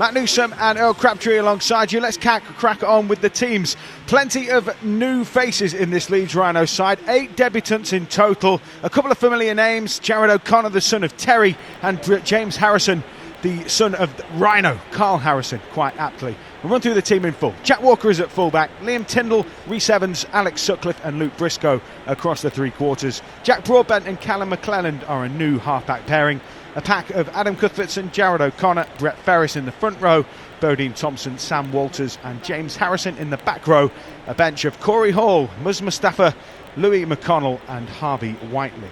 Matt Newsom and Earl Crabtree alongside you. Let's crack on with the teams. Plenty of new faces in this Leeds Rhinos side. 8 debutants in total. A couple of familiar names. Jared O'Connor, the son of Terry, and James Harrison, the son of Rhino, Carl Harrison, quite aptly. We'll run through the team in full. Jack Walker is at fullback. Liam Tyndall, Rhys Evans, Alex Sutcliffe and Luke Briscoe across the three quarters. Jack Broadbent and Callum McClelland are a new half-back pairing. A pack of Adam Cuthbertson, Jared O'Connor, Brett Ferris in the front row, Bodine Thompson, Sam Walters and James Harrison in the back row. A bench of Corey Hall, Muz Mustafa, Louis McConnell and Harvey Whiteley.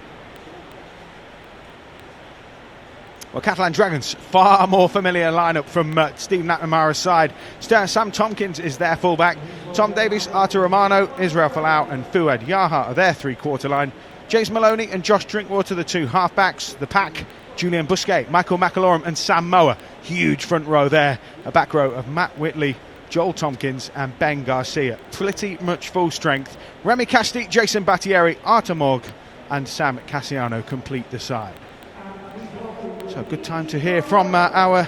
Well, Catalan Dragons, far more familiar lineup from Steve McNamara's side. Sam Tompkins is their fullback. Tom Davies, Artur Romano, Israel Folau and Fuad Yaha are their three-quarter line. James Maloney and Josh Drinkwater, the two half-backs. The pack, Julian Busquet, Michael McAlorum and Sam Mower. Huge front row there. A back row of Matt Whitley, Joel Tompkins and Ben Garcia. Pretty much full strength. Remy Casti, Jason Battieri, Artur Morg and Sam Cassiano complete the side. So good time to hear from our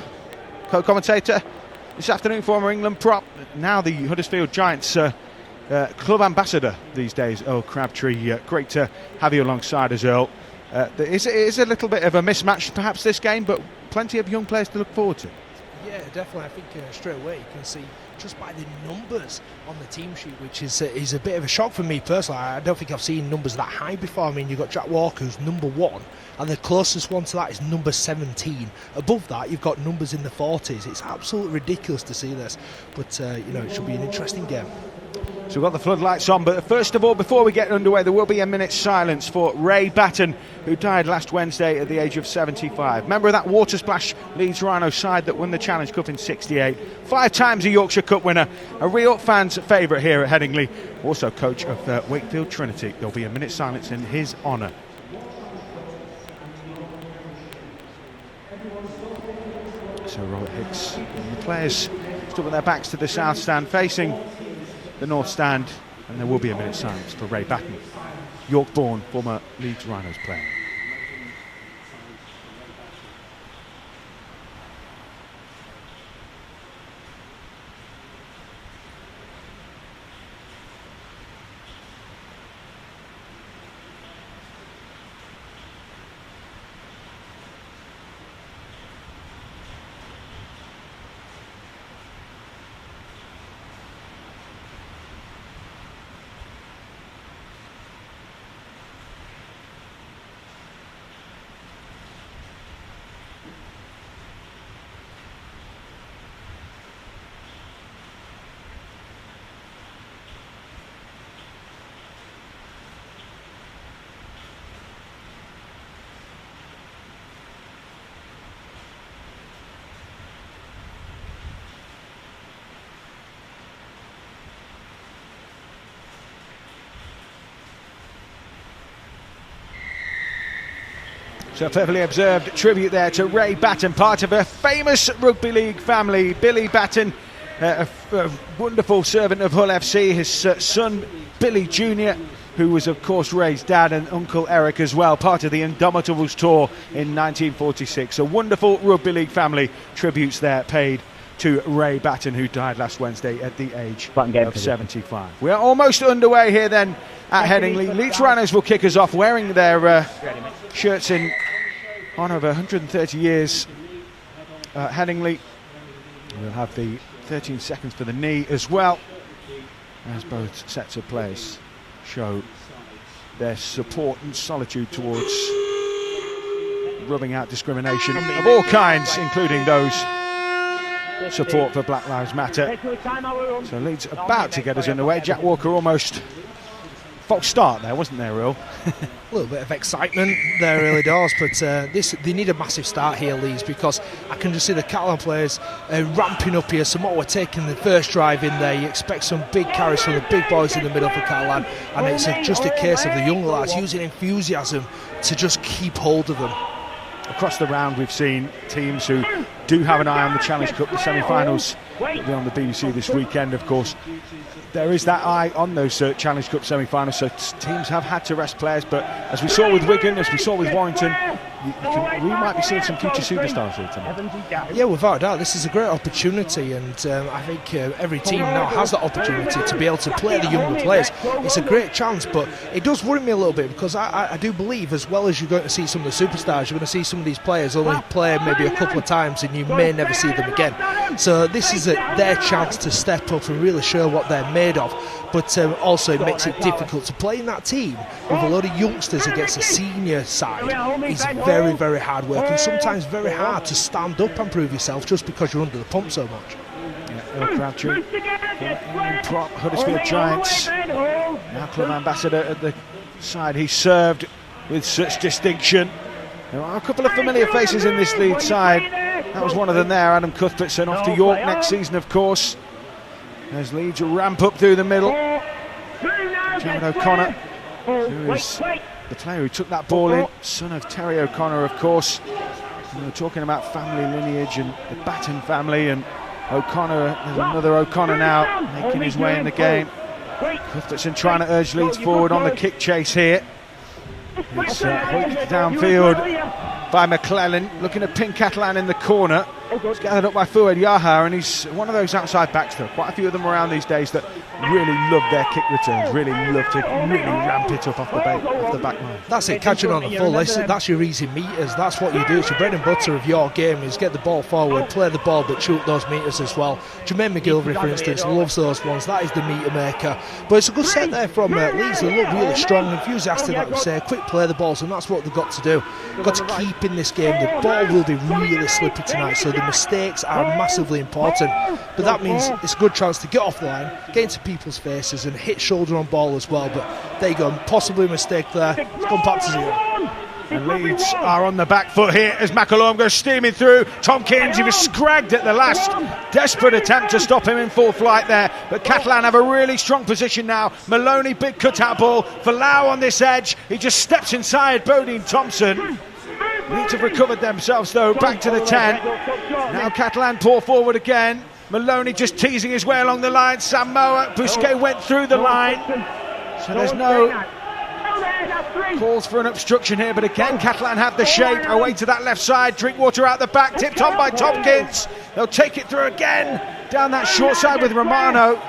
co-commentator this afternoon, former England prop, now the Huddersfield Giants club ambassador these days, Earl Crabtree. Great to have you alongside us, Earl. It is a little bit of a mismatch perhaps this game, but plenty of young players to look forward to. Yeah, definitely. I think straight away you can see just by the numbers on the team sheet, which is a bit of a shock for me personally. I don't think I've seen numbers that high before. I mean, you've got Jack Walker, who's number 1, and the closest one to that is number 17. Above that, you've got numbers in the 40s. It's absolutely ridiculous to see this, but it should be an interesting game. So we've got the floodlights on, but first of all, before we get underway, there will be a minute's silence for Ray Batten, who died last Wednesday at the age of 75. Member of that water splash Leeds Rhino side that won the Challenge Cup in '68. 5 times a Yorkshire Cup winner, a real fans' favourite here at Headingley. Also coach of Wakefield Trinity. There'll be a minute's silence in his honour. So Robert Hicks and the players stood with their backs to the south stand facing the north stand, and there will be a minute's silence for Ray Batten, York-born former Leeds Rhinos player. So cleverly observed tribute there to Ray Batten, part of a famous rugby league family. Billy Batten, a wonderful servant of Hull FC, his son Billy Jr., who was of course Ray's dad, and Uncle Eric as well, part of the Indomitables tour in 1946. A wonderful rugby league family. Tributes there paid to Ray Batten, who died last Wednesday at the age of 75. We are almost underway here then at Headingley. Leeds Rhinos will kick us off wearing their shirts in honour of 130 years at Headingley. We'll have the 13 seconds for the knee as well, as both sets of players show their support and solitude towards rubbing out discrimination of all kinds, including those support for Black Lives Matter. So Leeds about to get us underway. Jack Walker almost false start there, wasn't there, Earl? A little bit of excitement there really does, but they need a massive start here, Leeds, because I can just see the Catalan players ramping up here. Samoa taking the first drive in there. You expect some big carries from the big boys in the middle for Catalan, and it's just a case of the young lads using enthusiasm to just keep hold of them. Across the round we've seen teams who do have an eye on the Challenge Cup. The semi-finals will be on the BBC this weekend, of course. There is that eye on those Challenge Cup semi-finals, so teams have had to rest players, but as we saw with Wigan, as we saw with Warrington, we might be seeing some future superstars here tonight. Yeah, without a doubt, this is a great opportunity, and I think every team now has that opportunity to be able to play the younger players. It's a great chance, but it does worry me a little bit, because I do believe, as well as you're going to see some of the superstars, you're going to see some of these players only play maybe a couple of times, and you may never see them again. So this is their chance to step up and really show what they're made of, but also it makes it difficult to play in that team with a load of youngsters against a senior side. It's very, very hard work, and sometimes very hard to stand up and prove yourself just because you're under the pump so much. Earl Crabtree, prop, Huddersfield Giants, now club ambassador at the side. He served with such distinction. There are a couple of familiar faces in this Leeds side. That was one of them there, Adam Cuthbertson, off to York next season, of course. As Leeds ramp up through the middle. Jared O'Connor, who is the player who took that ball in, son of Terry O'Connor, of course. We were talking about family lineage and the Batten family, and O'Connor, there's another O'Connor now making his way in the game. Cuthbertson trying to urge Leeds forward on the kick chase here. It's hooked downfield by McClellan, looking at pin Catalan in the corner. It's gathered up by Fouad Yaha, and he's one of those outside backs, though. Quite a few of them around these days that really love their kick returns, really love to really ramp it up off the back line. That's it, catching on the full. That's your easy meters. That's what you do. It's your bread and butter of your game, is get the ball forward, play the ball, but shoot those meters as well. Jermaine McGilvery, for instance, loves those ones. That is the meter maker. But it's a good set there from Leeds. They look really strong, enthusiastic, like we say. Quick play the balls, and that's what they've got to do. Got to keep in this game. The ball will be really slippy tonight, so the mistakes are massively important, but that means it's a good chance to get off the line, get into people's faces and hit shoulder on ball as well. But there you go, possibly a mistake there. It's gone back to 0. And Leeds are on the back foot here as McAlorm goes steaming through. Tompkins, he was scragged at the last desperate attempt to stop him in full flight there, but Catalan have a really strong position now. Maloney, big cutout ball for Lau on this edge. He just steps inside Bodine Thompson. Leeds have recovered themselves though, back to the 10. Now Catalan pour forward again. Maloney just teasing his way along the line. Samoa, Busquet went through the line. So there's no calls for an obstruction here, but again Catalan have the shape. Away to that left side, Drinkwater out the back, tipped on by Tompkins. They'll take it through again, down that short side with Romano.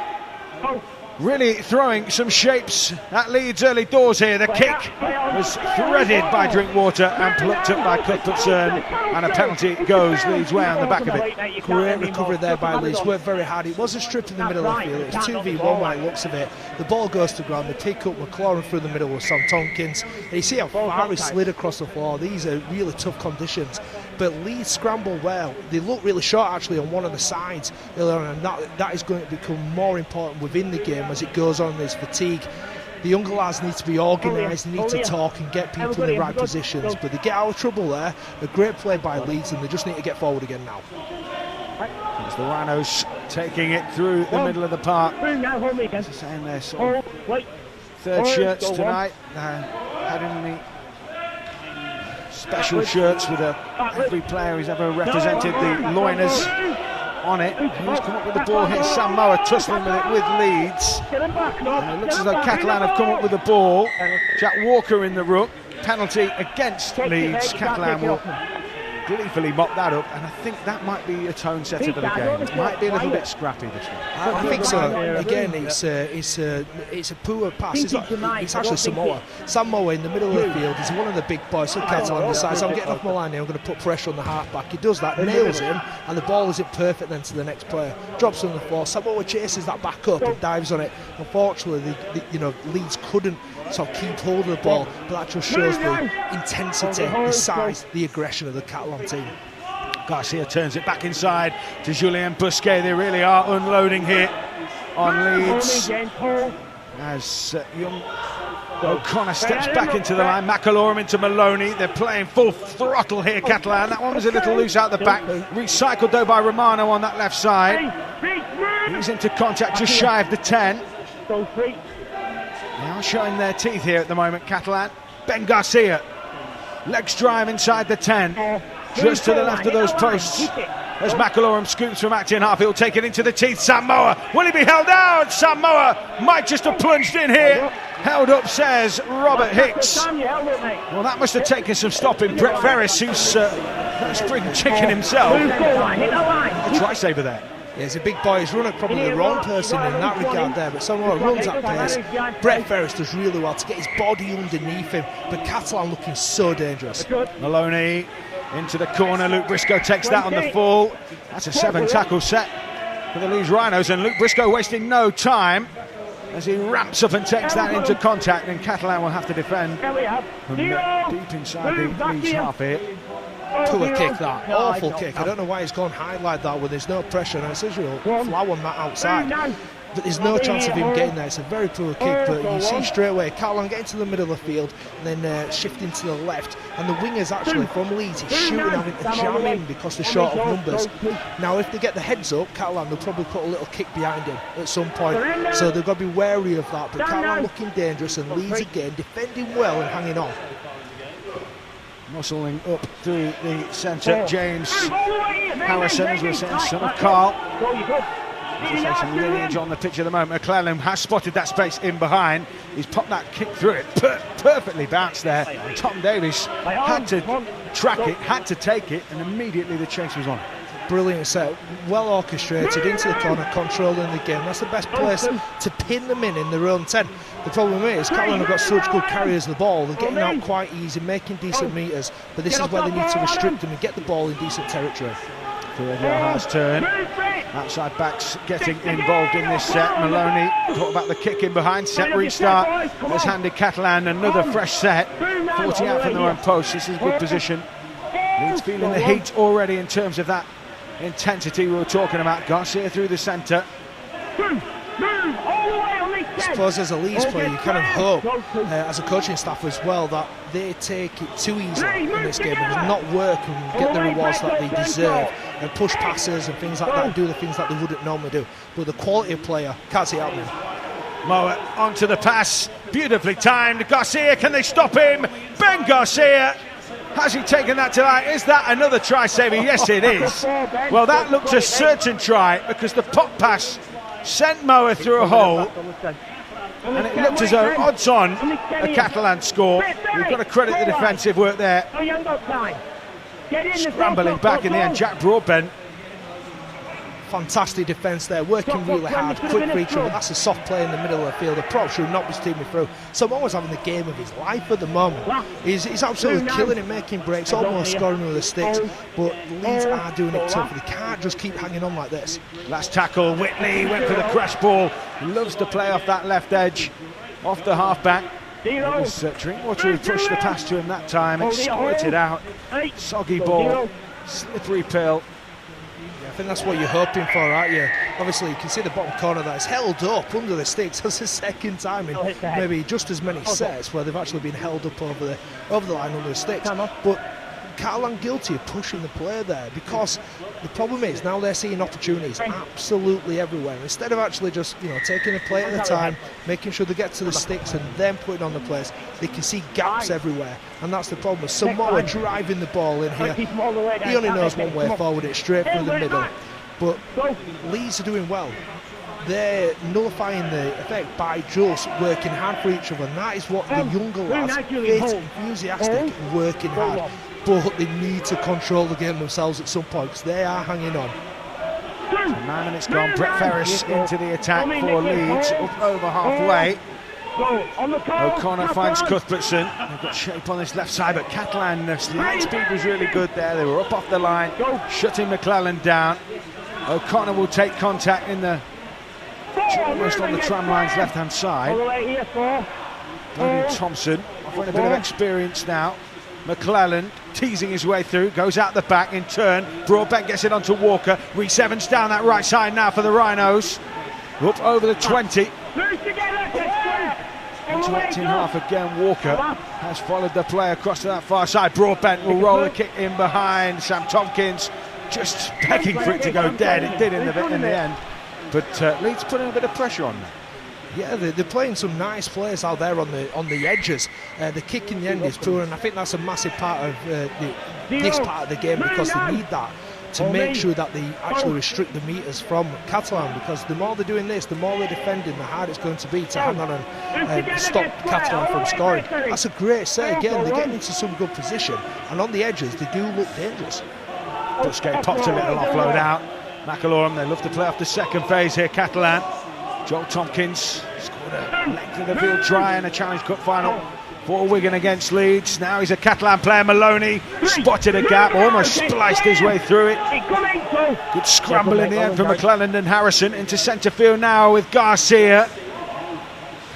Really throwing some shapes at Leeds early doors here. The kick was threaded by Drinkwater and plucked up by Cuthbertson, and a penalty goes Leeds' way on the back of it. Great recovery there by Leeds, worked very hard. It was a strip in the middle of the field, it was 2v1 by the looks of it. The ball goes to ground, they pick up McLaurin through the middle with Sam Tompkins, and you see how far he slid across the floor. These are really tough conditions, but Leeds scramble well. They look really short actually on one of the sides, and that is going to become more important within the game as it goes on. There's fatigue. The younger lads need to be organised, need to talk and get people in the right positions, but they get out of trouble there. A great play by Leeds, and they just need to get forward again now. It's the Rhinos taking it through the middle of the park. As I say in their sort of third shirts tonight, Headingley special shirts with every player who's ever represented the Loiners on it. Who's come up with the ball here? Samoa tussling with it with Leeds. And it looks as though Catalan have come up with the ball. Jack Walker in the ruck. Penalty against Leeds. Catalan will gleefully mop that up, and I think that might be a tone setter for the game. It might be a little bit scrappy this one. I think so. Again, it's a poor pass. It's actually Samoa. Samoa in the middle of the field is one of the big boys. So Catalan decides, I'm getting off my line here, I'm going to put pressure on the halfback. He does that, nails him, and the ball isn't perfect then to the next player. Drops on the floor. Samoa chases that back up and dives on it. Unfortunately, Leeds couldn't sort of keep hold of the ball, but that just shows the intensity, the size, the aggression of the Catalan team. Garcia turns it back inside to Julien Busquet. They really are unloading here on Leeds as young O'Connor steps back into the line. McAlorm into Maloney. They're playing full throttle here, Catalan. That one was a little loose out the back. Recycled though by Romano on that left side. He's into contact just shy of the 10. They are showing their teeth here at the moment, Catalan. Ben Garcia, legs drive inside the 10, just to the left of those posts. as McElaurum scoops from acting half. He'll take it into the teeth. Sam Moa, will he be held down? Sam Moa might just have plunged in here. Held up, says Robert Hicks. Well, that must have taken some stopping. Brett Ferris, who's spring chicken himself. A try saver there. Yeah, he's a big boy. He's run at probably the wrong person in that regard there, but Samoa runs at pace. Brett Ferris does really well to get his body underneath him, but Catalan looking so dangerous. Maloney into the corner. Luke Briscoe takes that on the full. That's a 7-tackle set for the Leeds Rhinos, and Luke Briscoe wasting no time as he ramps up and takes that into contact, and Catalan will have to defend from deep inside the Leeds half here. Poor kick, that awful kick. I don't know why he's gone high like that when there's no pressure, and it's Israel fly on that outside, but there's no chance of him getting there. It's a very poor kick, but you see straight away Catalan getting to the middle of the field and then shifting to the left, and the wingers actually from Leeds is shooting, having to jam in because they're short of numbers. Now if they get the heads up, Catalan will probably put a little kick behind him at some point, so they've got to be wary of that. But Catalan looking dangerous, and Leeds again defending well and hanging on. Muscling up through the centre, James Harrison, as we're saying, son of Carl. There's some lineage on the pitch at the moment. McClellan has spotted that space in behind. He's popped that kick through it, perfectly bounced there. Tom Davies had to track it, had to take it, and immediately the chase was on. Brilliant set, well orchestrated into the corner, controlling the game. That's the best place to pin them in their own 10. The problem is Catalan have got such good carriers of the ball. They're getting out quite easy, making decent meters, but this is where they need to restrict them and get the ball in decent territory. Has turn. Outside backs getting involved in this set. Maloney thought about the kick in behind. Set restart has handed Catalan another fresh set. 40 out from their own post. This is a good position. Leeds feeling the heat already in terms of that intensity we were talking about. Garcia through the centre. I suppose as a Leeds player you kind of hope as a coaching staff as well that they take it too easily in this game and not work and get the rewards that they deserve and push passes and things like that and do the things that they wouldn't normally do. But the quality of player, can't see it happening. Moa onto the pass, beautifully timed. Garcia, can they stop him? Ben Garcia, has he taken that tonight? Is that another try saver? Yes it is. Well, that looked a certain try because the pop pass sent Moa through a hole, and it looked as though odds on a Catalan score. We've got to credit the defensive work there. Scrambling back in the end, Jack Broadbent. Fantastic defence there, working really hard, quick reach, but that's a soft play in the middle of the field. The prop should not be steaming through. Samoa's having the game of his life at the moment. He's absolutely killing it, making breaks, almost scoring with the sticks, but Leeds are doing it tough. They can't just keep hanging on like this. Last tackle, Whitley went for the crash ball. He loves to play off that left edge, off the half-back. It was Drinkwater who pushed the pass to him that time. It squirted out. Soggy ball, slippery pill. I think that's what you're hoping for, aren't you? Obviously, you can see the bottom corner that is held up under the sticks. That's the second time in maybe just as many sets where they've actually been held up over the line under the sticks. But Catalan guilty of pushing the play there, because the problem is now they're seeing opportunities absolutely everywhere. Instead of actually just taking a play at a time, making sure they get to the sticks and then putting on the plays, they can see gaps everywhere, and that's the problem. Samoa driving the ball in here. He only knows one way forward, it's straight through the middle. But Leeds are doing well. They're nullifying the effect by just working hard for each other, and that is what the younger lads, fit, enthusiastic, working hard. But they need to control the game themselves at some point because they are hanging on. So 9 minutes gone. Brett Ferris into the attack for Leeds, up over halfway. O'Connor finds Cuthbertson. They've got shape on this left side, but Catalan, the line speed was really good there. They were up off the line, shutting McClellan down. O'Connor will take contact in the almost on the tram line's left-hand side. Donnie Thompson offering a bit of experience now. McClellan teasing his way through, goes out the back in turn. Broadbent gets it onto Walker. Reece Evans down that right side now for the Rhinos. Up over the 20. Interacting half again. Walker has followed the play across to that far side. Broadbent will roll the kick in behind. Sam Tompkins just begging for it to go dead. It did in the end. But Leeds putting a bit of pressure on them. Yeah, they're playing some nice players out there on the edges. The kick in the end is poor, and I think that's a massive part of this part of the game because they need that. to make sure that they actually restrict the meters from Catalan, because the more they're doing this, the more they're defending, the harder it's going to be to hang on and stop Catalan from scoring. That's a great set again. They're getting into some good position, and on the edges they do look dangerous. Busquets pops a little offload out. McAlorum, they love to play off the second phase here, Catalan. Joel Tompkins scored a length of the field try in a Challenge Cup final for Wigan against Leeds. Now he's a Catalan player. Maloney spotted a gap, almost spliced his way through it. Good scramble in the end for McClelland and Harrison. Into centre field now with Garcia.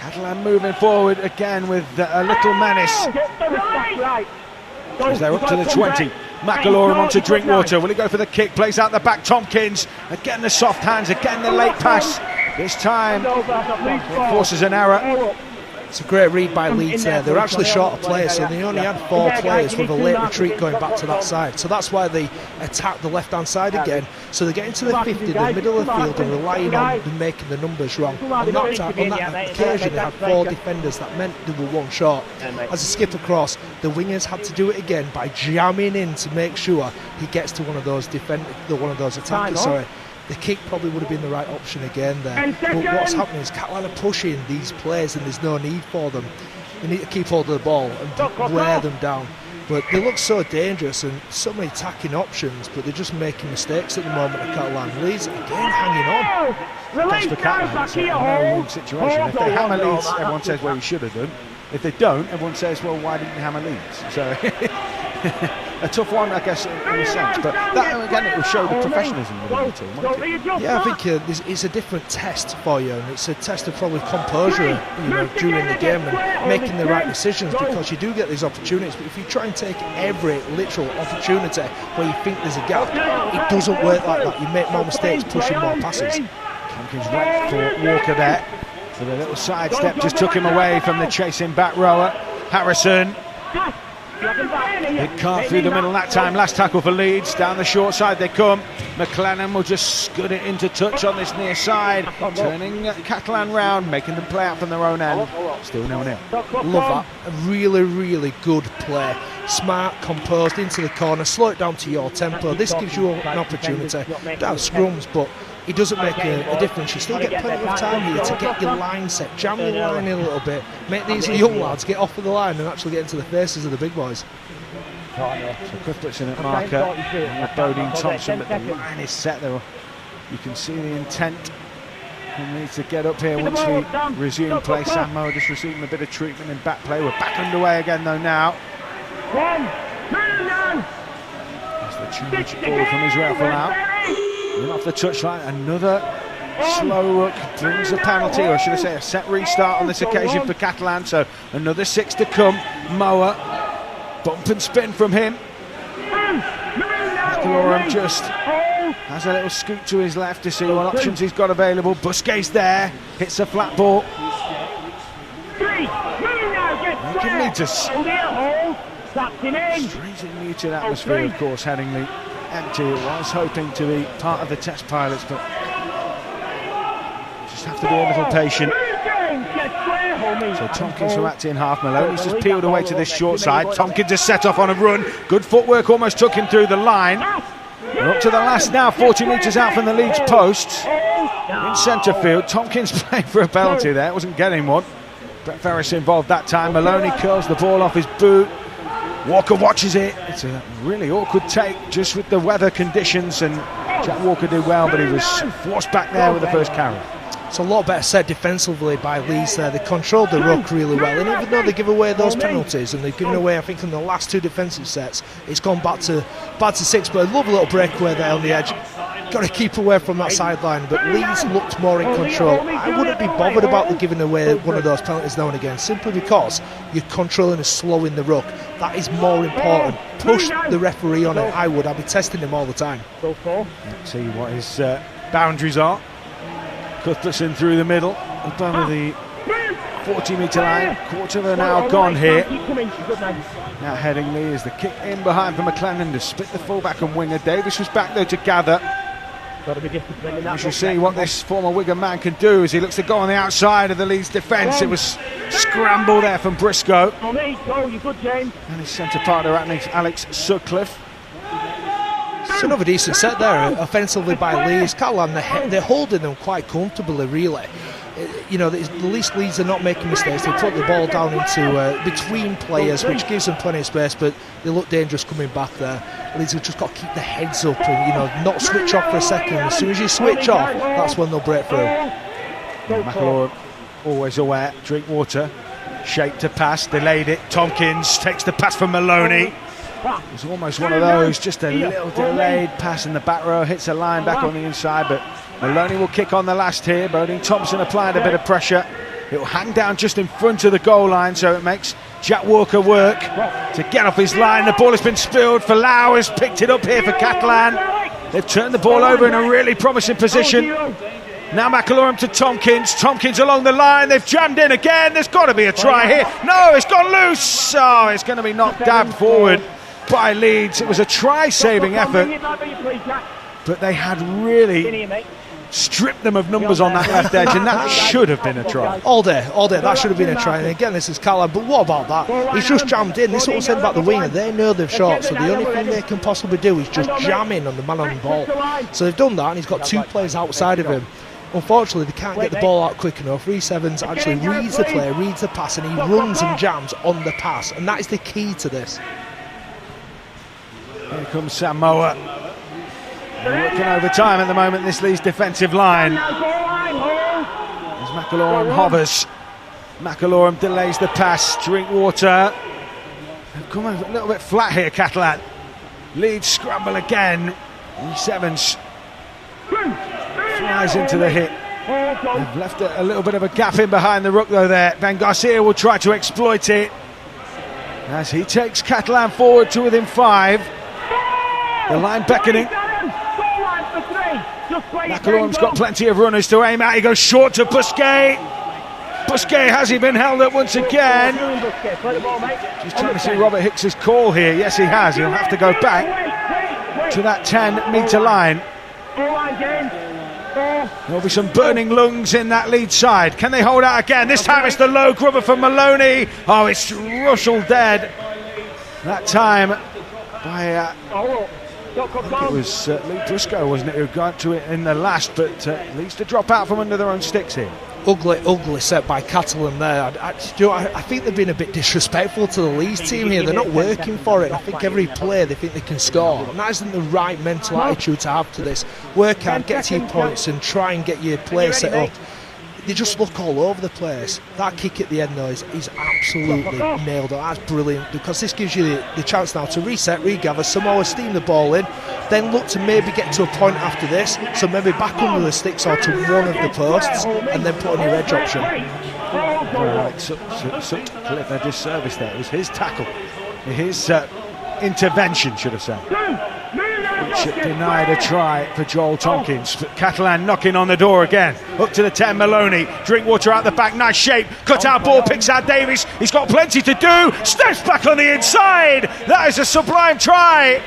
Catalan moving forward again with a little menace. As they're up to the 20. McAlorum onto Drinkwater. Will he go for the kick? Plays out the back. Tompkins. Again the soft hands. Again the late pass. This time it forces an error. It's a great read by Leeds there. They're actually short of players, so they only had 4 players with a late retreat going back to that side. So that's why they attack the left-hand side again. So they're getting to the 50, the middle of the field, and relying on them making the numbers wrong. On that occasion, they had 4 defenders. That meant they were 1 short. As a skip across, the wingers had to do it again by jamming in to make sure he gets to one of those attackers. Sorry. The kick probably would have been the right option again there. But what's happening is Catalan are pushing these players and there's no need for them. They need to keep hold of the ball and wear them down. But they look so dangerous and so many attacking options, but they're just making mistakes at the moment at Catalan. Leeds again hanging on. That's for Catalan. It's a no-win situation. If they hammer Leeds, everyone says, well, you should have done. If they don't, everyone says, well, why didn't you hammer Leeds? So a tough one, I guess, in a sense. But that, again, it will show the professionalism within the team, won't it? Yeah, I think it's a different test for you, and it's a test of probably composure, during the game and making the right decisions, because you do get these opportunities. But if you try and take every literal opportunity where you think there's a gap, it doesn't work like that. You make more mistakes, pushing more passes. Tompkins went for Walker there. So the little sidestep just took him away from the chasing back rower. Harrison. It can't through the middle that time. Last tackle for Leeds. Down the short side they come. McLennan will just scud it into touch on this near side. Turning Catalan round, making them play out from their own end. Still 0-0. Love that. A really, really good play. Smart, composed, into the corner. Slow it down to your tempo. This gives you an opportunity. Down scrums, but it doesn't make a difference. You still get plenty of time here to get your line set, jam your line in a little bit, make these young lads get off of the line and actually get into the faces of the big boys. So Cuthbert's in at marker, and Bodine Thompson, but the line is set there. You can see the intent. He needs to get up here once we resume play. Sam Moore just receiving a bit of treatment in back play. We're back underway again though now. That's the charge ball from Israel for now. In off the touchline, another slow look brings a penalty, or should I say a set restart on this occasion for Catalan. So another 6 to come. Moa, bump and spin from him. McAlorum just has a little scoot to his left to see what options he's got available. Busquets there, hits a flat ball. Making meters. Strangely muted atmosphere, of course, Headingley. Empty. It was hoping to be part of the test pilots, but just have to be a little patient. So Tompkins from Acty in half. Maloney's just peeled away to this short side. Tompkins has set off on a run. Good footwork, almost took him through the line. We're up to the last now, 40 metres out from the Leeds post. In centre field, Tompkins playing for a penalty there, wasn't getting one. Brett Ferris involved that time. Maloney curls the ball off his boot. Walker watches it. It's a really awkward take just with the weather conditions, and Jack Walker did well, but he was forced back there with the first carry. It's a lot better set defensively by Leeds there. They controlled the ruck really well, and even though they give away those penalties, and they've given away, I think, in the last 2 defensive sets, it's gone back to 6. But I love a little breakaway there on the edge. Got to keep away from that sideline, but Leeds looked more in control. I wouldn't be bothered about the giving away one of those penalties now and again, simply because you're controlling and slowing the ruck. That is more important. Push the referee on it. I'd be testing him all the time. Let's see what his boundaries are. Cuthbertson through the middle, up over the 40-metre line. Quarter of an hour gone here. Now Headingley is the kick in behind for McLennan to split the fullback and winger. Davis was back though to gather. We shall see what this former Wigan man can do as he looks to go on the outside of the Leeds defence. It was scramble there from Briscoe. And his centre partner Alex Sutcliffe. It's another decent set there, offensively by Leeds. Catalan, they're holding them quite comfortably, really. You know, the least Leeds are not making mistakes. They put the ball down into between players, which gives them plenty of space, but they look dangerous coming back there. Leeds have just got to keep their heads up and, you know, not switch off for a second. As soon as you switch off, that's when they'll break through. McAlorum always aware, drink water, shape to pass, delayed it. Tompkins takes the pass from Maloney. It was almost one of those, just a little delayed pass in the back row, hits a line back on the inside, but Maloney will kick on the last here. Bodine Thompson applied a bit of pressure. It will hang down just in front of the goal line, so it makes Jack Walker work to get off his line. The ball has been spilled. Falau has picked it up here for Catalan. They've turned the ball over in a really promising position. Now McAlorum to Tompkins. Tompkins along the line. They've jammed in again. There's got to be a try here. No, it's gone loose. Oh, it's going to be knocked down forward by Leeds. It was a try-saving effort, but they had really stripped them of numbers on that left edge, and that should have been a try. All day, that should have been a try. And again, this is Catalan, but what about that? He's just jammed in. This is what I said about the winger. They know they've shot, so the only thing they can possibly do is just jam in on the man on the ball. So they've done that, and he's got two players outside of him. Unfortunately, they can't get the ball out quick enough. Reece Evans actually reads the play, reads the pass, and he runs and jams on the pass, and that is the key to this. Here comes Samoa. They're working over time at the moment, this Leeds defensive line. As McAlorum hovers. McAlorum delays the pass. Drinkwater. They've come a little bit flat here, Catalan. Leeds scramble again. Reece Evans flies into the hit. They've left a little bit of a gap in behind the ruck though there. Van Garcia will try to exploit it as he takes Catalan forward to within 5. The line beckoning. McAlorum's got plenty of runners to aim at. He goes short to Busquets. Busquets, has he been held up once again? Just trying to see Robert Hicks's call here. Yes, he has. He'll have to go back to that 10-metre line. There'll be some burning lungs in that lead side. Can they hold out again? This time it's the low grubber from Maloney. Oh, it's rustled dead. That time by... I think it was Lee Briscoe, wasn't it, who got to it in the last, but Leeds to drop out from under their own sticks here. Ugly set by Catalan there. I think they've been a bit disrespectful to the Leeds team here. They're not working for it. I think every player they think they can score, and that isn't the right mental attitude to have to this. Work hard, get to your points, and try and get your play set up. They just look all over the place. That kick at the end though is absolutely nailed on. That's brilliant, because this gives you the chance now to reset, regather, Samoa steam the ball in, then look to maybe get to a point after this, so maybe back under the sticks or to one of the posts, and then put on your edge option. Such clever disservice there. It was his tackle, his intervention, should have said, which denied a try for Joel Tompkins. But Catalan knocking on the door again. Up to the 10, Maloney. Drinkwater out the back, nice shape. Cut out ball, picks out Davies. He's got plenty to do. Steps back on the inside. That is a sublime try.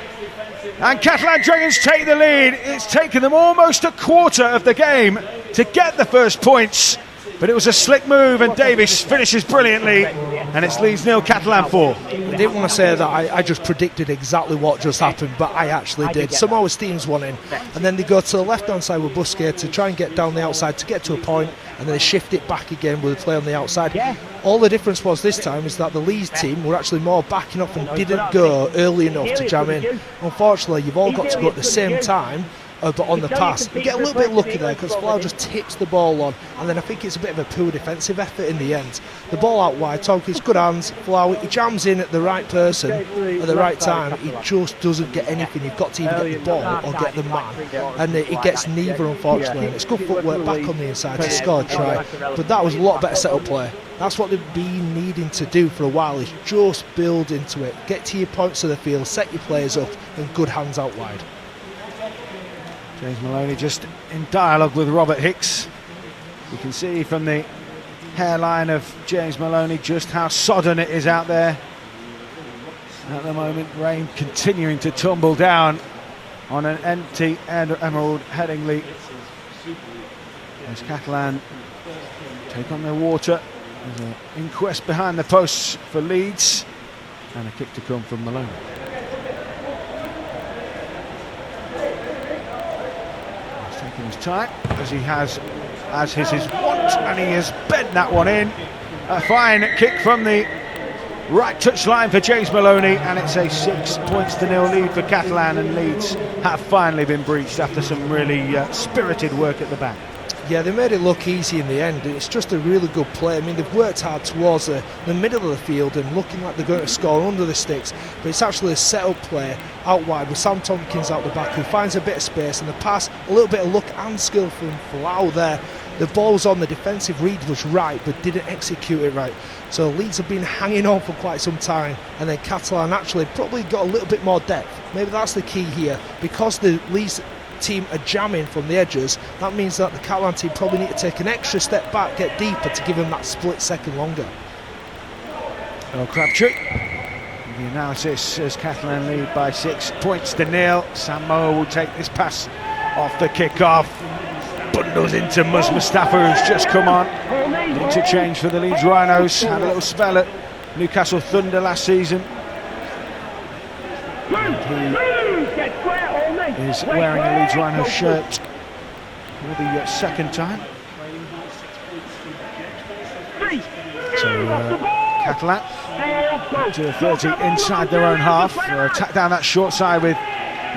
And Catalan Dragons take the lead. It's taken them almost a quarter of the game to get the first points. But it was a slick move, and Davies finishes brilliantly, and it's Leeds 0, Catalan 4. I didn't want to say that I just predicted exactly what just happened, but I actually did. Samoa's team's one in, and then they go to the left-hand side with Busquets to try and get down the outside to get to a point, and then they shift it back again with a play on the outside. All the difference was this time is that the Leeds team were actually more backing up and didn't go early enough to jam in. Unfortunately, you've all got to go at the same time, but on the pass. You get a little bit lucky there because Falau just tips the ball on, and then I think it's a bit of a poor defensive effort in the end. The ball out wide, Tompkins, good hands, Falau, he jams in at the right person at the right time. He just doesn't get anything. You've got to either get the ball or get the man, and he gets neither, unfortunately. And it's good footwork back on the inside to score a try, but that was a lot better set-up play. That's what they've been needing to do for a while, is just build into it, get to your points of the field, set your players up, and good hands out wide. James Maloney just in dialogue with Robert Hicks. You can see from the hairline of James Maloney just how sodden it is out there at the moment. Rain continuing to tumble down on an empty Emerald Headingley as Catalan take on their water. There's an inquest behind the posts for Leeds, and a kick to come from Maloney. taking his time, as he has, as his want, and he has bent that one in. A fine kick from the right touchline for James Maloney, and it's a 6-0 lead for Catalan, and Leeds have finally been breached after some really spirited work at the back. Yeah, they made it look easy in the end. It's just a really good play. I mean, they've worked hard towards the middle of the field and looking like they're going to score under the sticks, but it's actually a set-up play out wide with Sam Tompkins out the back, who finds a bit of space, and the pass, a little bit of luck and skill from Folau there. The ball was on, the defensive read was right, but didn't execute it right. So Leeds have been hanging on for quite some time, and then Catalan actually probably got a little bit more depth. Maybe that's the key here. Because the Leeds team are jamming from the edges, that means that the Catalan team probably need to take an extra step back, get deeper to give them that split second longer. Well, Crabtree, the analysis as Catalan lead by 6-0. Sam Moore will take this pass off the kick-off. Bundles into Mus Mustafa, who's just come on. Interchange for the Leeds Rhinos. Had a little spell at Newcastle Thunder last season. He is wearing a Leeds Rhinos shirt for the second time. So Catalan to 30 inside their own half. Attack down that short side with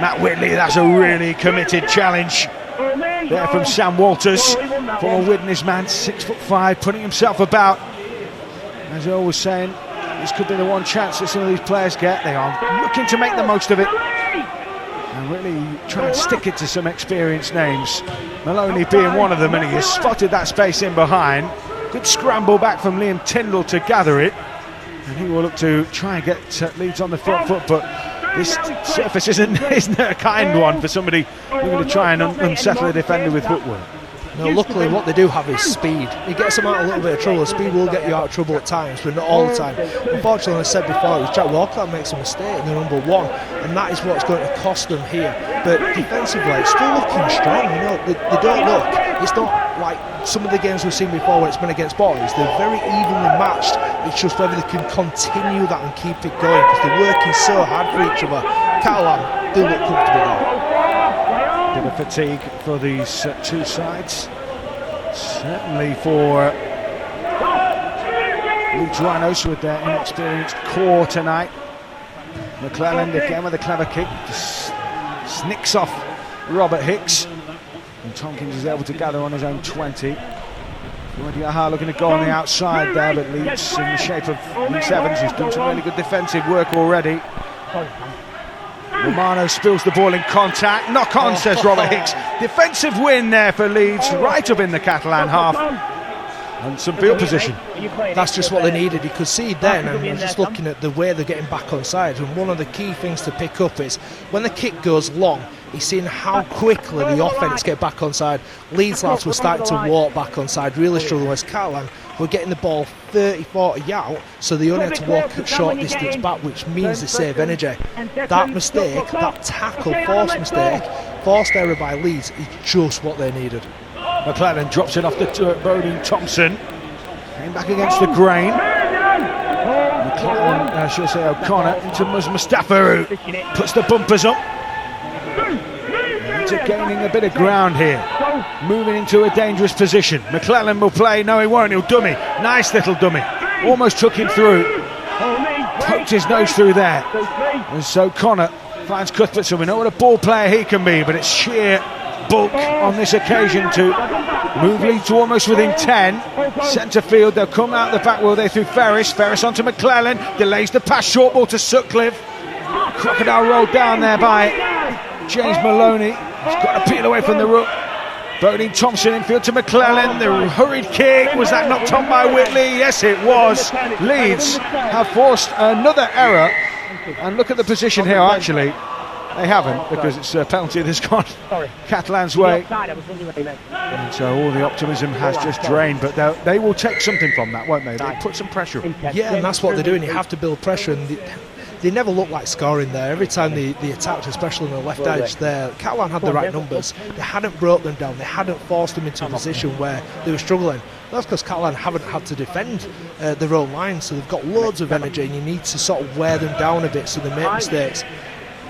Matt Whitley. That's a really committed challenge there from Sam Walters, former witness man, 6'5", putting himself about. As I was saying, this could be the one chance that some of these players get. They are looking to make the most of it and really try and stick it to some experienced names. Maloney being one of them, and he has spotted that space in behind. Good scramble back from Liam Tyndall to gather it, and he will look to try and get Leeds on the front foot, but this surface isn't a kind one for somebody who's going to try and unsettle a defender with footwork. No, luckily what they do have is speed. It gets them out of a little bit of trouble. Speed will get you out of trouble at times, but not all the time. Unfortunately, as I said before, it was Jack Walker that makes a mistake in the number one, and that is what's going to cost them here. But defensively, it's still looking strong. You know, they don't look. It's not like some of the games we've seen before when it's been against boys. They're very evenly matched. It's just whether they can continue that and keep it going, because they're working so hard for each other. Catalan do look comfortable there. Bit of fatigue for these two sides. Certainly for Leeds Rhinos with their inexperienced core tonight. McClelland again with a clever kick, just snicks off Robert Hicks, and Tompkins is able to gather on his own 20. Guadiaha looking to go on the outside there, but Leeds in the shape of Leeds Evans, who's done some really good defensive work already. Romano spills the ball in contact. Knock on, says Robert Hicks. Defensive win there for Leeds, right up in the Catalan half. And some field position. That's just what they needed. You could see then, and I'm just looking at the way they're getting back on side, and one of the key things to pick up is when the kick goes long, he's seeing how quickly the offense get back on side. Leeds lads were starting to walk back on side, really struggling, whereas Catalan were getting the ball 30-40 out, so they only had to walk at short distance back, which means they save energy. That mistake, that tackle, forced error by Leeds is just what they needed. McClelland drops it off the Bodine Thompson. Came back against the grain. McClelland, I should say O'Connor, into Mus Mustafa, who puts the bumpers up. Leeds are gaining a bit of ground here. Moving into a dangerous position. McClelland will play. No, he won't. He'll dummy. Nice little dummy. Almost took him through. Poked his nose through there. And so Connor finds Cuthbert. So we know what a ball player he can be, but it's sheer bulk on this occasion to move Leeds to almost within 10. Centre field, they'll come out the back, will they, through Ferris onto McClelland, delays the pass, short ball to Sutcliffe. Crocodile rolled down there by James Maloney. He's got to peel away from the ruck. Bodine Thompson infield to McClelland. The hurried kick, was that knocked on by Whitley? Yes, it was. Leeds have forced another error, and look at the position here. Actually they haven't, because it's a penalty that's gone Catalan's way, and so all the optimism has just drained. But they will take something from that, won't they? They'll put some pressure on. Yeah, and that's what they're doing. You have to build pressure, and they never looked like scoring there. Every time they attacked, especially on the left edge there, Catalan had the right numbers. They hadn't brought them down, they hadn't forced them into a position where they were struggling. That's because Catalan haven't had to defend their own line, so they've got loads of energy, and you need to sort of wear them down a bit so they make mistakes.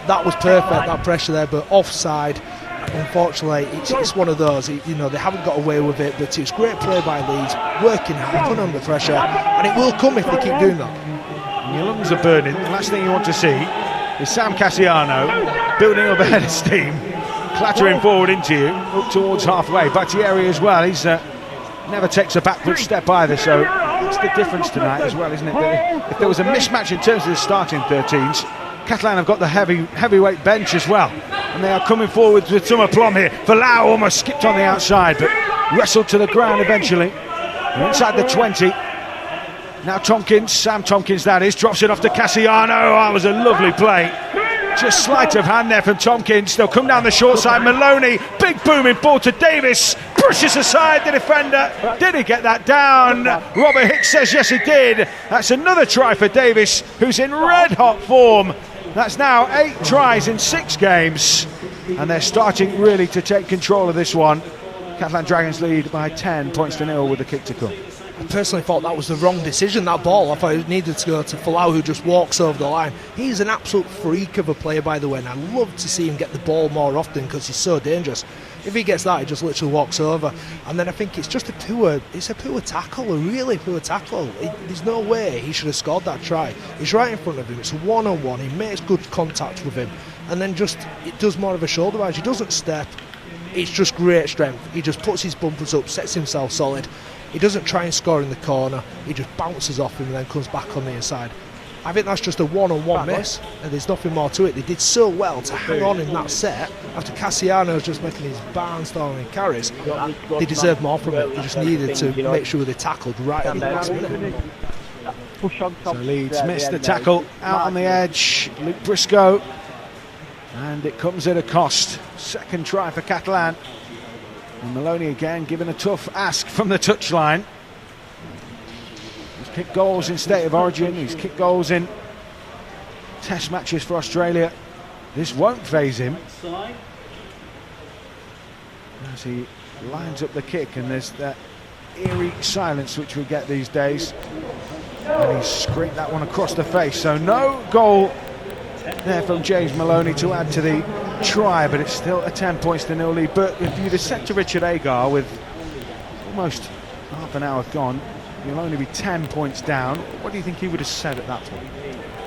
That was perfect, that pressure there, but offside. unfortunately, it's one of those. They haven't got away with it, but it's great play by Leeds, working hard, putting under pressure, and it will come if they keep doing that. And your lungs are burning. The last thing you want to see is Sam Cassiano building up a head of steam, clattering forward into you, up towards halfway. Battieri as well, he's never takes a backward step either, so that's the difference tonight as well, isn't it? That if there was a mismatch in terms of the starting 13s, Catalan have got the heavyweight bench as well, and they are coming forward with some aplomb here. Falau almost skipped on the outside, but wrestled to the ground eventually. They're inside the 20. Now Tompkins, Sam Tompkins that is, drops it off to Cassiano. Oh, that was a lovely play. Just sleight of hand there from Tompkins. They'll come down the short side. Maloney, big booming ball to Davis. Pushes aside the defender. Did he get that down? Robert Hicks says yes he did. That's another try for Davis, who's in red hot form. That's now 8 tries in 6 games. And they're starting really to take control of this one. Catalan Dragons lead by 10 points to 0 with the kick to come. I personally thought that was the wrong decision, that ball. I thought it needed to go to Falau, who just walks over the line. He's an absolute freak of a player, by the way, and I love to see him get the ball more often because he's so dangerous. If he gets that, he just literally walks over. And then I think it's just a poor tackle, a really poor tackle. There's no way he should have scored that try. He's right in front of him, it's a one-on-one, he makes good contact with him, and then it does more of a shoulder edge. He doesn't step, it's just great strength. He just puts his bumpers up, sets himself solid. He doesn't try and score in the corner, he just bounces off him and then comes back on the inside. I think that's just a one-on-one miss, and there's nothing more to it. They did so well to hang on in that set after Cassiano's just making his barnstorming carries. They deserved more from it. They just needed to make sure they tackled right at the last minute. So Leeds missed the tackle out on the edge. Luke Briscoe, and it comes at a cost. Second try for Catalan. And Maloney again given a tough ask from the touchline. He's kicked goals in State of Origin, he's kicked goals in Test matches for Australia. This won't faze him as he lines up the kick, and there's that eerie silence which we get these days. And he's scraped that one across the face, so no goal there from James Maloney to add to the try, but it's still a 10 points to 0 lead. But if you'd have said to Richard Agar with almost half an hour gone, you'll only be 10 points down, what do you think he would have said at that point?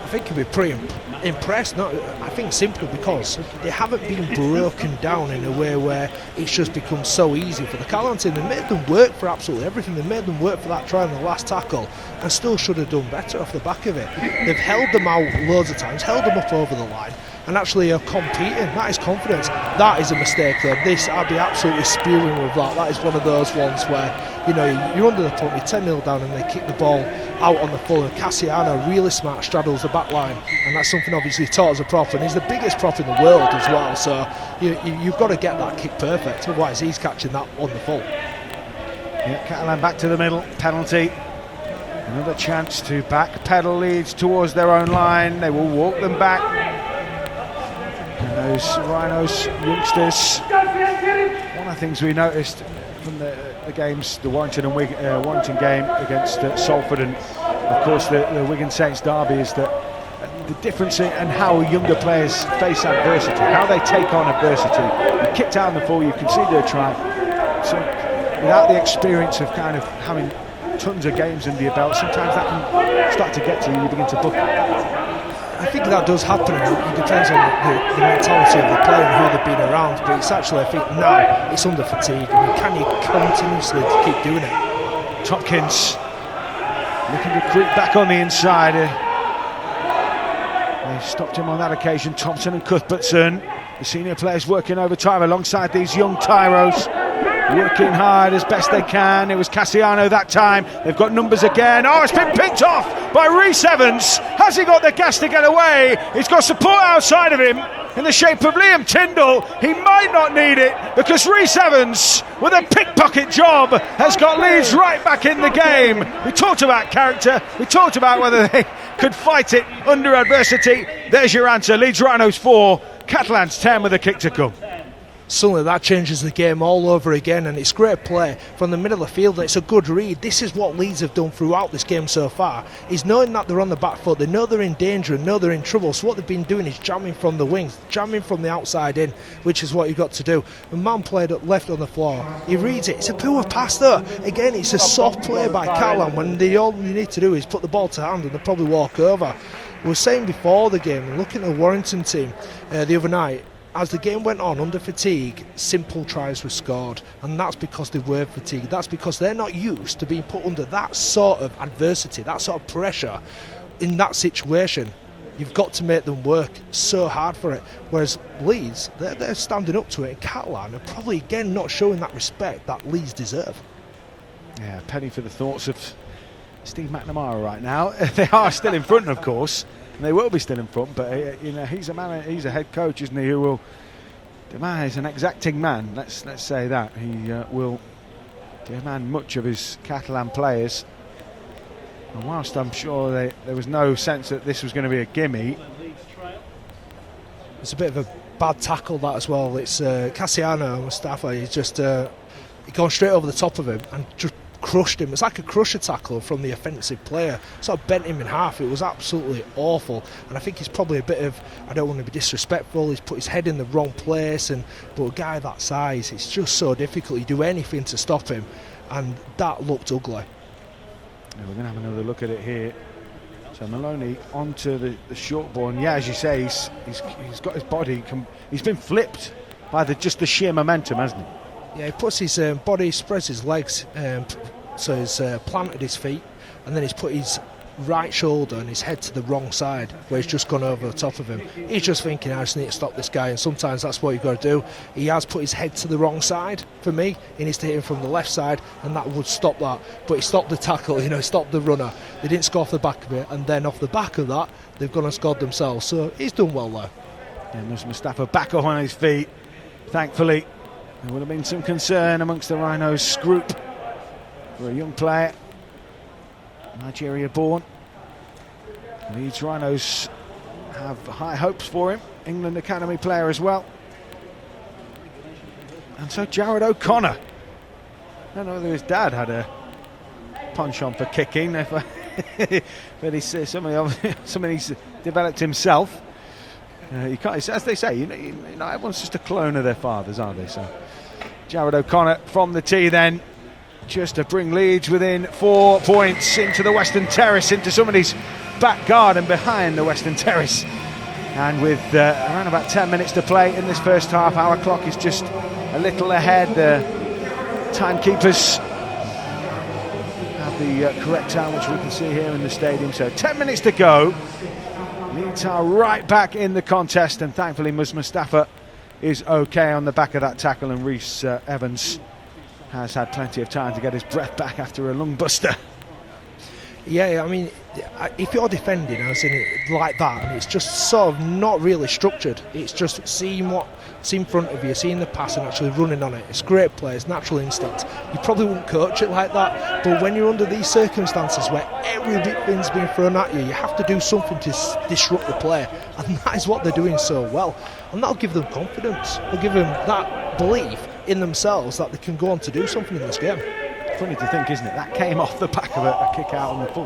I think he'd be pretty impressed. I think simply because they haven't been broken down in a way where it's just become so easy for the Catalan team. They made them work for absolutely everything. They made them work for that try in the last tackle, and still should have done better off the back of it. They've held them out loads of times, held them up over the line, and actually are competing. That is confidence. That is a mistake though. I'd be absolutely spewing with that. That is one of those ones where, you're under the pump, you're 10-0 down and they kick the ball out on the full, and Cassiano, really smart, straddles the back line, and that's something obviously taught as a prop, and he's the biggest prop in the world as well, so you've got to get that kick perfect, otherwise he's catching that on the full. Yeah, Catalan back to the middle, penalty. Another chance to backpedal Leeds towards their own line. They will walk them back. And those Rhinos youngsters, one of the things we noticed from the games, the Warrington and Warrington game against Salford, and of course the Wigan Saints derby, is that the difference in how younger players face adversity, how they take on adversity. You kicked out on the full, you conceded a try, so without the experience of kind of having tons of games under your belt, sometimes that can start to get to you. You begin to book it. I think that does happen. It depends on the mentality of the player and who they've been around, but it's actually, I think now it's under fatigue. I mean, can you continuously keep doing it? Tompkins looking to creep back on the inside. They stopped him on that occasion. Thompson and Cuthbertson, the senior players, working overtime alongside these young tyros, working hard as best they can. It was Cassiano that time. They've got numbers again. Oh, it's been picked off by Rhys Evans. Has he got the gas to get away? He's got support outside of him in the shape of Liam Tyndall. He might not need it, because Rhys Evans, with a pickpocket job, has got Leeds right back in the game. We talked about character. We talked about whether they could fight it under adversity. There's your answer. Leeds Rhinos 4, Catalans 10 with a kick to come. suddenly that changes the game all over again, and it's great play from the middle of the field, and it's a good read. This is what Leeds have done throughout this game so far, is knowing that they're on the back foot, they know they're in danger and know they're in trouble, so what they've been doing is jamming from the wings, jamming from the outside in, which is what you've got to do. The man played left on the floor, he reads it, it's a poor pass though. Again, it's a soft play by Catalan when all you need to do is put the ball to hand and they'll probably walk over. We were saying before the game, and looking at the Warrington team the other night, as the game went on, under fatigue, simple tries were scored, and that's because they were fatigued. That's because they're not used to being put under that sort of adversity, that sort of pressure in that situation. You've got to make them work so hard for it. Whereas Leeds, they're standing up to it, and Catalan are probably again not showing that respect that Leeds deserve. Yeah, penny for the thoughts of Steve McNamara right now. They are still in front, of course. And they will be still in front, but he's a man. He's a head coach, isn't he? Who will demand. He's an exacting man. Let's say that he will demand much of his Catalan players. And whilst I'm sure there was no sense that this was going to be a gimme, it's a bit of a bad tackle that as well. It's Cassiano Mustafa. He's just gone straight over the top of him and just crushed him. It's like a crusher tackle from the offensive player, sort of bent him in half. It was absolutely awful, and I think he's probably a bit of, I don't want to be disrespectful, he's put his head in the wrong place, but a guy that size, it's just so difficult. You do anything to stop him, and that looked ugly. Yeah, we're going to have another look at it here. So Maloney onto the short ball, and yeah, as you say, he's got his body, he's been flipped by just the sheer momentum, hasn't he? Yeah, he puts his body, spreads his legs, so he's planted his feet, and then he's put his right shoulder and his head to the wrong side, where he's just gone over the top of him. He's just thinking, I just need to stop this guy, and sometimes that's what you've got to do. He has put his head to the wrong side. For me, he needs to hit him from the left side, and that would stop that. But he stopped the tackle, he stopped the runner. They didn't score off the back of it, and then off the back of that, they've gone and scored themselves. So he's done well there. Yeah, Mustafa back up on his feet, thankfully. There would have been some concern amongst the Rhinos group for a young player, Nigeria born. Leeds Rhinos have high hopes for him, England Academy player as well. And so Jared O'Connor. I don't know whether his dad had a penchant for kicking, but he's something he's developed himself. You can't, as they say, everyone's just a clone of their fathers, aren't they? So Jared O'Connor from the tee then, just to bring Leeds within 4 points into the Western Terrace, into somebody's back garden behind the Western Terrace. And with around about 10 minutes to play in this first half, our clock is just a little ahead. The timekeepers have the correct time, which we can see here in the stadium. So 10 minutes to go. Leeds are right back in the contest, and thankfully Mustafa is okay on the back of that tackle, and Rhys Evans has had plenty of time to get his breath back after a lung buster. Yeah, I mean, if you're defending as in it like that, and it's just sort of not really structured, it's just seeing what's in front of you, seeing the pass and actually running on it. It's great play, it's natural instinct. You probably wouldn't coach it like that, but when you're under these circumstances where everything's being thrown at you, you have to do something to disrupt the play, and that is what they're doing so well. And that'll give them confidence, it'll give them that belief in themselves that they can go on to do something in this game. Funny to think, isn't it? That came off the back of a kick out on the full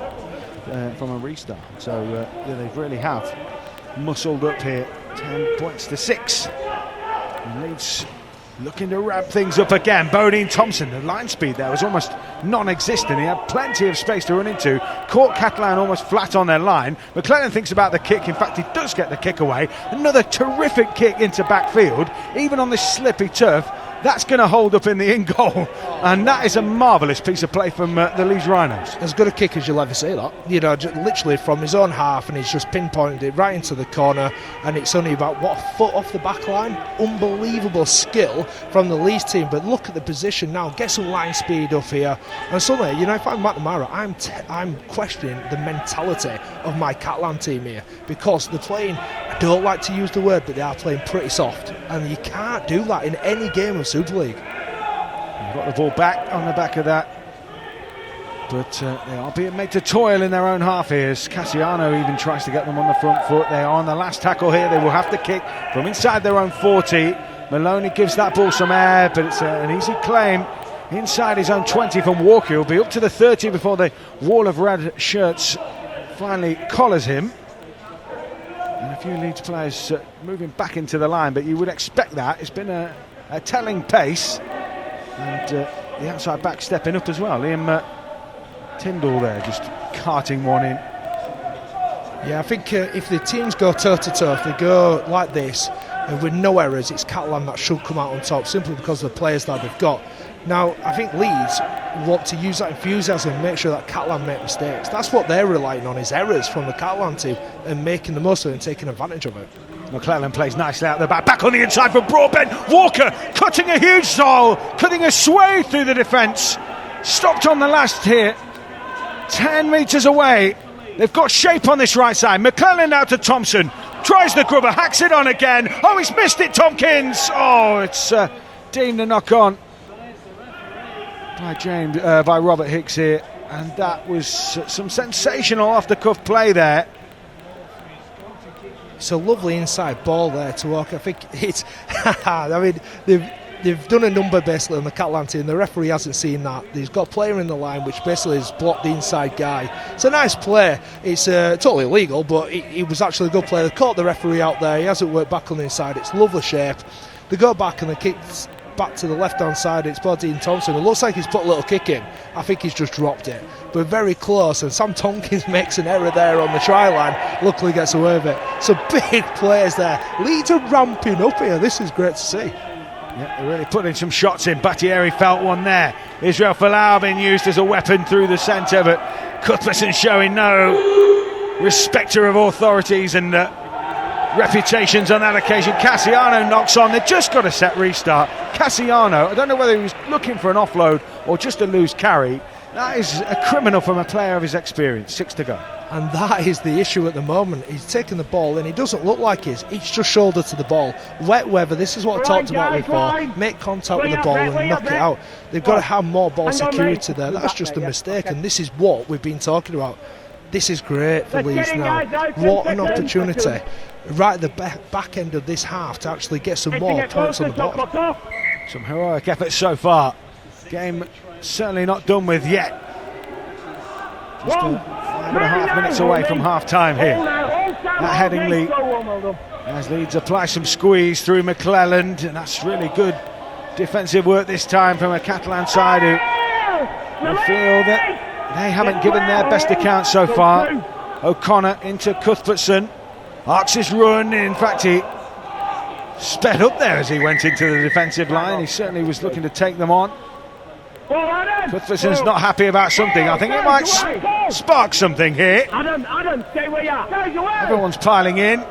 from a restart. So they really have muscled up here. 10 points to 6. And Leeds looking to ramp things up again. Bodine Thompson, the line speed there was almost non-existent. He had plenty of space to run into. Caught Catalan almost flat on their line. McLennan thinks about the kick. In fact, he does get the kick away. Another terrific kick into backfield, even on this slippy turf. That's going to hold up in the in goal, and that is a marvellous piece of play from the Leeds Rhinos. As good a kick as you'll ever see that. Just literally from his own half, and he's just pinpointed it right into the corner, and it's only about a foot off the back line. Unbelievable skill from the Leeds team, but look at the position now. Get some line speed up here, and suddenly, if I'm McNamara, I'm questioning the mentality of my Catalan team here, because they're playing, I don't like to use the word, but they are playing pretty soft, and you can't do that in any game of Super League. They've got the ball back on the back of that, but they are being made to toil in their own half here. Cassiano even tries to get them on the front foot. They are on the last tackle here. They will have to kick from inside their own 40. Maloney gives that ball some air, but it's an easy claim inside his own 20 from Walker. He'll be up to the 30 before the wall of red shirts finally collars him. And a few Leeds players moving back into the line, but you would expect that. It's been a telling pace. And the outside back stepping up as well. Liam Tyndall there just carting one in. Yeah, I think if the teams go toe-to-toe, if they go like this, with no errors, it's Catalan that should come out on top, simply because of the players that they've got. Now, I think Leeds want to use that enthusiasm and make sure that Catalan make mistakes. That's what they're relying on, is errors from the Catalan team and making the most of it and taking advantage of it. McClellan plays nicely out the back on the inside for Broadbent. Walker cutting a huge hole, cutting a swathe through the defence. Stopped on the last here, 10 metres away. They've got shape on this right side. McClellan out to Thompson, tries the grubber, hacks it on again. Oh, he's missed it, Tompkins. Oh, it's deemed a knock on by Robert Hicks here, and that was some sensational off-the-cuff play there. It's a lovely inside ball there to Walker. I think it's I mean, they've done a number basically on the Catalan team. The referee hasn't seen that. He's got a player in the line which basically has blocked the inside guy. It's a nice play. It's totally illegal, but it was actually a good play. They caught the referee out there. He hasn't worked back on the inside. It's lovely shape. They go back and they kick back to the left-hand side. It's Dean Thompson. It looks like he's put a little kick in. I think he's just dropped it. But very close, and Sam Tompkins makes an error there on the try line. Luckily gets away with it. Some big players there. Leeds are ramping up here. This is great to see. Yeah, they're really putting some shots in. Battieri felt one there. Israel Folau being used as a weapon through the centre, but Cuthbertson showing no respecter of authorities and reputations on that occasion. Cassiano knocks on. They've just got a set restart. Cassiano, I don't know whether he was looking for an offload or just a loose carry. That is a criminal from a player of his experience. 6 to go. And that is the issue at the moment. He's taking the ball and he doesn't look like he's just shoulder to the ball. Wet weather, this is what I talked about before. Make contact with the ball and knock it out. They've got to have more ball security there. That's just a mistake, and this is what we've been talking about. This is great for Leeds now. What an opportunity right at the back end of this half to actually get some more points on the board. Some heroic efforts so far. Game certainly not done with yet. Just 5.5 minutes away from half-time here at Headingley, as Leeds apply some squeeze through McClellan, and that's really good defensive work this time from a Catalan side who feel that they haven't given their best account so far. O'Connor into Cuthbertson, arcs his run. In fact, he sped up there as he went into the defensive line. He certainly was looking to take them on. Cuthbertson's not happy about something. I think it might spark something here. Adam, stay where you are. Everyone's piling in.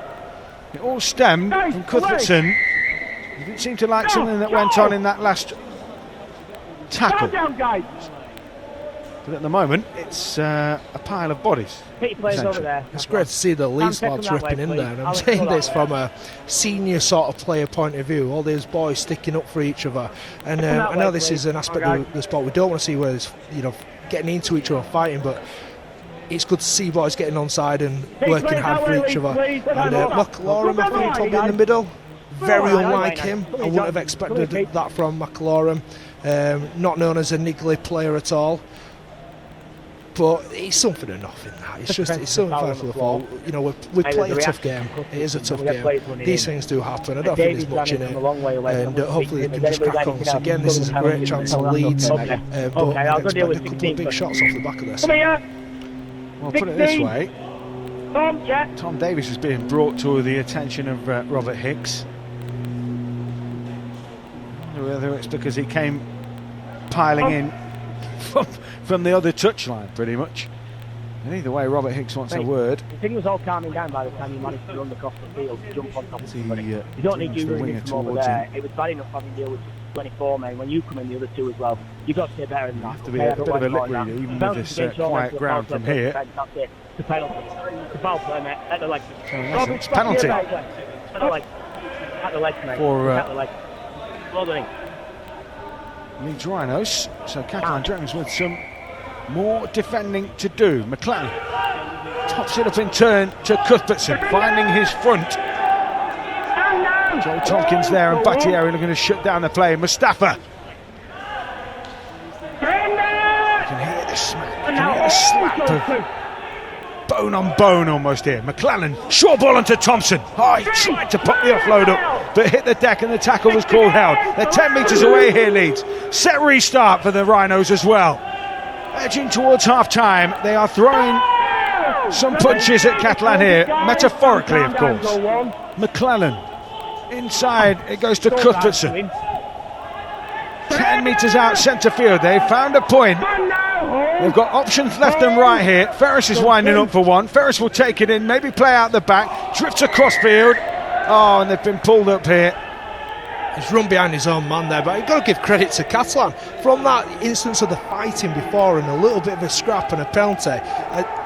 It all stemmed from Cuthbertson. He didn't seem to like something that went on in that last tackle. But at the moment, it's a pile of bodies. It's great to see the Leeds lads ripping in there, and I'm saying this from a senior sort of player point of view. All these boys sticking up for each other, and I know this is an aspect of the sport we don't want to see, where it's, getting into each other, fighting, but it's good to see boys getting onside and working hard for each other. And McLaurin, I think, probably in the middle. Very unlike him. I wouldn't have expected that from McLaurin. Not known as a niggly player at all. But it's something enough in that. It's something for the fall. We play a tough game. It is a tough game. These things do happen. I don't think there's much in it. And hopefully they can just crack on. So again, this is a great chance for Leeds. But I expect a couple of big shots off the back of this. Well, put it this way. Tom Davies is being brought to the attention of Robert Hicks. Whether it's because he came piling in from the other touchline, pretty much. And either way, Robert Hicks wants a word. I think it was all calming down by the time you managed to run across the field, jump on top of somebody. You don't need you running from over there. Him. It was bad enough having to deal with 24 men. When you come in, the other two as well, you've got to stay better than that. Have to be a bit of a lip reader, even with this quiet ground from here. The penalty. The foul play, mate. At the leg. It's penalty. At the leg. At the leg, mate. At the leg. Well done. Leeds Rhinos. So Catalan Dragons with some more defending to do. McClellan tops it up in turn to Cuthbertson, finding his front. Joel Tompkins there and Battieri looking to shut down the play. Mustafa. You can hear the smack. You can hear the slap of bone on bone almost here. McClellan, short ball onto Thompson. Oh, he tried to put the offload up, but hit the deck and the tackle was called held. They're 10 metres away here, Leeds. Set restart for the Rhinos as well. Edging towards half-time. They are throwing some punches at Catalan here, metaphorically, of course. McClellan. Inside, it goes to Cuthbertson. 10 metres out centre field. They found a point. They've got options left and right here. Ferris is winding up for one. Ferris will take it in, maybe play out the back. Drifts across field. Oh, and they've been pulled up here. He's run behind his own man there, but you've got to give credit to Catalan. From that instance of the fighting before and a little bit of a scrap and a penalty,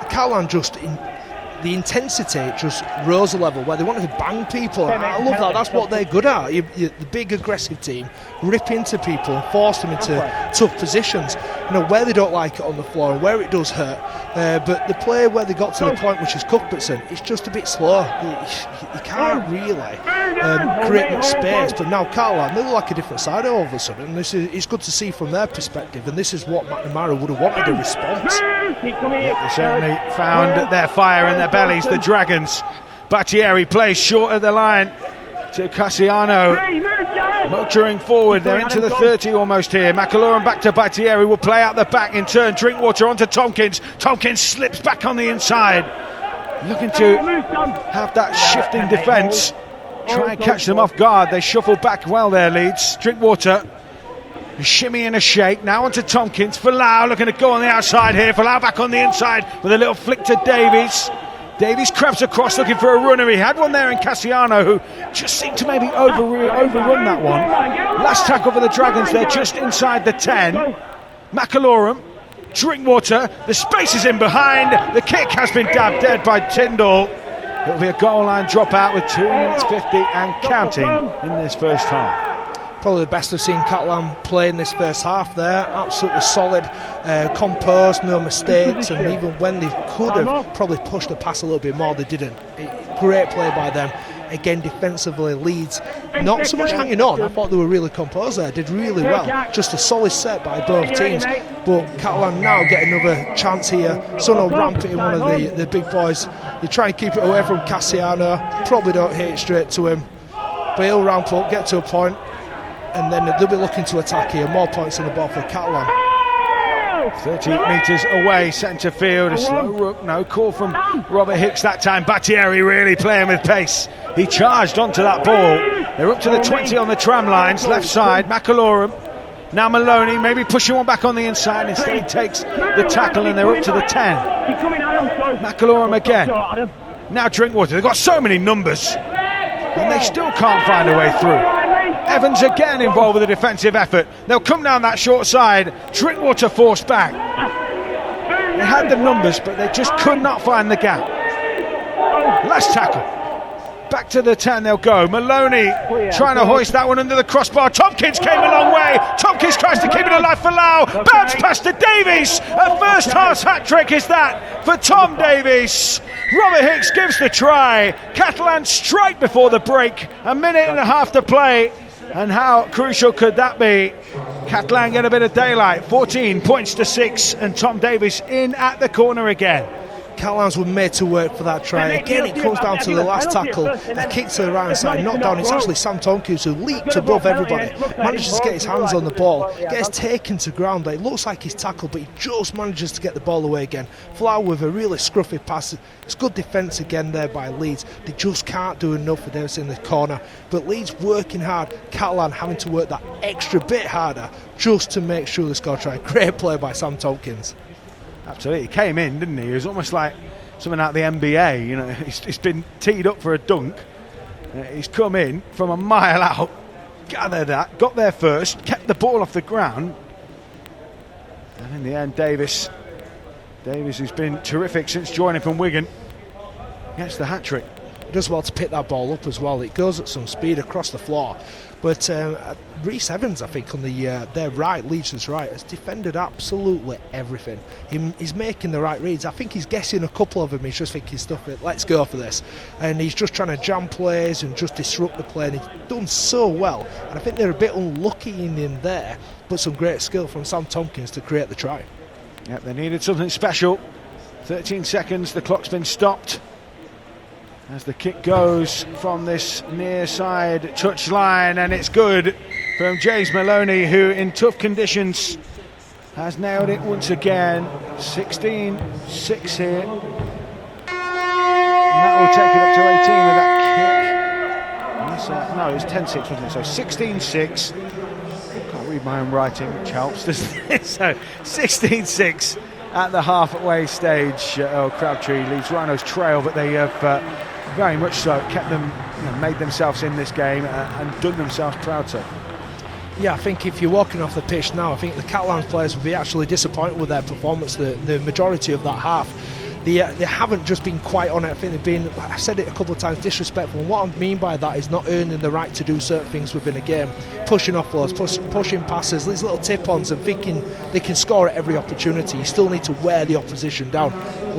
Catalan just... the intensity just rose a level where they wanted to bang people. I love that. That's what they're good at. The big aggressive team rip into people and force them into tough positions. You know, where they don't like it on the floor and where it does hurt. But the play where they got to the point, which is Cuthbertson, it's just a bit slow. You can't really create much space. But now Catalan, they look like a different side all of a sudden. And it's good to see from their perspective. And this is what McNamara would have wanted, a response. They certainly found their fire in their bellies, the Dragons. Battieri plays short of the line to Cassiano. Motoring forward, they're into the 30 almost here. McAloran back to Battieri, will play out the back in turn. Drinkwater onto Tompkins. Tompkins slips back on the inside. Looking to have that shifting defence. Try and catch them off guard. They shuffle back well there, Leeds. Drinkwater. A shimmy and a shake. Now onto Tompkins. Folau looking to go on the outside here. Folau back on the inside with a little flick to Davies. Davies crabs across looking for a runner. He had one there in Cassiano, who just seemed to maybe overrun that one. Last tackle for the Dragons. They're just inside the 10. McAloran, Drinkwater. The space is in behind. The kick has been dabbed dead by Tyndall. It'll be a goal line dropout with 2 minutes 50 and counting in this first half. Probably the best I've seen Catalan play in this first half there. Absolutely solid, composed, no mistakes, and even when they could have probably pushed the pass a little bit more, they didn't. Great play by them. Again, defensively, Leeds not so much hanging on. I thought they were really composed there, did really well. Just a solid set by both teams. But Catalan now get another chance here. Sono ramp it in one of the big boys. They try and keep it away from Cassiano. Probably don't hit it straight to him. But he'll ramp up, get to a point, and then they'll be looking to attack here. More points on the ball for Catalan. 30 metres away, centre field. A slow rook, no call from Robert Hicks that time. Battieri really playing with pace. He charged onto that ball. They're up to the 20 on the tram lines, left side. McAloran. Now Maloney, maybe pushing one back on the inside. Instead he takes the tackle and they're up to the 10. McAloran again. Now Drinkwater. They've got so many numbers and they still can't find a way through. Evans again involved with a defensive effort. They'll come down that short side. Drinkwater forced back. They had the numbers, but they just could not find the gap. Last tackle. Back to the 10 they'll go. Maloney trying to hoist that one under the crossbar. Tompkins came a long way. Tompkins tries to keep it alive for Lau. Bounce pass to Davies. A first half hat-trick is that for Tom Davies. Robert Hicks gives the try. Catalan straight before the break. A minute and a half to play. And how crucial could that be? Catalan get a bit of daylight. 14 points to 6. And Tom Davies in at the corner again. Catalans were made to work for that try. Again, it comes down to the last tackle. A kick to the right hand side, knocked down. It's actually Sam Tompkins who leaped above everybody. Manages to get his hands on the ball. Gets taken to ground. It looks like he's tackled, but he just manages to get the ball away again. Flower with a really scruffy pass. It's good defence again there by Leeds. They just can't do enough with this in the corner. But Leeds working hard. Catalan having to work that extra bit harder just to make sure they score a try. Great play by Sam Tompkins. Absolutely, he came in, didn't he? He was almost like something out of the NBA. You know, he's been teed up for a dunk. He's come in from a mile out, gathered that, got there first, kept the ball off the ground, and in the end, Davies, who's been terrific since joining from Wigan, gets the hat trick. He does well to pick that ball up as well. It goes at some speed across the floor. But Rhys Evans, I think, on their right, Leeds' right, has defended absolutely everything. He's making the right reads. I think he's guessing a couple of them. He's just thinking stuff, let's go for this. And he's just trying to jam plays and just disrupt the play. And he's done so well. And I think they're a bit unlucky in there, but some great skill from Sam Tompkins to create the try. Yep, they needed something special. 13 seconds, the clock's been stopped. As the kick goes from this near side touch line, and it's good from James Maloney, who in tough conditions has nailed it once again. 16-6 here. And that will take it up to 18 with that kick. No, it was 10-6, wasn't it? So 16-6. Can't read my own writing, which helps, doesn't it? So 16-6 at the halfway stage. Crabtree Leeds Rhinos trail, but they have very much so kept them, made themselves in this game and done themselves proud to. Yeah, I think if you're walking off the pitch now, I think the Catalans players will be actually disappointed with their performance the majority of that half. They haven't just been quite on it. I think they've been, I've said it a couple of times, disrespectful. And what I mean by that is not earning the right to do certain things within a game. Pushing offloads, pushing passes, these little tip-ons, and thinking they can score at every opportunity. You still need to wear the opposition down.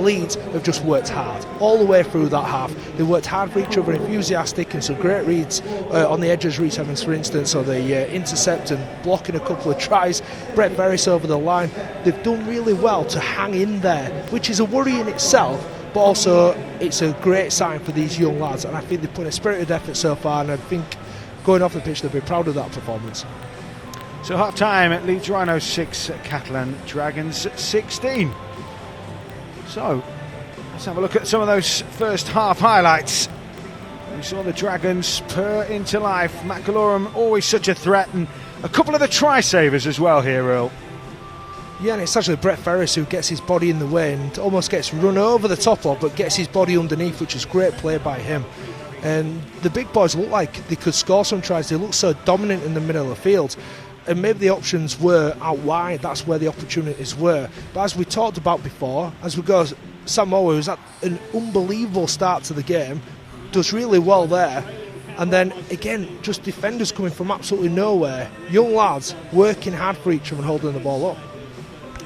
Leeds have just worked hard all the way through that half. They worked hard for each other, enthusiastic, and some great reads on the edges. Rhys Evans, for instance, or the intercept and blocking a couple of tries. Brett Ferris over the line. They've done really well to hang in there, which is a worry in itself, but also it's a great sign for these young lads, and I think they've put a spirited effort so far, and I think going off the pitch they'll be proud of that performance. So half time at Leeds Rhinos 6, Catalan Dragons 16. So let's have a look at some of those first half highlights. We saw the Dragons purr into life. McAlorum always such a threat, and a couple of the try savers as well here, Earl. Yeah, and it's actually Brett Ferris who gets his body in the way and almost gets run over the top of, but gets his body underneath, which is great play by him. And the big boys look like they could score some tries. They look so dominant in the middle of the field. And maybe the options were out wide. That's where the opportunities were. But as we talked about before, as we go, Sam Ower, who's had an unbelievable start to the game, does really well there. And then, again, just defenders coming from absolutely nowhere. Young lads working hard for each other and holding the ball up.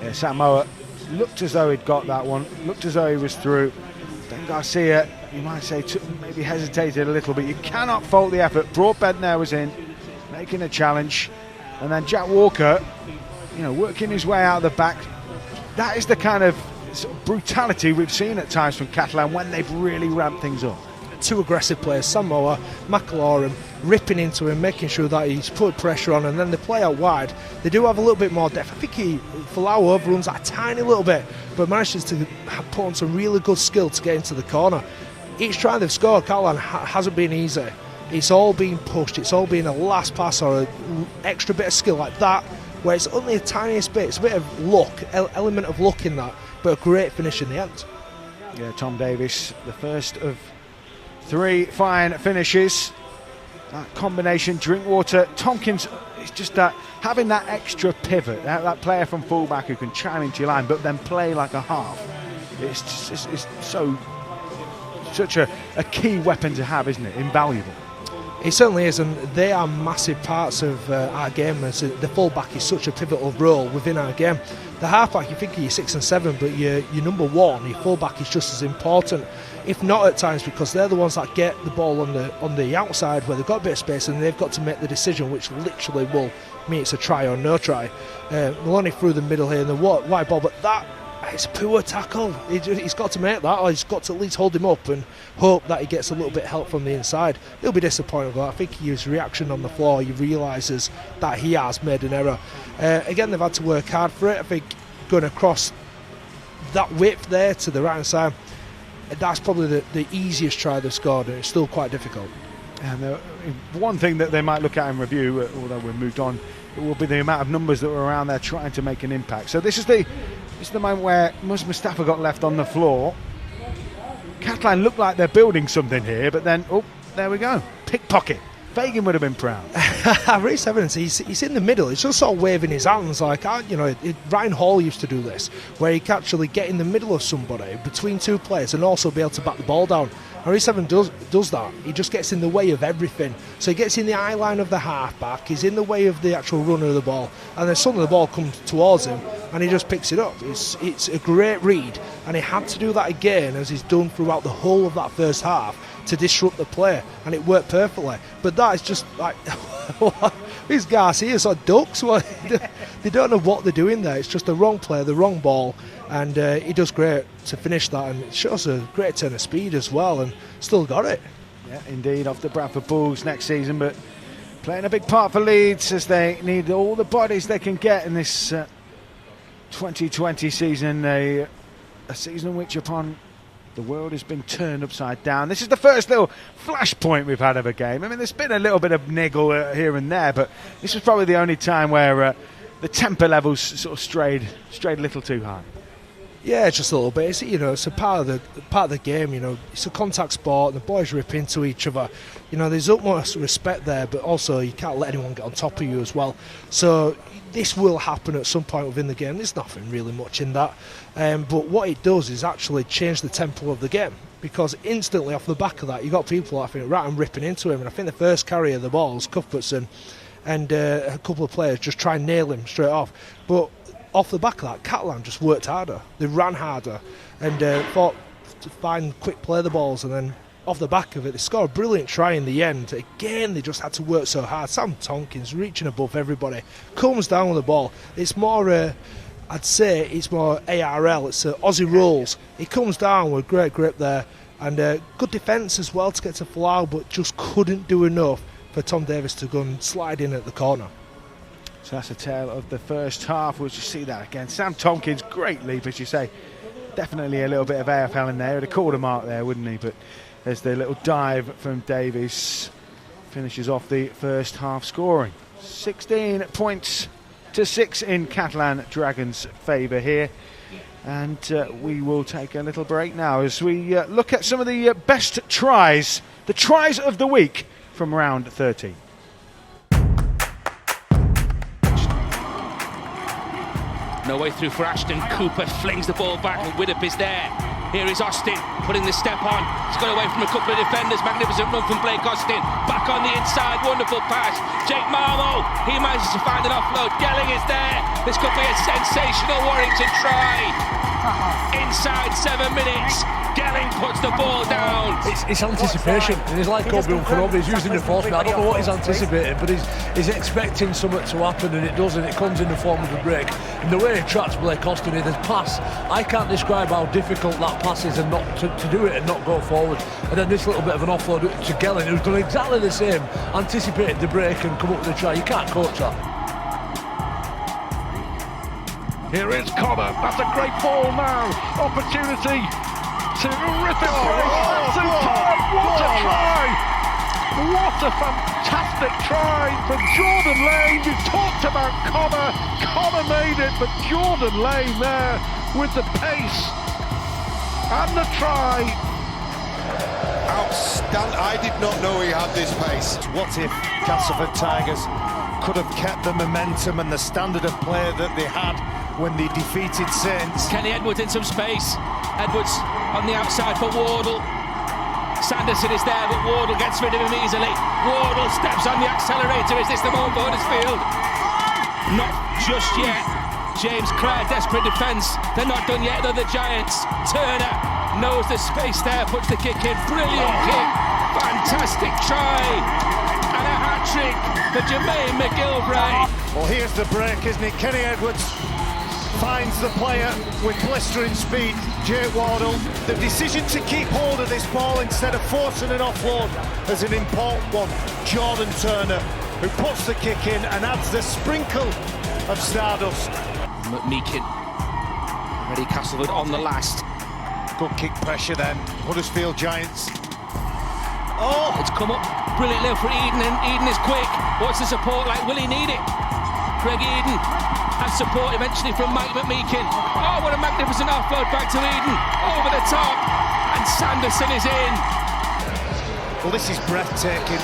Yeah, Sam Ower looked as though he'd got that one, looked as though he was through. Ben Garcia, you might say, maybe hesitated a little bit. You cannot fault the effort. Broadbent there was in, making a challenge. And then Jack Walker, working his way out the back. That is the kind of brutality we've seen at times from Catalan when they've really ramped things up. Two aggressive players, Sam Ower, McAlorum, ripping into him, making sure that he's put pressure on, and then they play out wide. They do have a little bit more depth. I think Folau overruns that a tiny little bit, but manages to put on some really good skill to get into the corner. Each try they've scored, Catalan, hasn't been easy. It's all been pushed, it's all been a last pass or an extra bit of skill like that, where it's only a tiniest bit, it's a bit of luck, element of luck in that, but a great finish in the end. Yeah, Tom Davis, the first of 3 fine finishes. That combination, Drinkwater, Tompkins, it's just that having that extra pivot, that player from fullback who can chime into your line but then play like a half. It's such a key weapon to have, isn't it? Invaluable. It certainly is, and they are massive parts of our game. As the fullback is such a pivotal role within our game. The halfback, you think of your 6 and 7, but your number 1, your fullback, is just as important, if not at times, because they're the ones that get the ball on the outside where they've got a bit of space and they've got to make the decision, which literally will mean it's a try or no try. Maloney through the middle here and the wide ball, but that it's a poor tackle. He's got to make that, or he's got to at least hold him up and hope that he gets a little bit of help from the inside. He'll be disappointed with that. I think his reaction on the floor, he realises that he has made an error. Again, they've had to work hard for it. I think going across that width there to the right hand side, that's probably the easiest try they've scored, and it's still quite difficult. And one thing that they might look at in review, although we've moved on, it will be the amount of numbers that were around there trying to make an impact. So this is the moment where Mustafa got left on the floor. Catalan look like they're building something here, but then, there we go. Pickpocket. Fagan would have been proud. Rhys Evans, he's in the middle. He's just sort of waving his hands like, Ryan Hall used to do this, where he can actually get in the middle of somebody between two players and also be able to back the ball down. RE7 does that. He just gets in the way of everything. So he gets in the eye line of the half-back, he's in the way of the actual runner of the ball, and then suddenly the ball comes towards him, and he just picks it up. It's a great read, and he had to do that again, as he's done throughout the whole of that first half, to disrupt the play, and it worked perfectly. But that is just like, these Garcias are ducks. They don't know what they're doing there. It's just the wrong play, the wrong ball, and he does great to finish that, and it shows a great turn of speed as well, and still got it. Yeah, indeed, off the Bradford Bulls next season, but playing a big part for Leeds as they need all the bodies they can get in this 2020 season, a season which upon the world has been turned upside down. This is the first little flashpoint we've had of a game. I mean, there's been a little bit of niggle here and there, but this was probably the only time where the temper levels sort of strayed a little too high. Yeah, just a little bit. It's a part of the game. It's a contact sport. The boys rip into each other. There's utmost respect there, but also you can't let anyone get on top of you as well. So this will happen at some point within the game. There's nothing really much in that. But what it does is actually change the tempo of the game, because instantly off the back of that, you've got people, I think, right and ripping into him. And I think the first carry of the ball was Cuthbertson, and a couple of players just try and nail him straight off. But off the back of that, Catalan just worked harder. They ran harder and fought to find quick play the balls, and then off the back of it, they scored a brilliant try in the end. Again, they just had to work so hard. Sam Tompkins reaching above everybody, comes down with the ball. It's more, I'd say it's more ARL, it's Aussie rules. He comes down with great grip there, and good defence as well to get to Folau, but just couldn't do enough for Tom Davis to go and slide in at the corner. So that's a tale of the first half. We'll just see that again. Sam Tompkins, great leap, as you say. Definitely a little bit of AFL in there. He'd have called a mark there, wouldn't he? But there's the little dive from Davies. Finishes off the first half scoring. 16 points to 6 in Catalan Dragons' favour here. And we will take a little break now as we look at some of the best tries, the tries of the week from round 13. No way through for Ashton. Cooper flings the ball back and Widdop is there. Here is Austin putting the step on. He's got away from a couple of defenders. Magnificent run from Blake Austin. Back on the inside. Wonderful pass. Jake Marmo. He manages to find an offload. Gelling is there. This could be a sensational Warrington try. Inside 7 minutes. Gelling puts the ball down. It's anticipation. And he's like Obi-Wan Kenobi. He's using the force. I don't know what he's anticipating, but he's expecting something to happen, and it does, and it comes in the form of a break. And the way he tracks Blake Austin in his pass, I can't describe how difficult that pass is, and not to do it and not go forward. And then this little bit of an offload to Gelling, who's done exactly the same, anticipated the break and come up with a try. You can't coach that. Here is Connor. That's a great ball now. Opportunity. Terrific break. Superb. What a try. What a fantastic try from Jordan Lane. You talked about Connor. Connor made it, but Jordan Lane there with the pace and the try. Outstanding. I did not know he had this pace. What if Castleford Tigers could have kept the momentum and the standard of play that they had when they defeated Saints? Kenny Edwards in some space. Edwards on the outside for Wardle. Sanderson is there, but Wardle gets rid of him easily. Wardle steps on the accelerator. Is this the moment for Huddersfield? Not just yet. James Clare, desperate defence. They're not done yet, they're the Giants. Turner knows the space there, puts the kick in. Brilliant kick. Fantastic try. And a hat-trick for Jermaine McGilvray. Well, here's the break, isn't it? Kenny Edwards finds the player with blistering speed, Jake Wardle. The decision to keep hold of this ball instead of forcing an offload is an important one. Jordan Turner, who puts the kick in and adds the sprinkle of stardust. McMeekin, ready Castleford on the last. Good kick pressure then, Huddersfield Giants. Oh, it's come up brilliantly for Eden, and Eden is quick. What's the support like? Will he need it? Greg Eden has support eventually from Mike McMeekin. Oh, what a magnificent offload back to Eden. Over the top, and Sanderson is in. Well, this is breathtaking.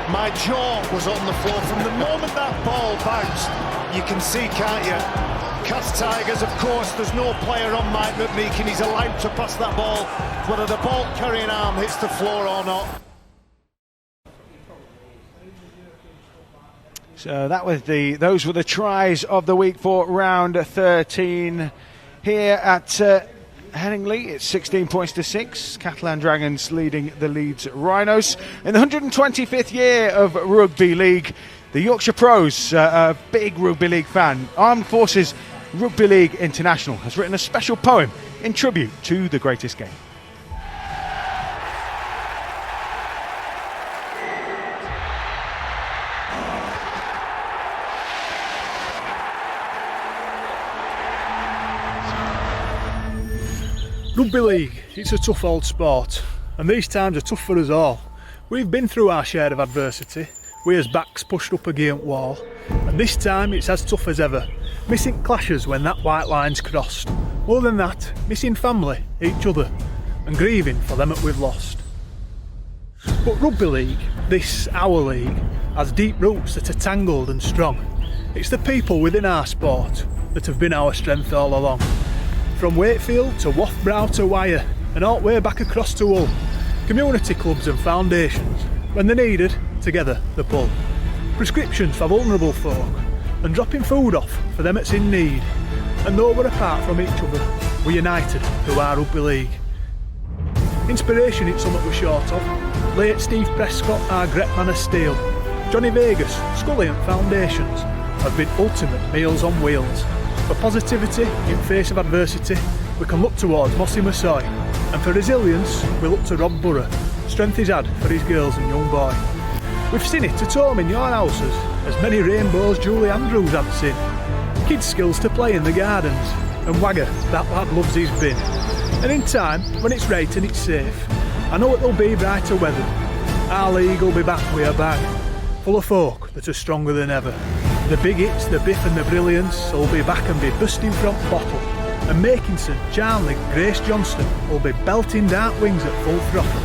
My jaw was on the floor from the moment that ball bounced. You can see, can't you? Cast Tigers, of course, there's no player on Mike McMeekin. He's allowed to pass that ball, whether the ball carrying arm hits the floor or not. So those were the tries of the week for round 13 here at Headingley. It's 16 points to 6. Catalan Dragons leading the Leeds Rhinos. In the 125th year of Rugby League, the Yorkshire Pros, a big Rugby League fan, Armed Forces Rugby League International, has written a special poem in tribute to the greatest game. Rugby League, it's a tough old sport, and these times are tough for us all. We've been through our share of adversity, we as backs pushed up against wall, and this time it's as tough as ever, missing clashes when that white line's crossed. More than that, missing family, each other, and grieving for them that we've lost. But Rugby League, this our league, has deep roots that are tangled and strong. It's the people within our sport that have been our strength all along. From Wakefield to Wathbrow to Wyre, and all the way back across to Hull. Community clubs and foundations, when they're needed, together they pull. Prescriptions for vulnerable folk, and dropping food off for them that's in need. And though we're apart from each other, we're united through our Rugby League. Inspiration it's something we're short of. Late Steve Prescott, our great man of steel. Johnny Vegas, Scully and Foundations have been ultimate meals on wheels. For positivity in face of adversity, we can look towards Mossy Massoy, and for resilience, we look to Rob Burrow. Strength he's had for his girls and young boy. We've seen it at home in your houses, as many rainbows Julie Andrews had seen. Kids' skills to play in the gardens, and Wagger, that lad loves his bin. And in time, when it's right and it's safe, I know it'll be brighter weather. Our league will be back with a bang, full of folk that are stronger than ever. The big hits, the biff and the brilliance will be back and be bursting from bottle. And Makinson, Charnley, Grace Johnston will be belting dark wings at full throttle.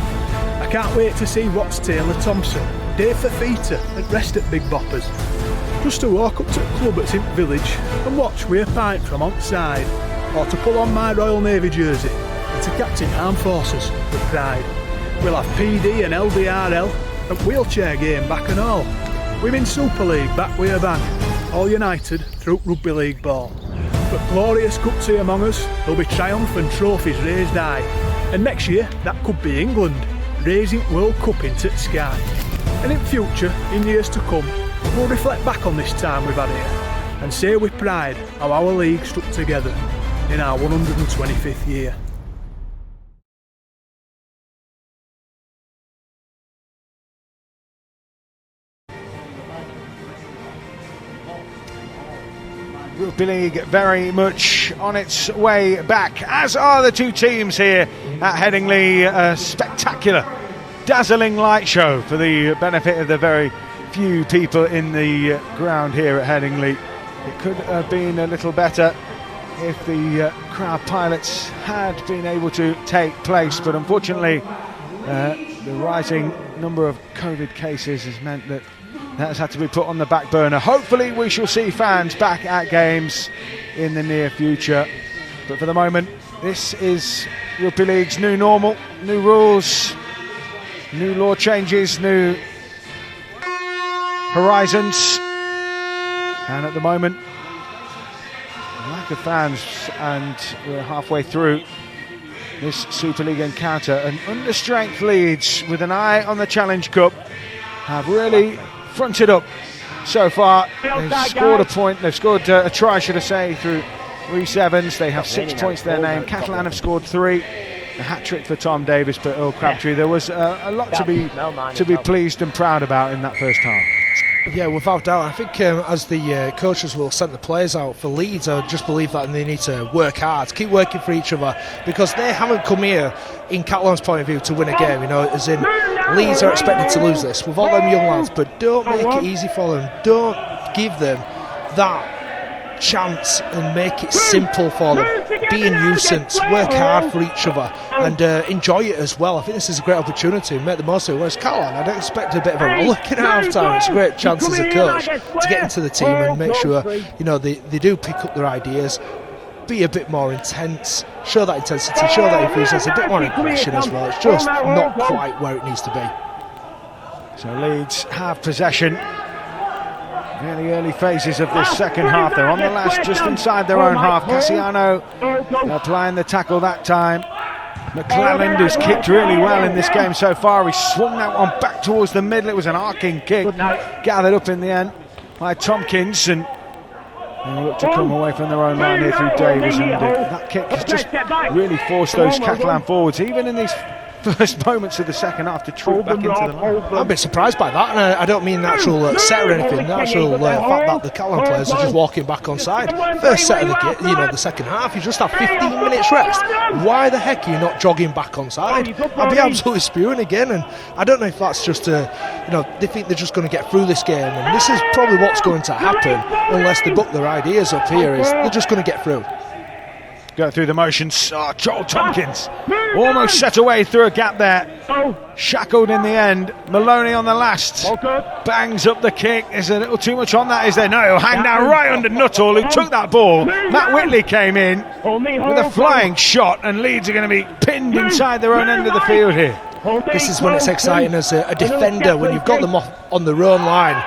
I can't wait to see what's Taylor Thompson, Dave Fafita at rest at Big Boppers. Just to walk up to the club at St Village and watch with a pint from outside, or to pull on my Royal Navy jersey and to captain Armed Forces with pride. We'll have PD and LDRL and wheelchair game back and all. Women's Super League back with a bang, all united through Rugby League ball. But glorious cups here among us, there'll be triumph and trophies raised high. And next year, that could be England, raising World Cup into the sky. And in future, in years to come, we'll reflect back on this time we've had here, and say with pride how our league stuck together in our 125th year. Rugby League very much on its way back, as are the two teams here at Headingley. A spectacular, dazzling light show for the benefit of the very few people in the ground here at Headingley. It could have been a little better if the crowd pilots had been able to take place, but unfortunately the rising number of COVID cases has meant that has had to be put on the back burner. Hopefully we shall see fans back at games in the near future, but for the moment this is Rugby League's new normal, new rules, new law changes, new horizons, and at the moment lack of fans, and we're halfway through this Super League encounter. And understrength Leeds, with an eye on the Challenge Cup, have really fronted up so far. They've scored a point, they've scored a try, should I say, through Rhys Evans. They have 6 points to their name. Catalan have scored 3. A hat-trick for Tom Davis, but Earl Crabtree. There was a lot to be pleased and proud about in that first half. Yeah, without doubt. I think as the coaches will send the players out for Leeds, I just believe that they need to work hard, keep working for each other, because they haven't come here, in Catalan's point of view, to win a game. You know, as in Leeds are expected to lose this with all them young lads, but don't make it easy for them. Don't give them that chance and make it simple for them. Be a nuisance, work hard for each other, and enjoy it as well. I think this is a great opportunity to make the most of it. Whereas Catalan, I'd expect a bit of a rollicking at half time. It's a great chance as a coach to get into the team and make sure they do pick up their ideas, be a bit more intense, show that intensity, show that enthusiasm, a bit more aggression as well. It's just not quite where it needs to be. So Leeds have possession. Really early phases of this second half. They're on the last, just inside their own half. Cassiano applying the tackle that time. McClelland, who's kicked really well in this game so far. He swung that one back towards the middle. It was an arcing kick, gathered up in the end by Tompkins, and they look to come away from their own line here through Davies. And that kick has just really forced those Catalan forwards, even in these first moments of the second half, to troop back into the line. I'm a bit surprised by that, and I don't mean the actual set or anything. The actual fact that the Catalan players are just walking back on side. First set of the second half, you just have 15 minutes rest. Why the heck are you not jogging back on side? I'd be absolutely spewing again, and I don't know if that's just they think they're just going to get through this game, and this is probably what's going to happen unless they book their ideas up here. Is they're just going to get through. Go through the motions. Joel Tompkins almost set away through a gap there. Shackled in the end. Maloney on the last. Bangs up the kick. Is a little too much on that, is there? No, he'll hang down right under Nuttall, who took that ball. Matt Whitley came in with a flying shot, and Leeds are going to be pinned inside their own end of the field here. This is when it's exciting as a defender, when you've got them off on their own line.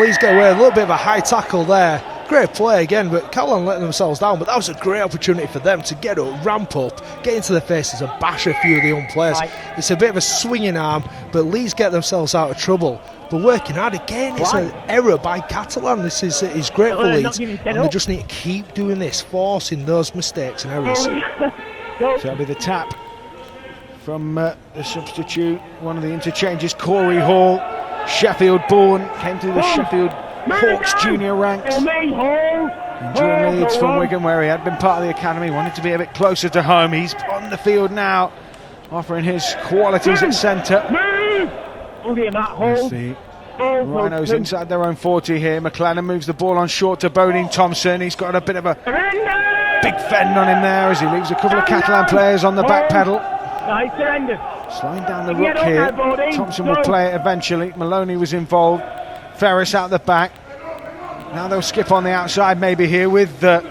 Leeds get away, a little bit of a high tackle there. Great play again, but Catalan letting themselves down. But that was a great opportunity for them to get up, ramp up, get into their faces and bash a few of the young players. It's a bit of a swinging arm, but Leeds get themselves out of trouble. But working hard again, it's an error by Catalan. This is great for Leeds, and they just need to keep doing this, forcing those mistakes and errors. So that'll be the tap from the substitute, one of the interchanges, Corey Hall, Sheffield born, came through the Sheffield Hawks junior ranks. Enjoying Leeds from Wigan, where he had been part of the academy, wanted to be a bit closer to home. He's on the field now, offering his qualities at centre. The Rhinos inside their own 40 here. McLennan moves the ball on short to Bodine Thompson. He's got a bit of a big fend on him there as he leaves a couple of Catalan players on the back pedal. Slowing down the ruck here. Thompson will play it eventually. Maloney was involved. Ferris out the back. Now they'll skip on the outside maybe here with the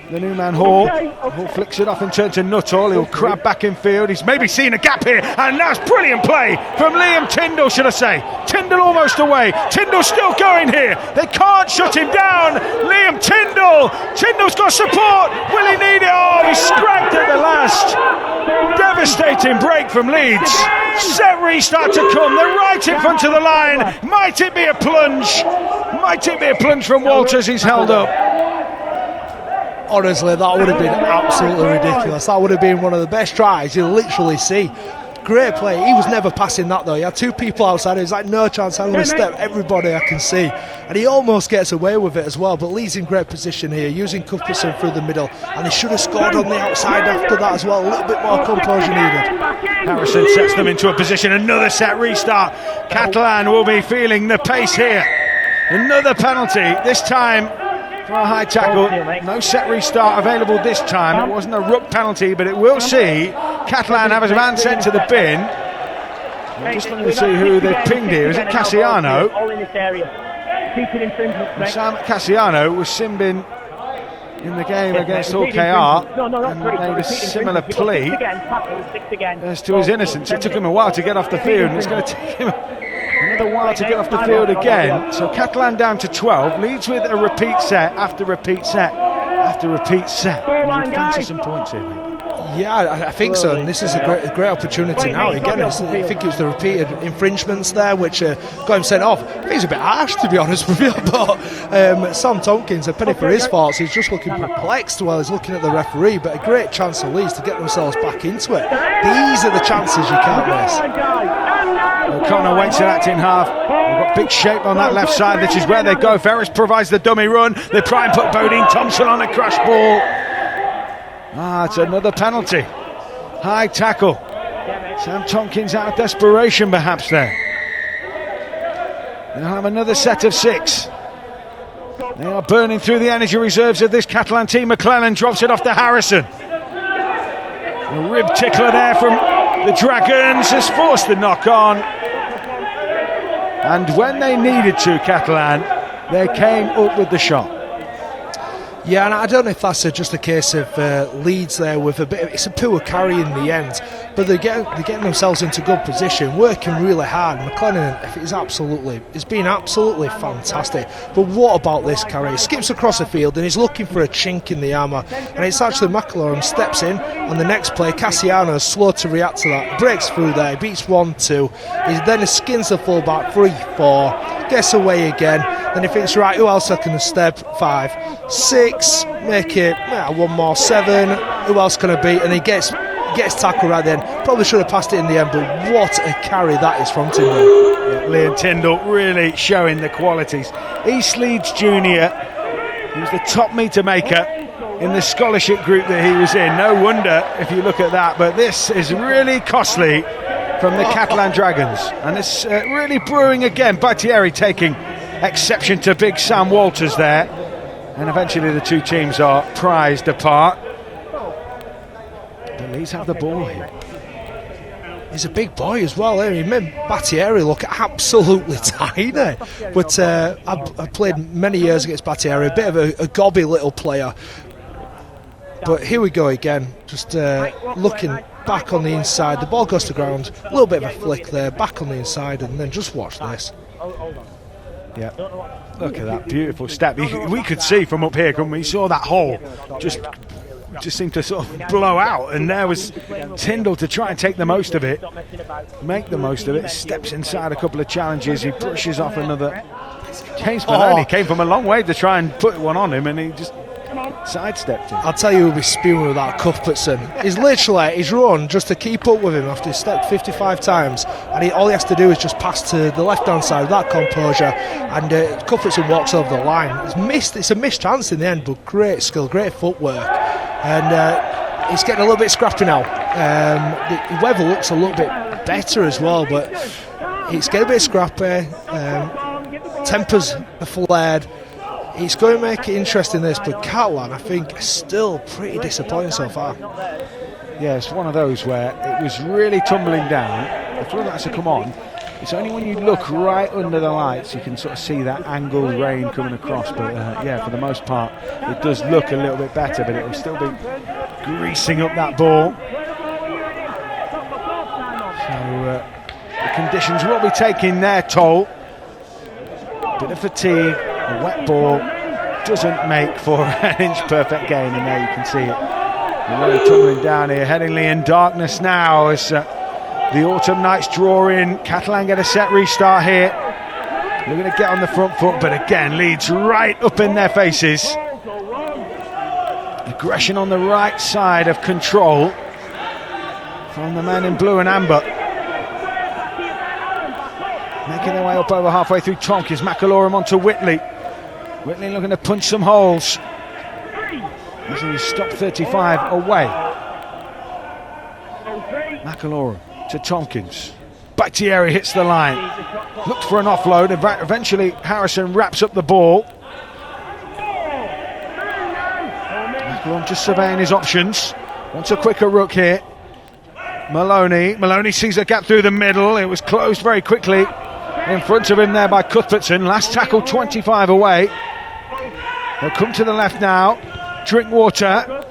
new man Hall. Hall flicks it off and turns to Nuttall. He'll crab back in field. He's maybe seen a gap here, and that's brilliant play from Liam Tyndall, should I say. Tyndall almost away. Tyndall's still going here. They can't shut him down. Liam Tyndall. Tyndall's got support. Will he need it? Oh, he's scragged at the last. Devastating break from Leeds. Set restart to come. They're right in front of the line. Might it be a plunge? Might it be a plunge from Walters? He's held up. Honestly, that would have been absolutely ridiculous. That would have been one of the best tries you'll literally see. Great play. He was never passing that though. He had two people outside. He's like, no chance, I'm going to step everybody I can see. And he almost gets away with it as well. But Lee's in great position here, using Cuthbertson through the middle. And he should have scored on the outside after that as well. A little bit more composure needed. Harrison sets them into a position. Another set restart. Catalan will be feeling the pace here. Another penalty, this time for a high tackle. No set restart available this time. It wasn't a ruck penalty, but it will see Catalan have his man sent to the bin. I'm just looking to see who they've pinged here. Is it Cassiano? Sam Cassiano was sin bin in the game against Hull KR and made a similar plea as to his innocence. It took him a while to get off the field, and it's going to take him another while to get off the field again. So Catalan down to 12, Leeds with a repeat set after repeat set after repeat set. Fancy some points here, mate. Yeah, I think so, and this is a great opportunity now. Again, I think it was the repeated infringements there which got him sent off. I think it's a bit harsh, to be honest with you, but Sam Tompkins, a penny for his faults, he's just looking perplexed while he's looking at the referee, but a great chance for Leeds to get themselves back into it. These are the chances you can't miss. O'Connor waits it out in half. They've got big shape on that left side, which is where they go. Ferris provides the dummy run. They try and put Bodine Thompson on a crash ball. It's another penalty. High tackle. Sam Tompkins out of desperation perhaps there. They'll have another set of 6. They are burning through the energy reserves of this Catalan team. McClellan drops it off to Harrison. A rib tickler there from the Dragons has forced the knock on. And when they needed to, Catalan, they came up with the shot. Yeah, and I don't know if that's just a case of Leeds there with a bit of, it's a poor carry in the end, but they're getting themselves into good position, working really hard. McLennan it's been absolutely fantastic. But what about this carry? He skips across the field and he's looking for a chink in the armour, and it's actually McElroy steps in on the next play. Cassiano is slow to react to that, breaks through there, beats 1-2, he then skins the fullback 3-4, gets away again. Then he thinks, right, who else I can step? 5, 6, make it 1 more, 7. Who else can I beat? And he gets tackled right then. Probably should have passed it in the end, but what a carry that is from Tyndall. Yeah, Liam Tyndall really showing the qualities. East Leeds Junior, he was the top meter maker in the scholarship group that he was in. No wonder if you look at that, but this is really costly from the Catalan Dragons. And it's really brewing again. Battieri taking exception to big Sam Walters there, and eventually the two teams are prized apart. The Leeds have the ball here. He's a big boy as well. He made Battieri look absolutely tiny, but I've played many years against Battieri, a bit of a gobby little player, but here we go again, just looking back on the inside. The ball goes to ground, a little bit of a flick there, back on the inside, and then just watch this. Yeah, look at that beautiful step. We could see from up here, couldn't we? Saw that hole just seemed to sort of blow out, and there was Tyndall to try and take the most of it, make the most of it. Steps inside a couple of challenges, he brushes off another. James Maloney came from a long way to try and put one on him, and he just sidestepped him. I'll tell you who'll be spewing with that, Cuthbertson. He's run just to keep up with him after he's stepped 55 times, and all he has to do is just pass to the left hand side with that composure, and Cuthbertson walks over the line. It's a missed chance in the end, but great skill, great footwork, and he's getting a little bit scrappy now. The weather looks a little bit better as well, but it's getting a bit scrappy. Tempers are flared. It's going to make it interesting, this, but Catalan, I think, is still pretty disappointing so far. Yeah, it's one of those where it was really tumbling down. The floodlights have come on. It's only when you look right under the lights you can sort of see that angled rain coming across. But yeah, for the most part, it does look a little bit better, but it will still be greasing up that ball. So the conditions will be taking their toll. Bit of fatigue. A wet ball doesn't make for an inch perfect game, and there you can see it. Really tumbling down here. Headingley in darkness now as the autumn nights draw in. Catalan get a set restart here. They're going to get on the front foot, but again, Leeds right up in their faces. Aggression on the right side of control from the men in blue and amber. Making their way up over halfway through Tompkins. McElroy onto Whitley. Whitley looking to punch some holes as he stopped 35 away. McElroy to Tompkins. Battieri hits the line. Looked for an offload. Eventually Harrison wraps up the ball. McElroy just surveying his options. Wants a quicker rook here. Maloney sees a gap through the middle. It was closed very quickly in front of him there by Cuthbertson. Last tackle 25 away. They'll come to the left now. Drinkwater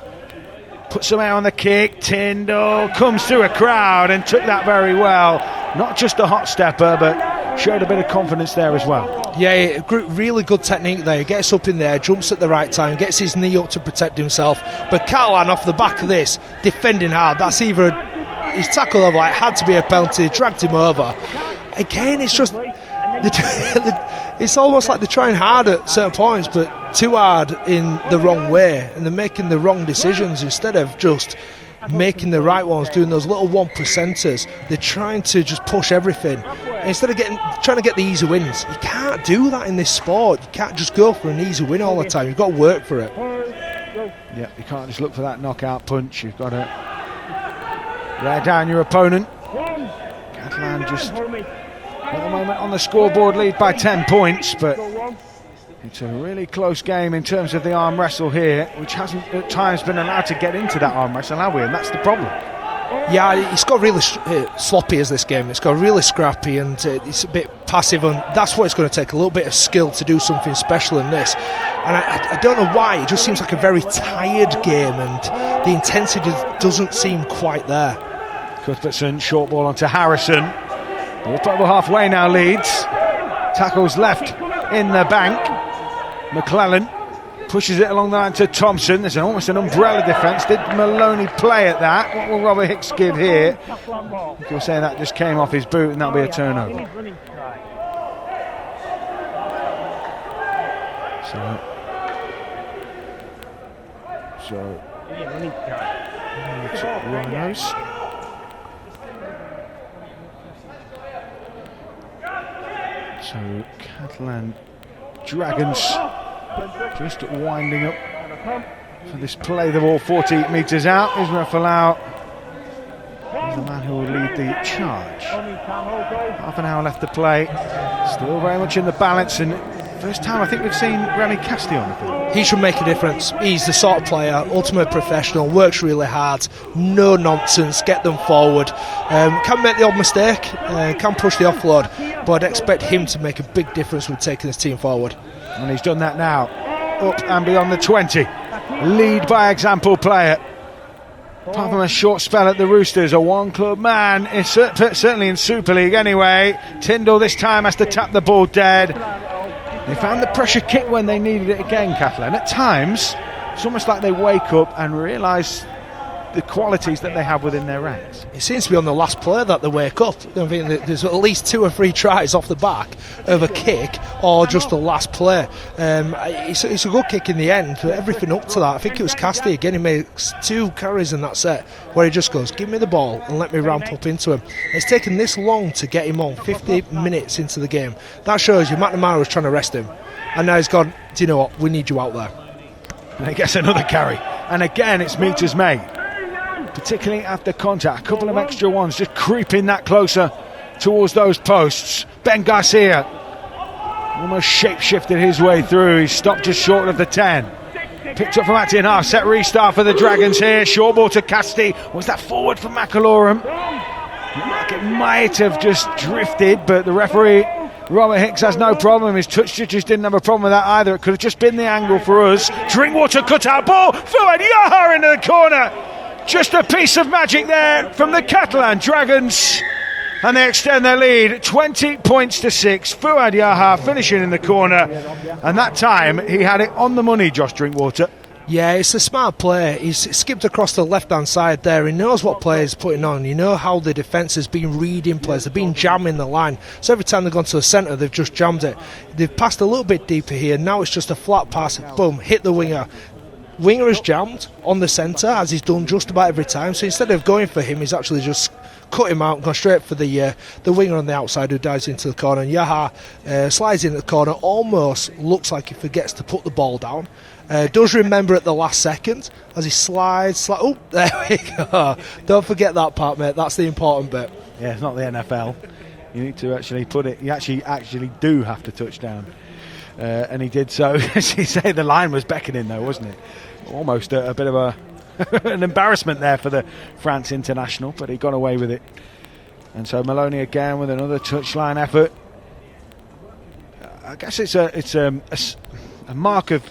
puts some air on the kick. Tyndall comes through a crowd and took that very well. Not just a hot stepper, but showed a bit of confidence there as well. Yeah, really good technique there. He gets up in there, jumps at the right time, gets his knee up to protect himself. But Catalan off the back of this, defending hard. That's either his tackle level, it had to be a penalty, dragged him over. Again, it's just it's almost like they're trying hard at certain points, but too hard in the wrong way, and they're making the wrong decisions instead of just making the right ones, doing those little 1%ers. They're trying to just push everything instead of trying to get the easy wins. You can't do that in this sport. You can't just go for an easy win all the time. You've got to work for it. Yeah, you can't just look for that knockout punch. You've got to wear down your opponent. Catalan just at the moment on the scoreboard lead by 10 points, but It's a really close game in terms of the arm wrestle here, which hasn't at times been allowed to get into that arm wrestle, have we? And that's the problem. Yeah, it's got really sloppy as this game. It's got really scrappy, and it's a bit passive, and that's what it's going to take, a little bit of skill to do something special in this. And I don't know why, it just seems like a very tired game, and the intensity doesn't seem quite there. Cuthbertson, short ball onto Harrison. We're probably halfway now, Leeds. Tackles left in the bank. McClellan pushes it along the line to Thompson. There's almost an umbrella defence. Did Maloney play at that? What will Robert Hicks give here? You're saying that just came off his boot and that'll be a turnover. So Rhinos. So Catalan Dragons just winding up for this play. The ball 40 metres out. Ismail Folau is the man who will lead the charge. Half an hour left to play. Still very much in the balance, and first time I think we've seen Remy Castille on the field. He should make a difference. He's the sort of player, ultimate professional, works really hard, no nonsense, get them forward. Can make the odd mistake, can push the offload, but I'd expect him to make a big difference with taking his team forward. And he's done that now. Up and beyond the 20. Lead by example player. Apart from a short spell at the Roosters, a one-club man, certainly in Super League anyway. Tyndall this time has to tap the ball dead. They found the pressure kick when they needed it again, Catalan. At times, it's almost like they wake up and realise the qualities that they have within their ranks. It seems to be on the last play that they wake up. I mean, there's at least 2 or 3 tries off the back of a kick or just the last play. It's a good kick in the end, but everything up to that. I think it was Castille again. He makes 2 carries in that set where he just goes, give me the ball and let me ramp up into him. It's taken this long to get him on, 50 minutes into the game. That shows you McNamara was trying to rest him, and now he's gone, do you know what, we need you out there. And he gets another carry, and again it's metres made, particularly after contact. A couple of extra ones just creeping that closer towards those posts. Ben Garcia almost shape-shifted his way through. He stopped just short of the 10. Picked up from Acton half. Set restart for the Dragons here. Short ball to Casti. Was that forward for McAlorum? It might have just drifted, but the referee Robert Hicks has no problem. His touch judges didn't have a problem with that either. It could have just been the angle for us. Drinkwater cut out ball. Fuad Yahar into the corner. Just a piece of magic there from the Catalan Dragons, and they extend their lead 20 points to 6. Fuad Yahar finishing in the corner, and that time he had it on the money, Josh Drinkwater. Yeah, it's a smart play. He's skipped across the left-hand side there. He knows what play he's putting on. You know how the defence has been reading plays. They've been jamming the line. So every time they've gone to the centre, they've just jammed it. They've passed a little bit deeper here. Now it's just a flat pass. Boom, hit the winger. Winger has jammed on the centre, as he's done just about every time. So instead of going for him, he's actually just cut him out and gone straight for the winger on the outside, who dives into the corner. And Yahar slides into the corner, almost looks like he forgets to put the ball down. Does remember at the last second as he slides. Oh, there we go. Don't forget that part, mate. That's the important bit. Yeah, it's not the NFL. You need to actually put it. You actually do have to touch down. And he did so. As you say, the line was beckoning though, wasn't it? Almost a bit of an embarrassment there for the France international, but he got away with it. And so Maloney again with another touchline effort. I guess it's a mark of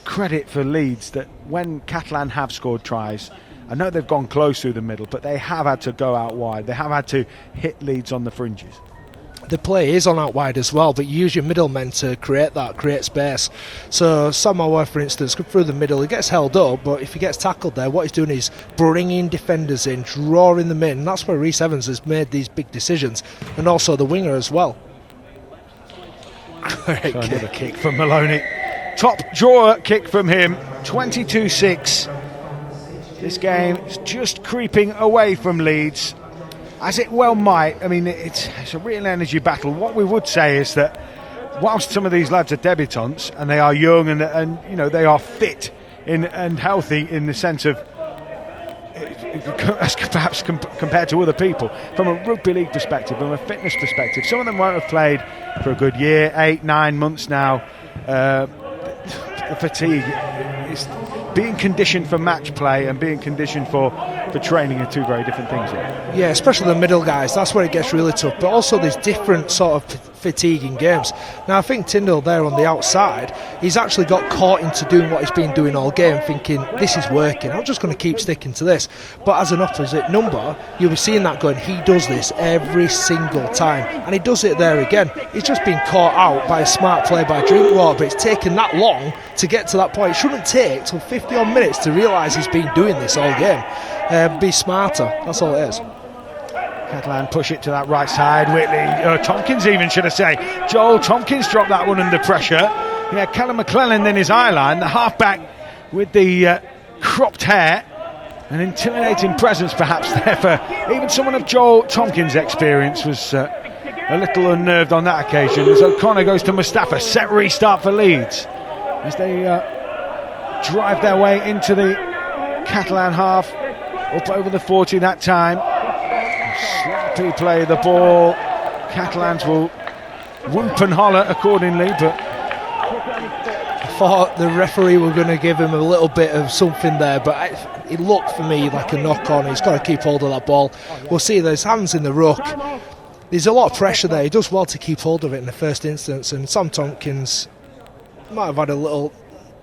credit for Leeds that when Catalan have scored tries, I know they've gone close through the middle, but they have had to go out wide. They have had to hit Leeds on the fringes. The play is on out wide as well, but you use your middlemen to create space. So Samoa, for instance, comes through the middle. He gets held up, but if he gets tackled there, what he's doing is bringing defenders in, drawing them in. And that's where Rhys Evans has made these big decisions, and also the winger as well. Great so another kick from Maloney. Top drawer kick from him. 22-6. This game is just creeping away from Leeds, as it well might. I mean, it's a real energy battle. What we would say is that whilst some of these lads are debutants and they are young and you know they are fit and healthy in the sense of as perhaps compared to other people from a rugby league perspective, from a fitness perspective, some of them won't have played for a good year, 8-9 months now. the fatigue is being conditioned for match play and being conditioned for training are two very different things here. Yeah, especially the middle guys, that's where it gets really tough. But also there's different sort of fatigue in games. Now I think Tyndall there on the outside, he's actually got caught into doing what he's been doing all game, thinking this is working, I'm just going to keep sticking to this. But as an opposite number, you'll be seeing that going, he does this every single time, and he does it there again. He's just been caught out by a smart play by Drinkwater, but it's taken that long to get to that point. It shouldn't take till 50 odd minutes to realise he's been doing this all game. Be smarter, that's all it is. Catalan push it to that right side. Whitley, Tompkins even, should I say. Joel Tompkins dropped that one under pressure. He had Callum McClellan in his eye line, the halfback with the cropped hair. An intimidating presence perhaps there for even someone of Joel Tompkins' experience. Was a little unnerved on that occasion as O'Connor goes to Mustafa. Set restart for Leeds as they drive their way into the Catalan half, up over the 40 that time. Sloppy play the ball. Catalans will whoop and holler accordingly, but I thought the referee were going to give him a little bit of something there, but it looked for me like a knock on. He's got to keep hold of that ball. We'll see, there's hands in the ruck. There's a lot of pressure there. He does well to keep hold of it in the first instance, and Sam Tompkins might have had a little...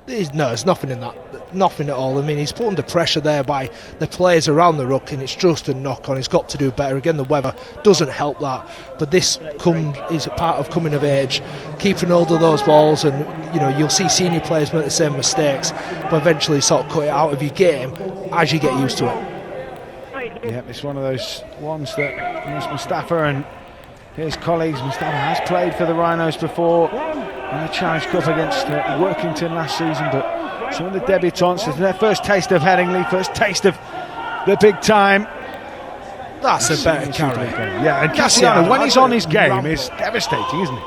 No, there's nothing in that. Nothing at all. I mean, he's put under pressure there by the players around the ruck, and it's just a knock on. He's got to do better. Again, the weather doesn't help that. But this is a part of coming of age, keeping hold of those balls, and you'll see senior players make the same mistakes, but eventually sort of cut it out of your game as you get used to it. Yep, it's one of those ones that Mustafa and his colleagues. Mustafa has played for the Rhinos before in the Challenge Cup against Workington last season, but some of the debutants, it's their first taste of Headingley, first taste of the big time. That's a better carry. Yeah, and Cassiano, when he's on his game, is devastating, isn't he?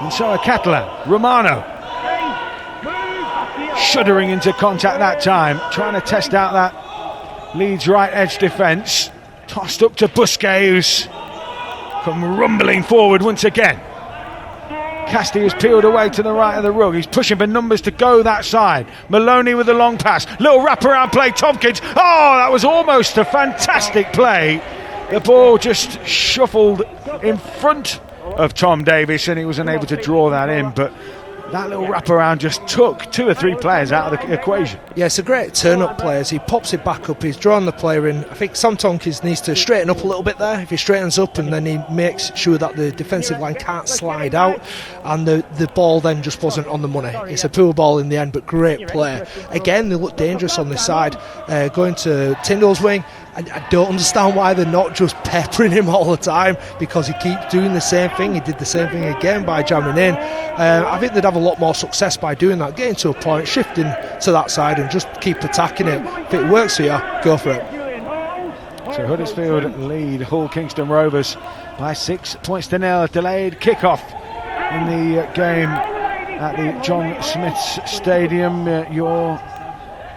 And so a Catalan, Romano, shuddering into contact that time, trying to test out that Leeds right edge defence. Tossed up to Busquets, who's come rumbling forward once again. Casti has peeled away to the right of the rug. He's pushing for numbers to go that side. Maloney with a long pass. Little wraparound play. Tompkins. Oh, that was almost a fantastic play. The ball just shuffled in front of Tom Davis and he was unable to draw that in. But that little wraparound just took 2 or 3 players out of the equation. Yeah, it's a great turn-up play as he pops it back up. He's drawn the player in. I think Sam Tompkins needs to straighten up a little bit there. If he straightens up and then he makes sure that the defensive line can't slide out, and the ball then just wasn't on the money. It's a poor ball in the end, but great play. Again, they look dangerous on this side. Going to Tyndall's wing. I don't understand why they're not just peppering him all the time, because he keeps doing the same thing. He did the same thing again by jamming in. I think they'd have a lot more success by doing that, getting to a point, shifting to that side and just keep attacking it. If it works for you, go for it. So Huddersfield lead Hull Kingston Rovers by 6 points to nil. Delayed kickoff in the game at the John Smith's Stadium. Your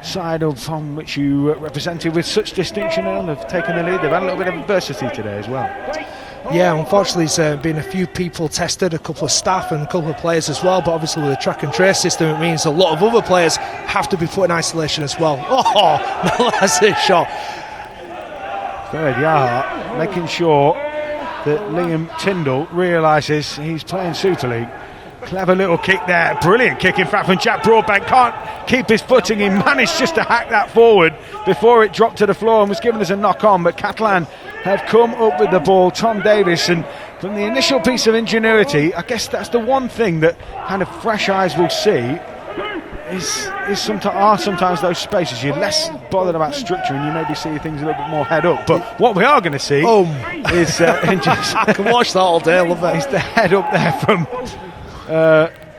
side from which you represented with such distinction and have taken the lead. They've had a little bit of adversity today as well. Yeah, unfortunately there's been a few people tested, a couple of staff and a couple of players as well, but obviously with the track and trace system it means a lot of other players have to be put in isolation as well. Oh, that's a shot. Third Yaha making sure that Liam Tyndall realises he's playing Super League. Clever little kick there, brilliant kick in fact from Jack Broadbent. Can't keep his footing, he managed just to hack that forward before it dropped to the floor and was given as a knock on, but Catalan have come up with the ball. Tom Davis, and from the initial piece of ingenuity, I guess that's the one thing that kind of fresh eyes will see is sometimes those spaces you're less bothered about structure and you maybe see things a little bit more head up, but what we are going to see is I can watch that all day, I love it. Is the head up there from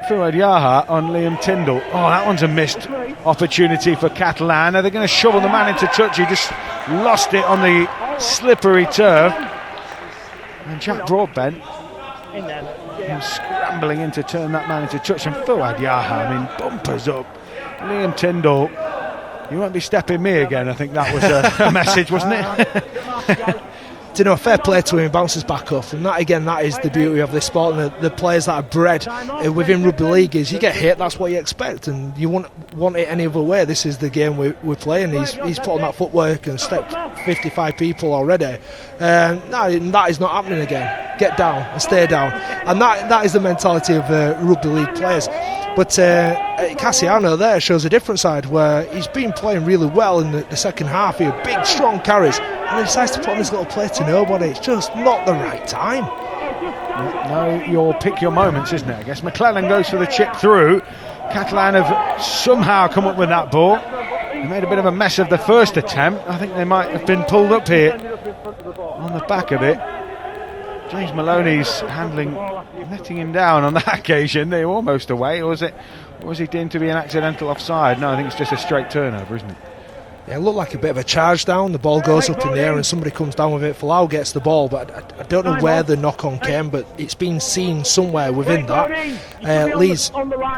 Fuad Yaha on Liam Tyndall. Oh, that one's a missed opportunity for Catalan. Are they going to shovel the man into touch? He just lost it on the slippery turf. And Jack Broadbent scrambling in to turn that man into touch. And Fuad Yaha, I mean, bumpers up. Liam Tyndall, you won't be stepping me again. I think that was a message, wasn't it? fair play to him, bounces back up, and that again, that is the beauty of this sport, and the players that are bred within rugby league is you get hit, that's what you expect, and you wouldn't want it any other way. This is the game we're playing. He's put on that footwork and stepped 55 people already. That is not happening again. Get down and stay down, and that is the mentality of rugby league players. But Cassiano there shows a different side, where he's been playing really well in the second half here, big strong carries, and he decides to put on this little play to nobody. It's just not the right time. No, you'll pick your moments, isn't it? I guess McClellan goes for the chip through. Catalan have somehow come up with that ball. They made a bit of a mess of the first attempt. I think they might have been pulled up here on the back of it. James Maloney's handling, letting him down on that occasion. They were almost away, or was he deemed to be an accidental offside? No, I think it's just a straight turnover, isn't it? Yeah, it looked like a bit of a charge down. The ball goes up in the air and somebody comes down with it. Falau gets the ball, but I don't know where the knock-on came, but it's been seen somewhere within that. Leeds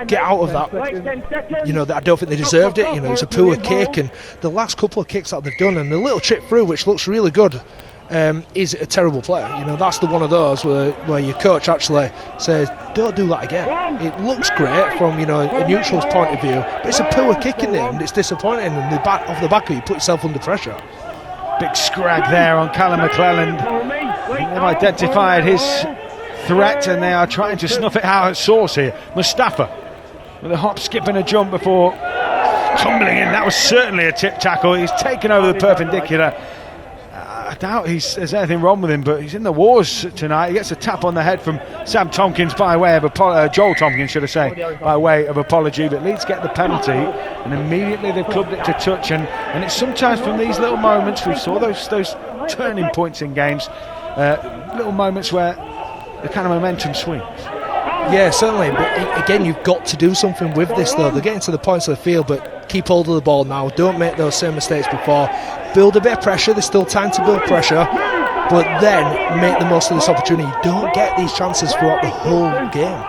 get out of that. You know, I don't think they deserved it. You know, it's a poor kick, and the last couple of kicks that they've done, and the little chip through, which looks really good, is a terrible play. You know, that's the one of those where your coach actually says, don't do that again. It looks great from, you know, a neutral's point of view, but it's a poor kick in there, and it's disappointing, and off the back of it, you put yourself under pressure. Big scrag there on Callum McClelland. I think they've identified his threat, and they are trying to snuff it out at source here. Mustafa with a hop, skip and a jump before tumbling in. That was certainly a tip tackle. He's taken over the perpendicular. I doubt there's anything wrong with him, but he's in the wars tonight. He gets a tap on the head from Sam Tompkins by way of Joel Tompkins, should I say, by way of apology. But Leeds get the penalty, and immediately they've clubbed it to touch. And it's sometimes from these little moments, we saw those turning points in games, little moments where the kind of momentum swings. Yeah, certainly, but again, you've got to do something with this, though. They're getting to the points of the field, but keep hold of the ball now. Don't make those same mistakes before. Build a bit of pressure. There's still time to build pressure, but then make the most of this opportunity. Don't get these chances throughout the whole game.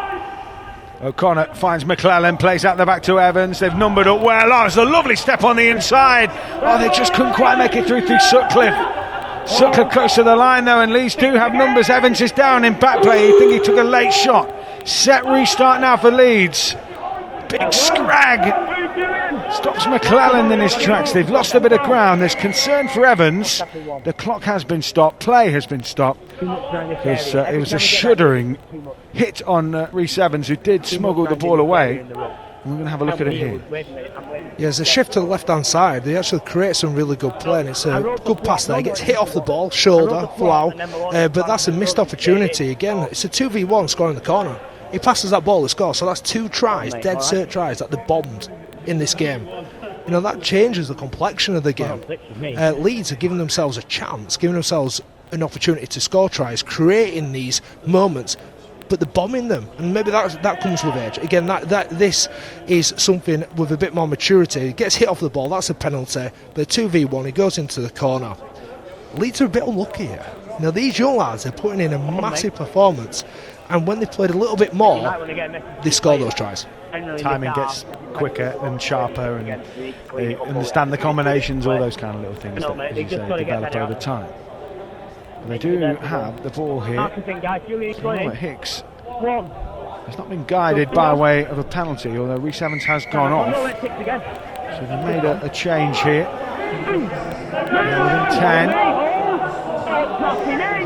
O'Connor finds McClellan, plays out the back to Evans. They've numbered up well. Oh, it's a lovely step on the inside. Oh, they just couldn't quite make it through Sutcliffe. Sutcliffe close to the line, though, and Leeds do have numbers. Evans is down in back play. You think he took a late shot. Set restart now for Leeds. Big scrag. Stops McClellan in his tracks. They've lost a bit of ground. There's concern for Evans. The clock has been stopped. Play has been stopped. It was a shuddering hit on Rhys Evans, who did smuggle the ball away. And we're going to have a look at it here. Yeah, there's a shift to the left-hand side. They actually create some really good play, and it's a good pass there. He gets hit off the ball, shoulder, Falau, but that's a missed opportunity. Again, it's a 2v1 score in the corner. He passes that ball to score, so that's 2 tries, dead cert tries that they bombed in this game. You know, that changes the complexion of the game. Leeds are giving themselves a chance, giving themselves an opportunity to score tries, creating these moments, but they're bombing them, and maybe that comes with age. Again, this is something with a bit more maturity. He gets hit off the ball, that's a penalty, but 2v1, he goes into the corner. Leeds are a bit unlucky here. Now, these young lads are putting in a massive performance, and when they played a little bit more, they score those tries. Timing gets quicker and sharper, and they understand the combinations, all those kind of little things that, as you say, develop over time. And they do have the ball here. Robert Hicks has not been guided by way of a penalty, although Rhys Evans has gone off. So they made a change here. Within 10.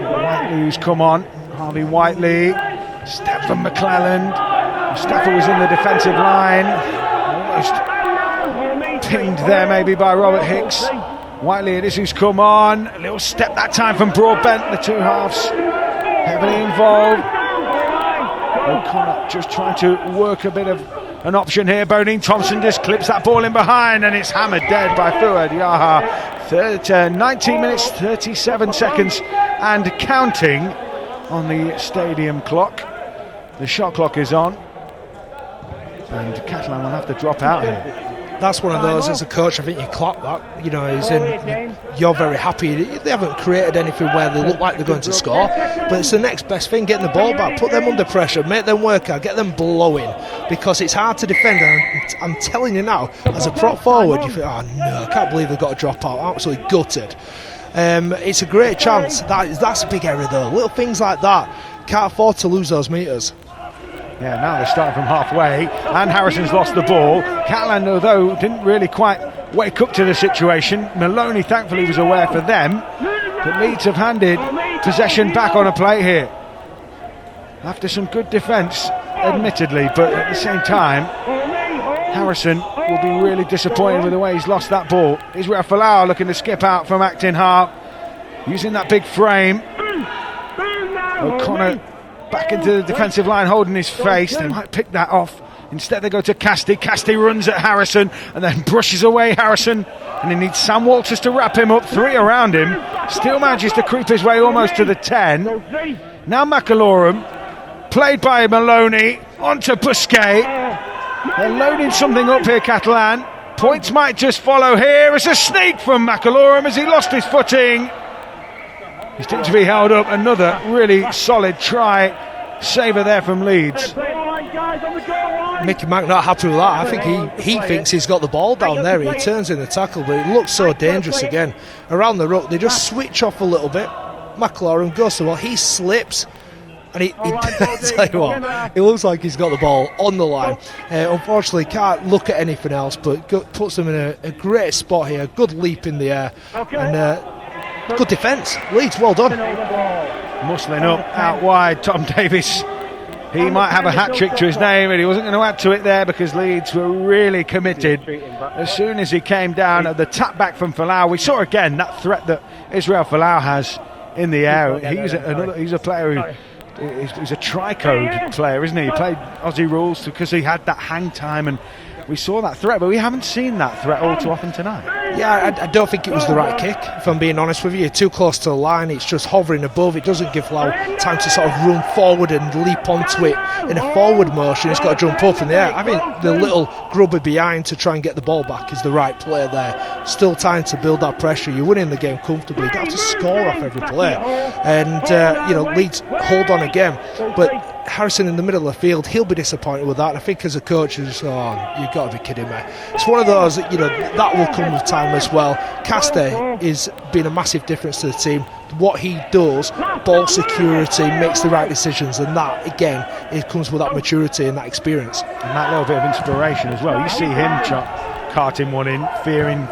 Whiteley's come on. Harvey Whiteley. Step from McClelland. Mustafa was in the defensive line. Almost pinged there maybe by Robert Hicks. Whiteley, it is who's come on. A little step that time from Broadbent. The two halves heavily involved. O'Connor just trying to work a bit of an option here. Bodine Thompson just clips that ball in behind, and it's hammered dead by Fuad Yaha. 19 minutes 37 seconds and counting on the stadium clock. The shot clock is on, and Catalan will have to drop out here. That's one of those, as a coach, I think you clap that. You know, you're very happy. They haven't created anything where they look like they're going to score, but it's the next best thing, getting the ball back, put them under pressure, make them work out, get them blowing, because it's hard to defend. And I'm telling you now, as a prop forward, you think, oh no, I can't believe they've got to drop out, absolutely gutted. It's a great chance. That's a big error though. Little things like that, can't afford to lose those metres. Yeah, now they're starting from halfway, and Harrison's lost the ball. Catalan, though, didn't really quite wake up to the situation. Maloney, thankfully, was aware for them. But Leeds have handed possession back on a plate here. After some good defence, admittedly, but at the same time, Harrison will be really disappointed with the way he's lost that ball. Israel Folau looking to skip out from Acton Harp, using that big frame. O'Connor back into the defensive line, holding his face. They might pick that off. Instead they go to Casti. Casti runs at Harrison and then brushes away Harrison, and he needs Sam Walters to wrap him up. 3 around him. Still manages to creep his way almost to the 10. Now McAlorum, played by Maloney, onto Busquet. They're loading something up here, Catalan. Points might just follow here. It's a sneak from McAlorum as he lost his footing. He's still to be held up. Another really solid try saver there from Leeds. Mickey Mack not happy with that. I think he thinks he's got the ball down there. He turns in the tackle, but it looks so dangerous again. Around the ruck, they just switch off a little bit. McAlorum goes to the ball, he slips, and he tell you what, it looks like he's got the ball on the line. Unfortunately, can't look at anything else, but puts them in a great spot here. Good leap in the air, and good defence. Leeds, well done. Muscling up out wide, Tom Davis. He might have a hat-trick to his name, but he wasn't going to add to it there because Leeds were really committed. As soon as he came down at the tap back from Folau, we saw again that threat that Israel Folau has in the air. He's a player who he's a tri-code player, isn't he? He played Aussie rules because he had that hang time, and we saw that threat, but we haven't seen that threat all too often tonight. Yeah, I don't think it was the right kick, if I'm being honest with you. You're too close to the line, it's just hovering above. It doesn't give Lau time to sort of run forward and leap onto it in a forward motion. He's got to jump up in the air. I think the little grubber behind to try and get the ball back is the right play there. Still time to build that pressure. You're winning the game comfortably. You don't have to score off every play. And, Leeds hold on again. But Harrison in the middle of the field, he'll be disappointed with that. And I think as a coach, you've got to be kidding me. It's one of those, that will come with time as well. Casti is been a massive difference to the team. What he does, ball security, makes the right decisions, and that again, it comes with that maturity and that experience. And that little bit of inspiration as well. You see him carting one in, fearing,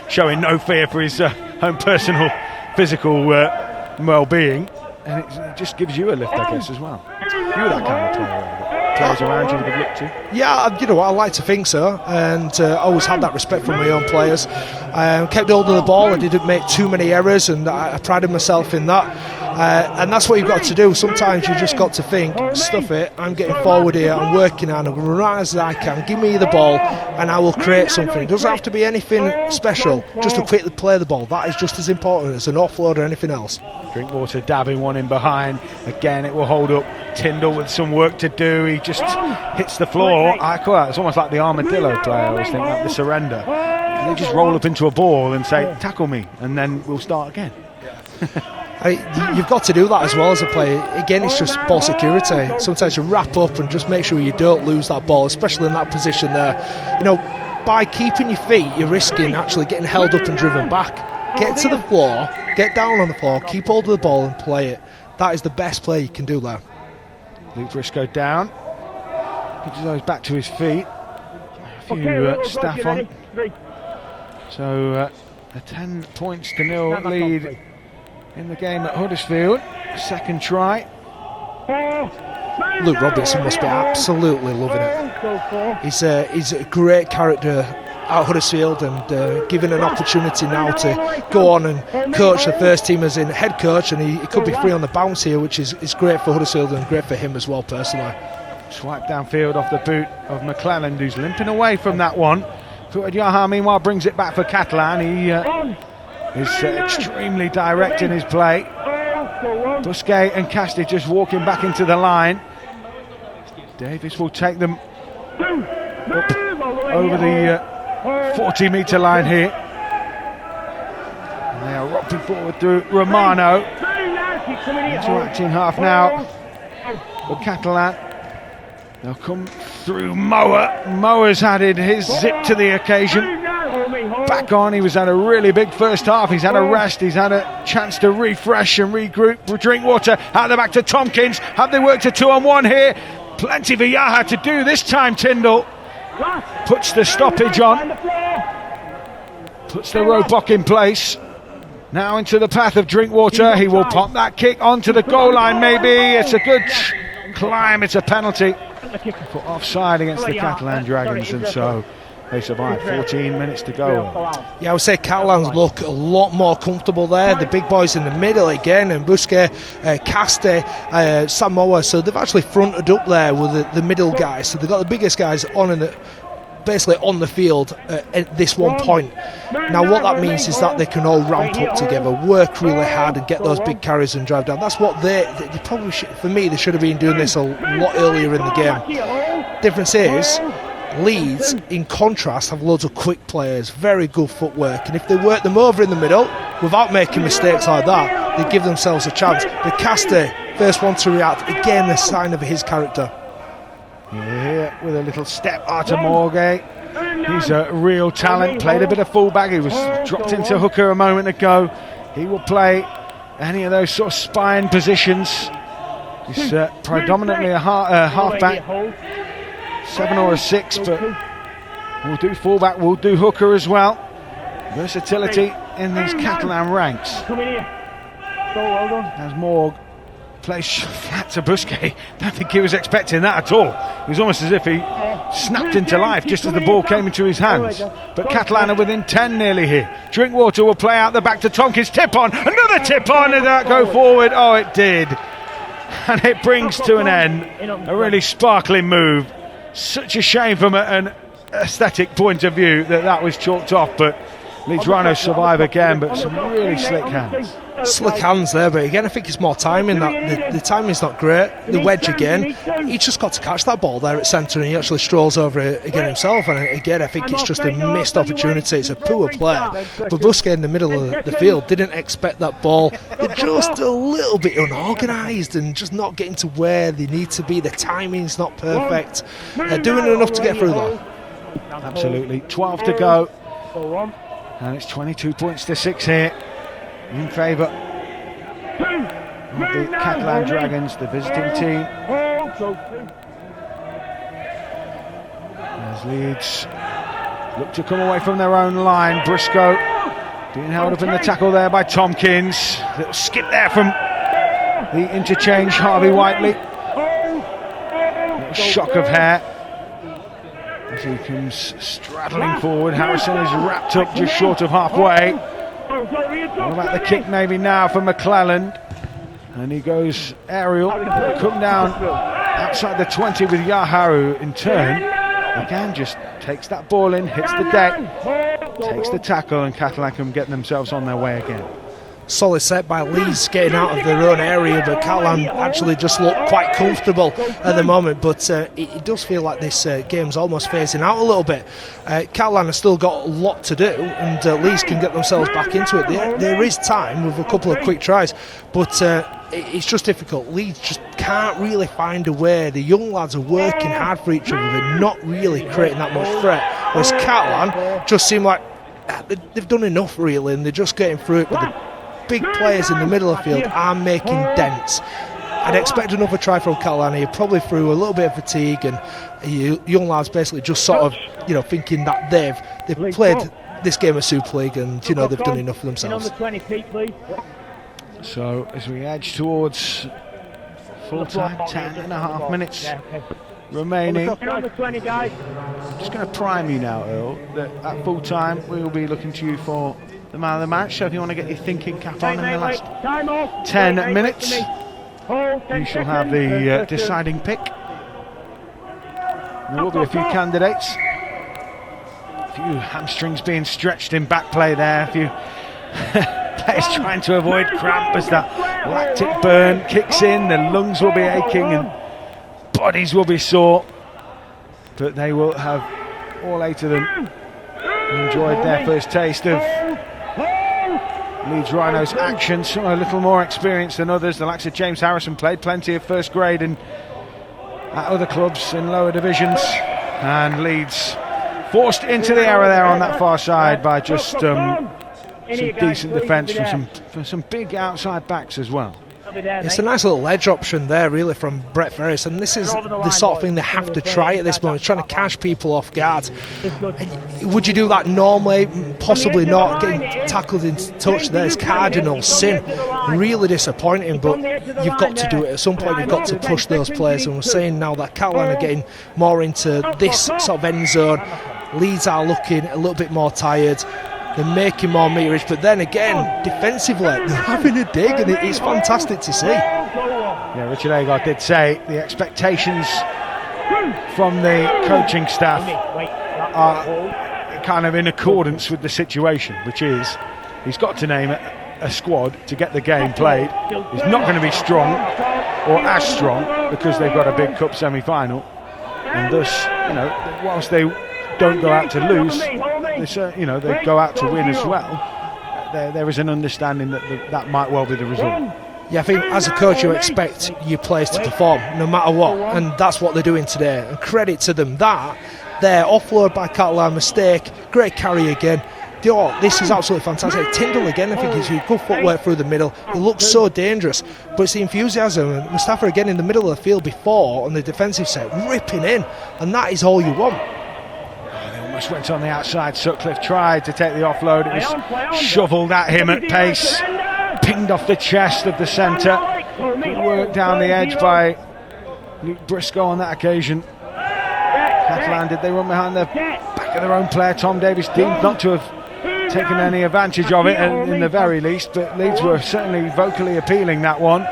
showing no fear for his own personal physical well-being, and it just gives you a lift, I guess, as well. You're that kind of player. Players around you would look to. Yeah, I like to think so, and I always had that respect for my own players. Kept hold of the ball, I didn't make too many errors, and I prided myself in that. And that's what you've got to do. Sometimes you just got to think, stuff it, I'm getting forward here, I'm working on, I'm going to run as I can, give me the ball and I will create something. It doesn't have to be anything special, just to quickly play the ball. That is just as important as an offload or anything else. Drinkwater dabbing one in behind. Again, it will hold up. Tyndall with some work to do. He just hits the floor. It's almost like the armadillo player, I always think, like the surrender. And they just roll up into a ball and say, tackle me, and then we'll start again. You've got to do that as well as a player. Again, it's just ball security. Sometimes you wrap up and just make sure you don't lose that ball, especially in that position there. By keeping your feet, you're risking actually getting held up and driven back. Get to the floor, get down on the floor, keep hold of the ball and play it. That is the best play you can do there. Luke Briscoe down. He goes back to his feet. A few staff on. So a 10 points to 0 lead in the game at Huddersfield. Second try. Luke Robinson must be absolutely loving it. He's a great character at Huddersfield, and given an opportunity now to go on and coach the first team as in head coach, and he could be free on the bounce here, which is great for Huddersfield and great for him as well personally. Swipe downfield off the boot of McClelland, who's limping away from that one. Fuad Yaha meanwhile brings it back for Catalan. He is extremely direct in his play. Busquet and Casti just walking back into the line. Davis will take them up over the 40-metre line here. And they are rocking forward through Romano. Interacting half now for Catalan. They'll come through Moa. Moa's added his zip to the occasion. back on. He was had a really big first half. He's had a rest. He's had a chance to refresh and regroup. Drink water out the back to Tompkins. Have they worked a 2-on-1 here? Plenty for Yaha to do this time. Tyndall puts the stoppage on. Puts the roadblock in place. Now into the path of Drinkwater. He will pop that kick onto the goal line maybe. It's a good climb. It's a penalty for offside against the Catalan Dragons, and so they survive. 14 minutes to go. Yeah, I would say Catalans look a lot more comfortable there. The big boys in the middle again, and Busquets, Caste, Samoa. So they've actually fronted up there with the middle guys. So they've got the biggest guys on basically on the field at this one point. Now what that means is that they can all ramp up together, work really hard and get those big carries and drive down. That's what they probably should, for me, they should have been doing this a lot earlier in the game. Difference is Leeds, in contrast, have loads of quick players, very good footwork, and if they work them over in the middle without making mistakes like that, they give themselves a chance. But Caste, first one to react, again a sign of his character. Here with a little step, Artur Morgay. He's a real talent, played a bit of fullback. He was dropped into hooker a moment ago. He will play any of those sort of spine positions. He's predominantly a halfback, 7 or a 6, but we'll do fullback, we'll do hooker as well. Versatility in these Catalan ranks. As Morg plays flat to Busquets. Don't think he was expecting that at all. It was almost as if he snapped into life just as the ball came into his hands. But Catalan are within 10 nearly here. Drinkwater will play out the back to Tompkins. Tip on, another tip on, and that go forward. Oh, it did. And it brings to an end a really sparkling move. Such a shame from an aesthetic point of view that was chalked off, but Leeds Rhinos survive again, but some really slick hands. Slick hands there, but again I think it's more timing. That the timing's not great. The wedge again, he just got to catch that ball there at centre, and he actually strolls over it again himself, and again I think it's just a missed opportunity. It's a poor play, but Busquets in the middle of the field didn't expect that ball. They're just a little bit unorganised and just not getting to where they need to be. The timing's not perfect. They're doing enough to get through though. Absolutely. 12 to go, and it's 22 points to 6 here in favour of the Catalan Dragons, the visiting team. As Leeds look to come away from their own line. Briscoe being held up in the tackle there by Tompkins. Little skip there from the interchange, Harvey Whiteley. Little shock of hair as he comes straddling forward. Harrison is wrapped up just short of halfway. What about the kick maybe now for McClelland? And he goes aerial, come down outside the 20 with Yaharu in turn. Again, just takes that ball in, hits the deck, takes the tackle, and Catalan can get themselves on their way again. Solid set by Leeds getting out of their own area, but Catalan actually just look quite comfortable at the moment, but it does feel like this game's almost phasing out a little bit. Catalan have still got a lot to do, and Leeds can get themselves back into it. There is time with a couple of quick tries, but it's just difficult. Leeds just can't really find a way. The young lads are working hard for each other, they're not really creating that much threat, whereas Catalan just seem like they've done enough really, and they're just getting through it. But the big players in the middle of the field are making dents. I'd expect another try from Catalan here, probably through a little bit of fatigue, and young lads basically just sort of, thinking that they've played this game of Super League, and they've done enough for themselves. So as we edge towards full time, 10.5 minutes remaining. I'm just going to prime you now, Earl, that at full time we will be looking to you for the man of the match. So if you want to get your thinking cap on in the last 10 minutes, you shall have the deciding pick. There will be a few candidates. A few hamstrings being stretched in back play there. A few players trying to avoid cramp as that lactic burn kicks in. The lungs will be aching and bodies will be sore. But they will have, all 8 of them, enjoyed their first taste of Leeds Rhinos action. Some a little more experienced than others. The likes of James Harrison played plenty of first grade and at other clubs in lower divisions, and Leeds Forced into the error there on that far side by just some decent defence from some big outside backs as well. It's a nice little edge option there, really, from Brett Ferris, and this is the sort of thing they have to try at this moment, trying to catch people off guard. Would you do that normally? Possibly not. Getting tackled in touch there is cardinal sin. Really disappointing, but you've got to do it at some point. You've got to push those players, and we're seeing now that Catalan are getting more into this sort of end zone. Leeds are looking a little bit more tired. They're making more meterage, but then again, defensively, they're having a dig, and it's fantastic to see. Yeah, Richard Agar did say the expectations from the coaching staff are kind of in accordance with the situation, which is he's got to name a squad to get the game played. He's not going to be strong or as strong because they've got a big cup semi-final, and thus, whilst they don't go out to lose, they go out to win as well. There is an understanding that might well be the result. Yeah, I think as a coach you expect your players to perform no matter what, and that's what they're doing today, and credit to them. That their offload by Catalan, mistake, great carry again. This is absolutely fantastic. Tyndall again, I think he's good footwork through the middle. He looks so dangerous, but it's the enthusiasm. And Mustafa again in the middle of the field before on the defensive set, ripping in, and that is all you want. Almost went on the outside. Sutcliffe tried to take the offload. It was shovelled at him at pace, pinged off the chest of the centre. Good work down the edge by Luke Briscoe on that occasion. Catalan, did they run behind the back of their own player? Tom Davies deemed not to have taken any advantage of it, in the very least, but Leeds were certainly vocally appealing that one.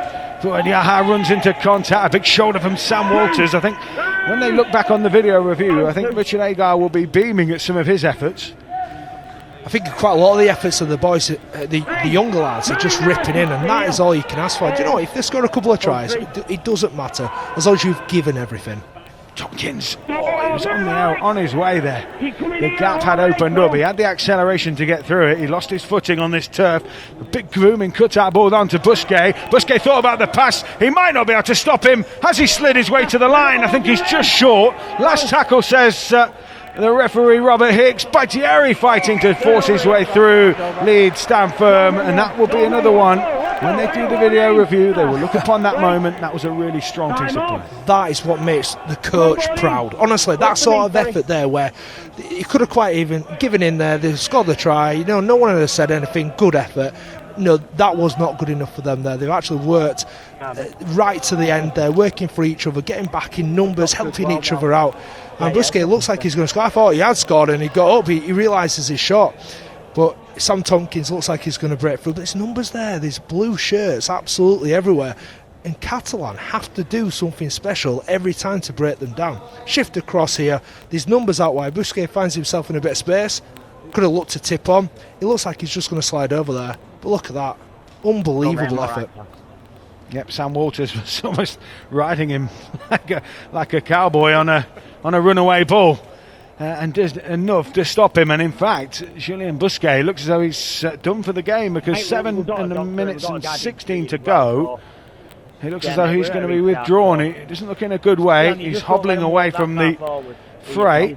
But Yaha runs into contact, a big shoulder from Sam Walters. I think when they look back on the video review, I think Richard Agar will be beaming at some of his efforts. I think quite a lot of the efforts of the boys, the younger lads, are just ripping in, and that is all you can ask for. Do you know, if they score a couple of tries, it doesn't matter, as long as you've given everything. Tompkins, he was on his way there. The gap had opened up. He had the acceleration to get through it. He lost his footing on this turf. A big grooming cut-out ball down to Busquet. Busquet thought about the pass. He might not be able to stop him. Has he slid his way to the line? I think he's just short. Last tackle, says the referee Robert Hicks. Baitieri fighting to force his way through. Leeds stand firm, and that will be another one. When they do the video review, they will look upon that moment. That was a really strong piece of play. That is what makes the coach proud. Honestly, that sort of effort there, where he could have quite even given in there. They scored the try. No one has said anything. Good effort. No, that was not good enough for them there. They've actually worked right to the end there, working for each other, getting back in numbers, helping each other out. And Busquets looks like he's going to score. I thought he had scored, and he got up. He realises his shot. But Sam Tompkins looks like he's going to break through. But there's numbers there. There's blue shirts absolutely everywhere. And Catalan have to do something special every time to break them down. Shift across here. There's numbers out wide. Busquets finds himself in a bit of space. Could have looked to tip on. It looks like he's just going to slide over there. But look at that. Unbelievable effort. Yep, Sam Walters was almost riding him like a cowboy on a runaway bull. And does enough to stop him, and in fact Julien Busquets looks as though he's done for the game, because 7 minutes and 16 to go. He looks as though he's going to be withdrawn. It doesn't look in a good way. He's hobbling away from the fray.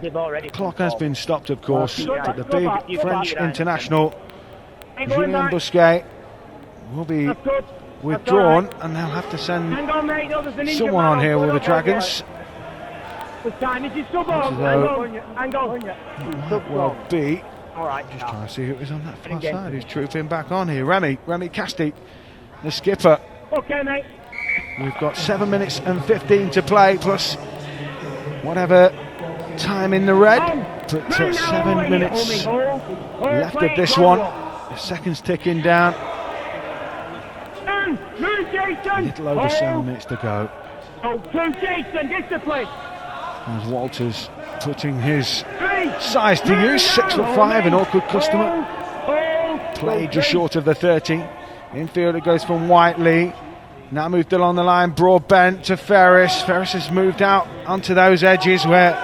Clock has been stopped, of course, but the big French international Julien Busquets will be withdrawn, and they'll have to send someone on here with the Dragons. Well, B. Just trying to see who is on that far side. Who's trooping back on here? Remy Casti, the skipper. Okay, mate. We've got 7 minutes and 15 to play, plus whatever time in the red. But 7 minutes left of this one. The seconds ticking down. A little over 7 minutes to go. As Walters putting his size to use, 6'5", an awkward customer. Played just short of the 30. Infield it goes from Whiteley. Now moved along the line, Broadbent to Ferris. Ferris has moved out onto those edges where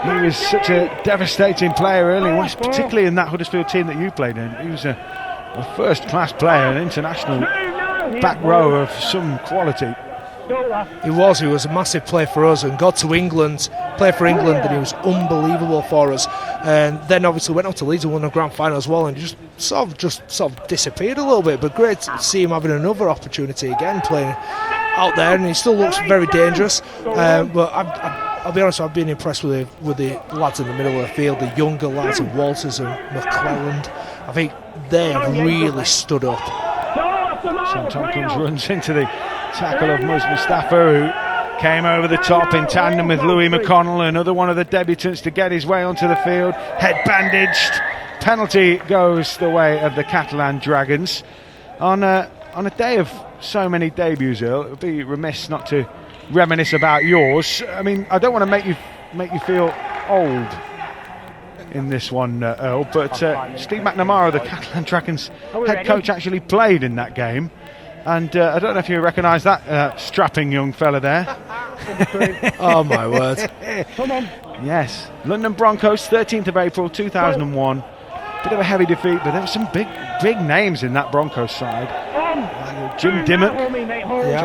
he was such a devastating player early, particularly in that Huddersfield team that you played in. He was a first-class player, an international back row of some quality. He was a massive player for us, and got to England, played for England, and he was unbelievable for us. And then obviously went out to Leeds and won the grand final as well, and just sort of disappeared a little bit. But great to see him having another opportunity again, playing out there, and he still looks very dangerous. But I'll be honest, I've been impressed with the lads in the middle of the field, the younger lads of Walters and McClelland. I think they have really stood up. St Tompkins runs into the tackle of Mus Mustafa, who came over the top in tandem with Louis McConnell, another one of the debutants to get his way onto the field. Head bandaged. Penalty goes the way of the Catalan Dragons. On a day of so many debuts, Earl, it would be remiss not to reminisce about yours. I mean, I don't want to make you feel old in this one, Earl, but Steve McNamara, the Catalan Dragons head coach, actually played in that game, and I don't know if you recognise that strapping young fella there. Oh my word. Come on. Yes, London Broncos, 13th of April 2001. Bit of a heavy defeat, but there were some big names in that Broncos side. Jim Dimmock,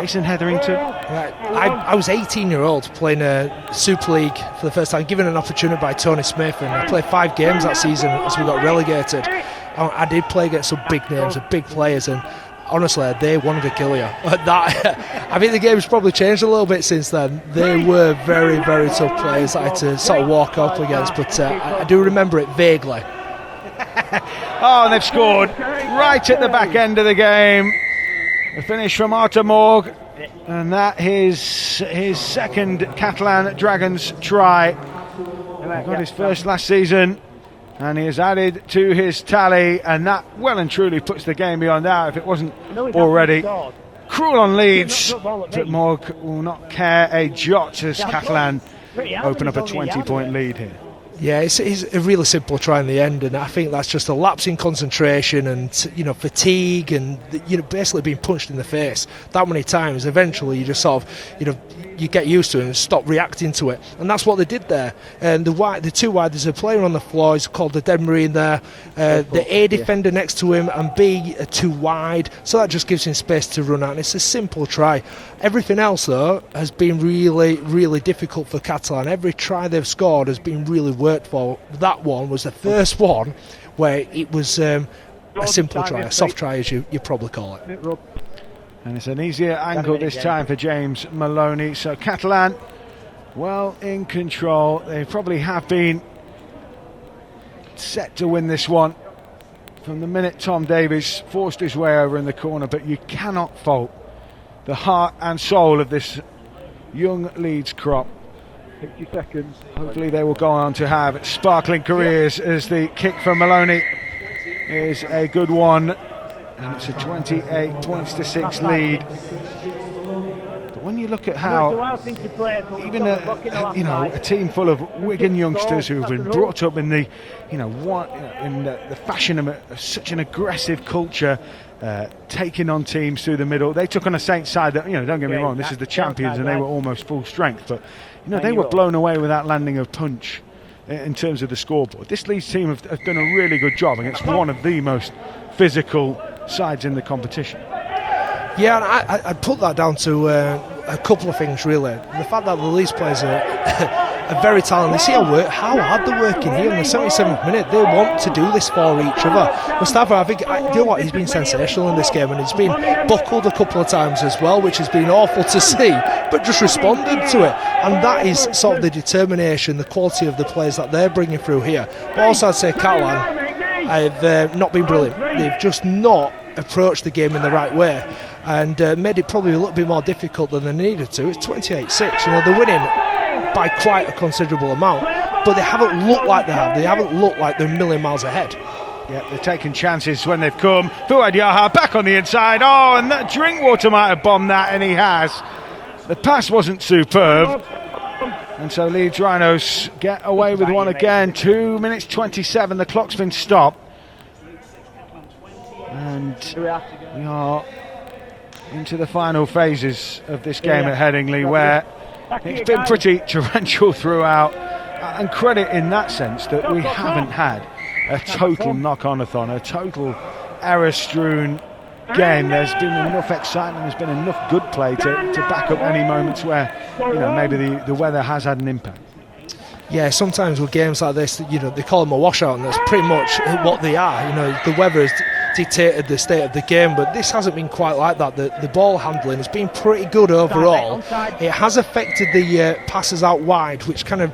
Jason Hetherington. I was 18-year-old playing a Super League for the first time, given an opportunity by Tony Smith, and I played 5 games that season as we got relegated. I did play against some big names and big players, and honestly, they wanted to kill you. I think the game's probably changed a little bit since then. They were very, very tough players that I had to sort of walk up against, but I do remember it vaguely. Oh, and they've scored right at the back end of the game. A finish from Artur Morg, and that is his second Catalan Dragons try. He got his first last season, and he has added to his tally, and that well and truly puts the game beyond doubt if it wasn't already. Cruel on Leeds, but Morg will not care a jot as Catalan open up a 20-point lead here. Yeah, it's a really simple try in the end, and I think that's just a lapse in concentration and fatigue, and basically being punched in the face that many times. Eventually, you just sort of you get used to it and stop reacting to it, and that's what they did there. And the two wide, there's a player on the floor. He's called the dead marine there. The A defender next to him, and B too wide, so that just gives him space to run out. And it's a simple try. Everything else though has been really, really difficult for Catalan. Every try they've scored has been really worked for. That one was the first one where it was a simple try, a soft try as you probably call it. And it's an easier angle this time for James Maloney. So Catalan well in control. They probably have been set to win this one from the minute Tom Davies forced his way over in the corner, but you cannot fault the heart and soul of this young Leeds crop. 60 seconds. Hopefully they will go on to have sparkling careers, as the kick from Maloney is a good one, and it's a 28 points to 6 lead. But when you look at how even a team full of Wigan youngsters who've been brought up in the the fashion of such an aggressive culture, taking on teams through the middle, they took on a Saints side that, don't get me wrong, this is the champions and they were almost full strength, but they were blown away with that landing of punch in terms of the scoreboard. This Leeds team have done a really good job against one of the most physical sides in the competition. Yeah, and I'd put that down to a couple of things really. The fact that the Leeds players are very talented. They see how hard they're working here in the 77th minute. They want to do this for each other. Mustafa, I think, he's been sensational in this game, and he's been buckled a couple of times as well, which has been awful to see, but just responded to it. And that is sort of the determination, the quality of the players that they're bringing through here. But also I'd say Catalan have not been brilliant. They've just not approached the game in the right way, and made it probably a little bit more difficult than they needed to. It's 28-6. They're winning by quite a considerable amount, but they haven't looked like they have. They haven't looked like they're a million miles ahead. Yeah, they're taking chances when they've come. Fuad Yaha back on the inside. Oh, and that Drinkwater might have bombed that, and he has. The pass wasn't superb, and so Leeds Rhinos get away with one again. 2 minutes 27. The clock's been stopped, and we are into the final phases of this game at Headingley, where it's been pretty torrential throughout, and credit in that sense that we haven't had a total knock-on-a-thon, a total error-strewn again, there's been enough excitement, there's been enough good play to back up any moments where, maybe the weather has had an impact. Yeah, sometimes with games like this, they call them a washout, and that's pretty much what they are. The weather has dictated the state of the game, but this hasn't been quite like that. The ball handling has been pretty good overall. It has affected the passes out wide, which kind of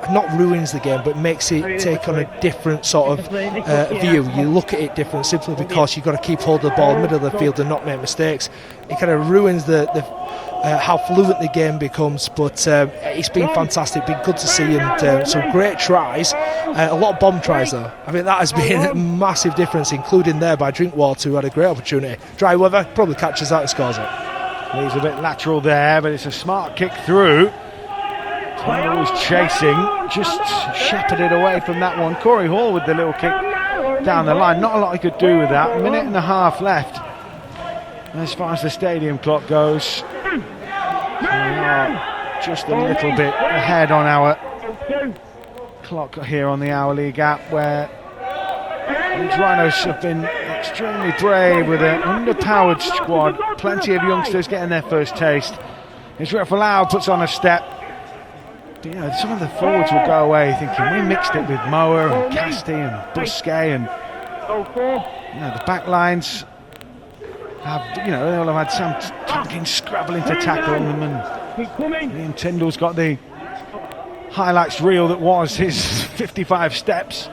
not ruins the game, but makes it take on a different sort of view. You look at it different simply because you've got to keep hold of the ball middle of the field and not make mistakes. It kind of ruins how fluent the game becomes, but it's been fantastic, been good to see, and some great tries, a lot of bomb tries though. I mean, that has been a massive difference, including there by Drinkwater, who had a great opportunity. Dry weather, probably catches that and scores it. He's a bit lateral there, but it's a smart kick through. Taylor was chasing, just shepherded away from that one. Corey Hall with the little kick down the line, not a lot he could do with that. A minute and a half left as far as the stadium clock goes. We are just a little bit ahead on our clock here on the hourly gap, where Leeds Rhinos have been extremely brave with an underpowered squad. Plenty of youngsters getting their first taste. As Ref Lau puts on a step, but, some of the forwards will go away thinking we mixed it with Moa and Casti and Busquet, and the back lines have, they'll have had Sam Tompkins scrabbling to tackle them, and Liam Tyndall's got the highlights reel that was his 55 steps.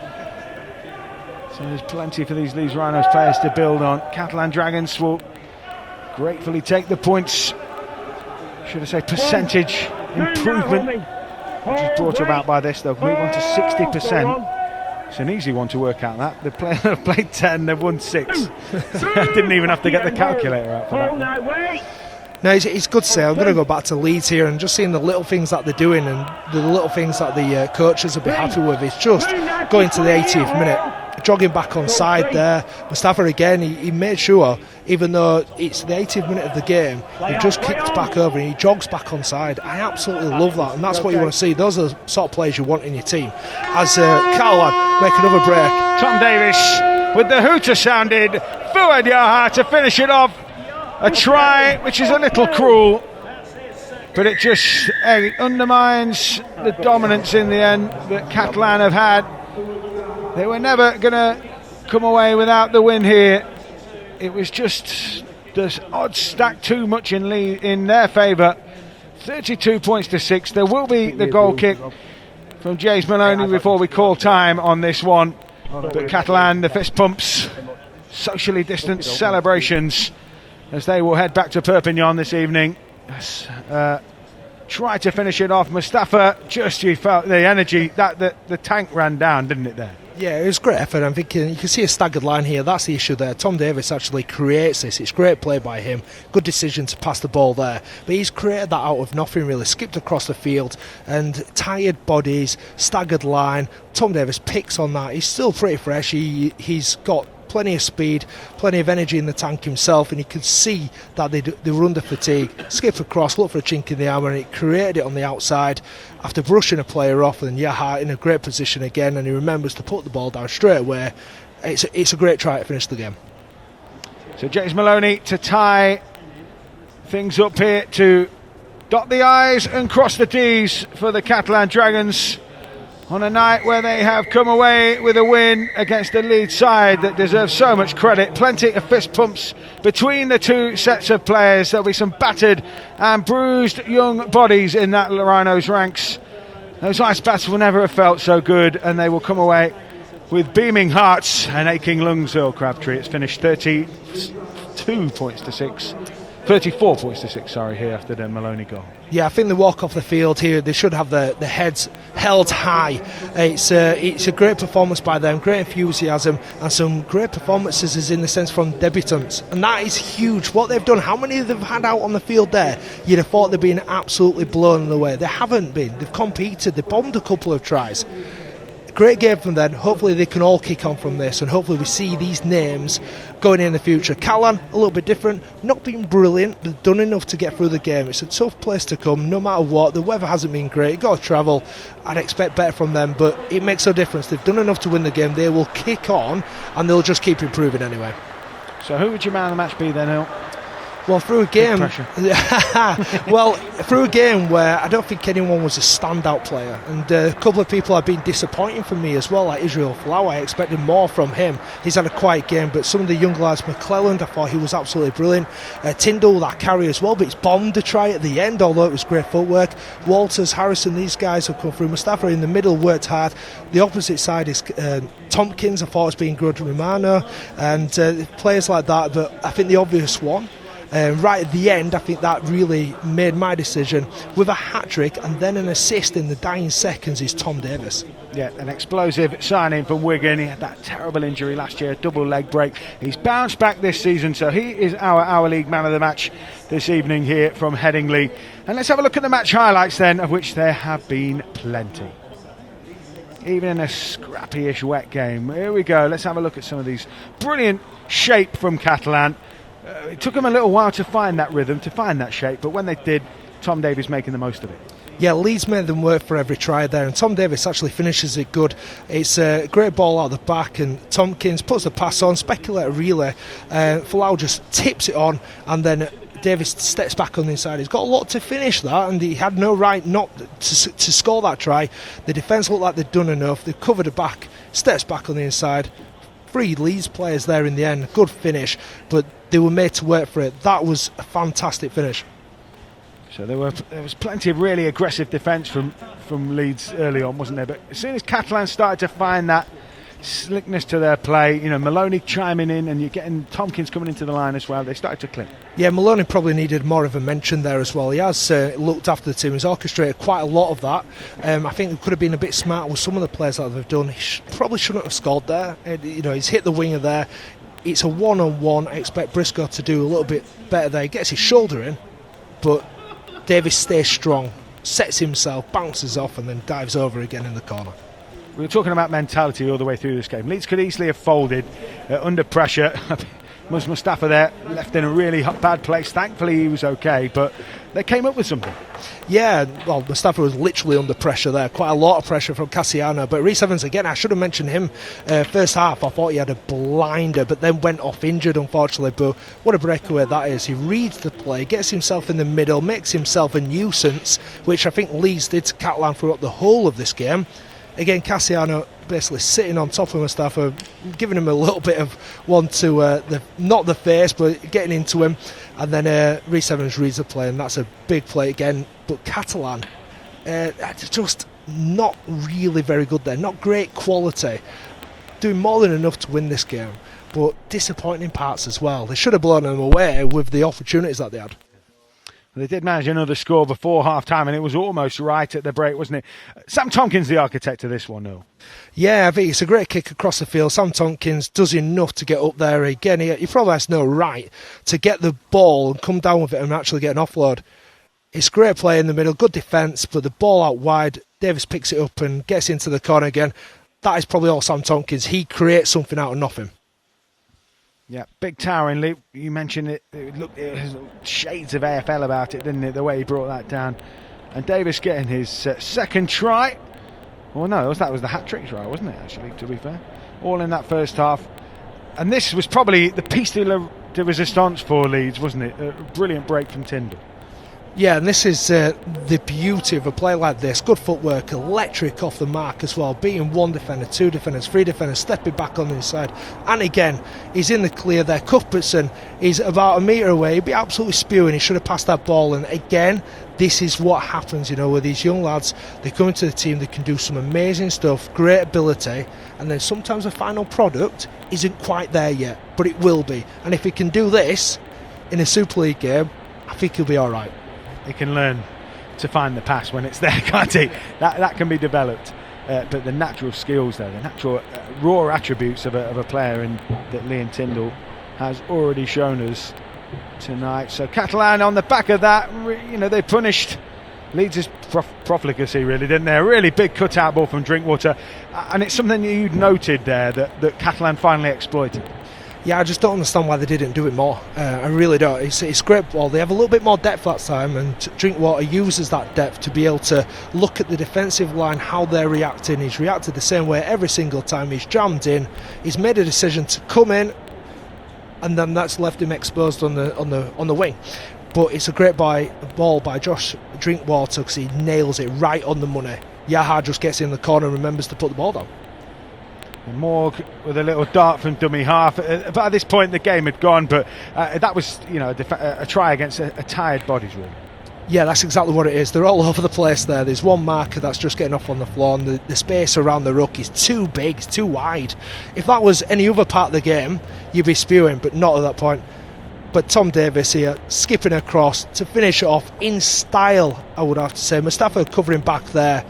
So there's plenty for these Leeds Rhinos players to build on. Catalan Dragons will gratefully take the points, should I say percentage improvement, which is brought about by this. They'll move on to 60%. It's an easy one to work out, that. They've played 10, they've won 6. I didn't even have to get the calculator out for that one. No, it's good to say. I'm going to go back to Leeds here and just seeing the little things that they're doing and the little things that the coaches will be happy with. It's just going to the 80th minute, jogging back on side there. Mustafa again, he made sure, even though it's the 80th minute of the game, he just kicked back over and he jogs back on side. I absolutely love that, and that's what you want to see. Those are the sort of players you want in your team. As Catalan make another break. Tom Davis with the hooter sounded. Fuad Yaha to finish it off. A try which is a little cruel, but it just undermines the dominance in the end that Catalan have had. They were never going to come away without the win here. It was just the odds stacked too much in their favour. 32 points to 6. There will be the goal kick from James Maloney before we call time on this one. But Catalan, the fist pumps, socially distanced celebrations as they will head back to Perpignan this evening. Tried to finish it off. Mustafa, you felt the energy, that the tank ran down, didn't it there? Yeah, it was great effort. I'm thinking you can see a staggered line here. That's the issue there. Tom Davis actually creates this. It's great play by him. Good decision to pass the ball there. But he's created that out of nothing, really. Skipped across the field and tired bodies, staggered line. Tom Davis picks on that. He's still pretty fresh. He's got plenty of speed, plenty of energy in the tank himself, and you could see that they were under fatigue. Skip across, look for a chink in the armour, and it created it on the outside after brushing a player off, and Yaha in a great position again, and he remembers to put the ball down straight away. It's a great try to finish the game. So James Maloney to tie things up here, to dot the I's and cross the T's for the Catalan Dragons on a night where they have come away with a win against a Leeds side that deserves so much credit. Plenty of fist pumps between the two sets of players. There'll be some battered and bruised young bodies in that Rhinos ranks. Those ice baths will never have felt so good, and they will come away with beaming hearts and aching lungs. Earl Crabtree, it's finished 34 points to 6 here after the Maloney goal. Yeah, I think they walk off the field here. They should have the heads held high. It's a great performance by them, great enthusiasm, and some great performances as in the sense from debutants. And that is huge. What they've done, how many they've had out on the field there, you'd have thought they'd been absolutely blown away. They haven't been. They've competed. They've bombed a couple of tries. Great game from them. Hopefully they can all kick on from this, and hopefully we see these names going in the future. Catalan, a little bit different, not been brilliant, but done enough to get through the game. It's a tough place to come, no matter what. The weather hasn't been great. You've got to travel. I'd expect better from them, but it makes no difference. They've done enough to win the game. They will kick on, and they'll just keep improving anyway. So who would your man of the match be then, Hill? Well, through a game, through a game where I don't think anyone was a standout player, and a couple of people have been disappointing for me as well, like Israel Folau. I expected more from him. He's had a quiet game, but some of the young lads, McClelland, I thought he was absolutely brilliant. Tyndall, that carry as well, but he's bombed a try at the end, although it was great footwork. Walters, Harrison, these guys have come through. Mustafa in the middle worked hard. The opposite side is Tompkins, I thought has been good, Romano, and players like that. But I think the obvious one, right at the end, I think that really made my decision, with a hat-trick and then an assist in the dying seconds, is Tom Davis. Yeah, an explosive signing from Wigan. He had that terrible injury last year, double leg break. He's bounced back this season, so he is our league man of the match this evening here from Headingley. And let's have a look at the match highlights then, of which there have been plenty. Even in a scrappy-ish wet game. Here we go, let's have a look at some of these. Brilliant shape from Catalan. It took them a little while to find that rhythm, to find that shape, but when they did, Tom Davies making the most of it. Yeah, Leeds made them work for every try there, and Tom Davis actually finishes it good. It's a great ball out of the back, and Tompkins puts the pass on, speculator relay. Folau just tips it on, and then Davis steps back on the inside. He's got a lot to finish that, and he had no right not to score that try. The defence looked like they'd done enough. They've covered the back, steps back on the inside. 3 Leeds players there in the end. Good finish, but they were made to work for it. That was a fantastic finish. So there was plenty of really aggressive defence from Leeds early on, wasn't there? But as soon as Catalan started to find that slickness to their play, you know, Maloney chiming in, and you're getting Tompkins coming into the line as well, they started to click. Yeah, Maloney probably needed more of a mention there as well. He has looked after the team. He's orchestrated quite a lot of that. I think he could have been a bit smart with some of the plays that they've done. He probably shouldn't have scored there. You know, he's hit the winger there. It's a one-on-one. I expect Briscoe to do a little bit better there. He gets his shoulder in, but Davis stays strong, sets himself, bounces off, and then dives over again in the corner. We were talking about mentality all the way through this game. Leeds could easily have folded under pressure. Mustafa there left in a really bad place. Thankfully he was okay, but they came up with something. Yeah, well, Mustafa was literally under pressure there. Quite a lot of pressure from Cassiano. But Rhys Evans, again, I should have mentioned him. First half, I thought he had a blinder, but then went off injured, unfortunately. But what a breakaway that is. He reads the play, gets himself in the middle, makes himself a nuisance, which I think Leeds did to Catalan throughout the whole of this game. Again, Cassiano basically sitting on top of Mustafa, giving him a little bit of one to not the face, but getting into him. And then Rhys Evans reads the play, and that's a big play again. But Catalan, just not really very good there. Not great quality. Doing more than enough to win this game, but disappointing parts as well. They should have blown them away with the opportunities that they had. They did manage another score before half-time, and it was almost right at the break, wasn't it? Sam Tompkins, the architect of this one, no? Yeah, I think it's a great kick across the field. Sam Tompkins does enough to get up there again. He probably has no right to get the ball and come down with it and actually get an offload. It's great play in the middle, good defence, but the ball out wide, Davis picks it up and gets into the corner again. That is probably all Sam Tompkins. He creates something out of nothing. Yeah, big towering leap. You mentioned it. It has shades of AFL about it, didn't it? The way he brought that down. And Davis getting his second try. Well, no, that was the hat-trick try, wasn't it, actually, to be fair? All in that first half. And this was probably the piece de resistance for Leeds, wasn't it? A brilliant break from Tyndall. Yeah, and this is the beauty of a play like this. Good footwork, electric off the mark as well. Beating one defender, 2 defenders, 3 defenders, stepping back on the inside. And again, he's in the clear there. Cuthbertson is about a metre away. He'd be absolutely spewing. He should have passed that ball. And again, this is what happens, you know, with these young lads. They come into the team, they can do some amazing stuff, great ability. And then sometimes the final product isn't quite there yet, but it will be. And if he can do this in a Super League game, I think he'll be all right. He can learn to find the pass when it's there, can't he? That can be developed. But the natural skills there, the natural raw attributes of a player that Liam Tyndall has already shown us tonight. So Catalan on the back of that, you know, they punished Leeds' profligacy, really, didn't they? A really big cutout ball from Drinkwater. And it's something you'd noted there that Catalan finally exploited. Yeah, I just don't understand why they didn't do it more. I really don't. It's great ball. They have a little bit more depth that time, and Drinkwater uses that depth to be able to look at the defensive line, how they're reacting. He's reacted the same way every single time. He's jammed in. He's made a decision to come in, and then that's left him exposed on the wing. But it's a great ball by Josh Drinkwater, because he nails it right on the money. Yaha just gets in the corner and remembers to put the ball down. Morg with a little dart from dummy half. By this point the game had gone, but that was, you know, a try against a tired Bodies, really. Yeah, that's exactly what it is. They're all over the place there. There's one marker that's just getting off on the floor, and the space around the ruck is too big, it's too wide. If that was any other part of the game, you'd be spewing, but not at that point. But Tom Davis here, skipping across to finish it off in style, I would have to say. Mustafa covering back there.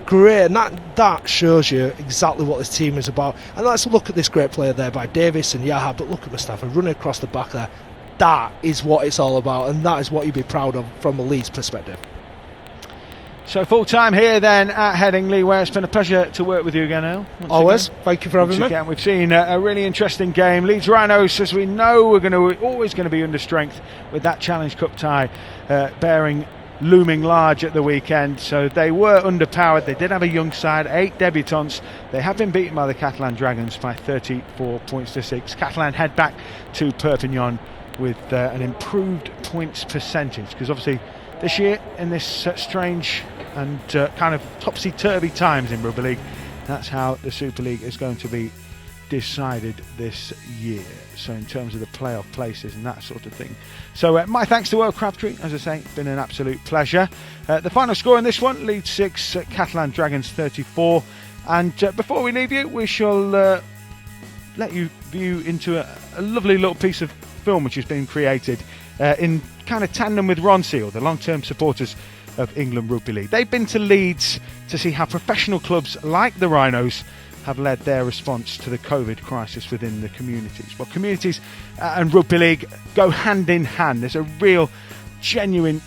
Great, and that shows you exactly what this team is about. And let's look at this great player there by Davis and Yaha, but look at Mustafa running across the back there. That is what it's all about, and that is what you'd be proud of from a Leeds perspective. So full time here then at Headingley, where it's been a pleasure to work with you again, Earl. Always. Thank you for having me. We've seen a really interesting game. Leeds Rhinos, as we know, we're always going to be under strength with that Challenge Cup tie looming large at the weekend. So they were underpowered. They did have a young side, 8 debutants. They have been beaten by the Catalan Dragons by 34 points to 6. Catalan head back to Perpignan with an improved points percentage, because obviously this year, in this strange and kind of topsy-turvy times in Rugby League, that's how the Super League is going to be decided this year. So in terms of the playoff places and that sort of thing. So my thanks to Earl Crabtree. As I say, it's been an absolute pleasure. The final score in this one, Leeds 6, Catalan Dragons 34. And before we leave you, we shall let you view into a lovely little piece of film which has been created in kind of tandem with Ron Seal, the long-term supporters of England Rugby League. They've been to Leeds to see how professional clubs like the Rhinos have led their response to the COVID crisis within the communities. Well, communities and Rugby League go hand in hand. There's a real, genuine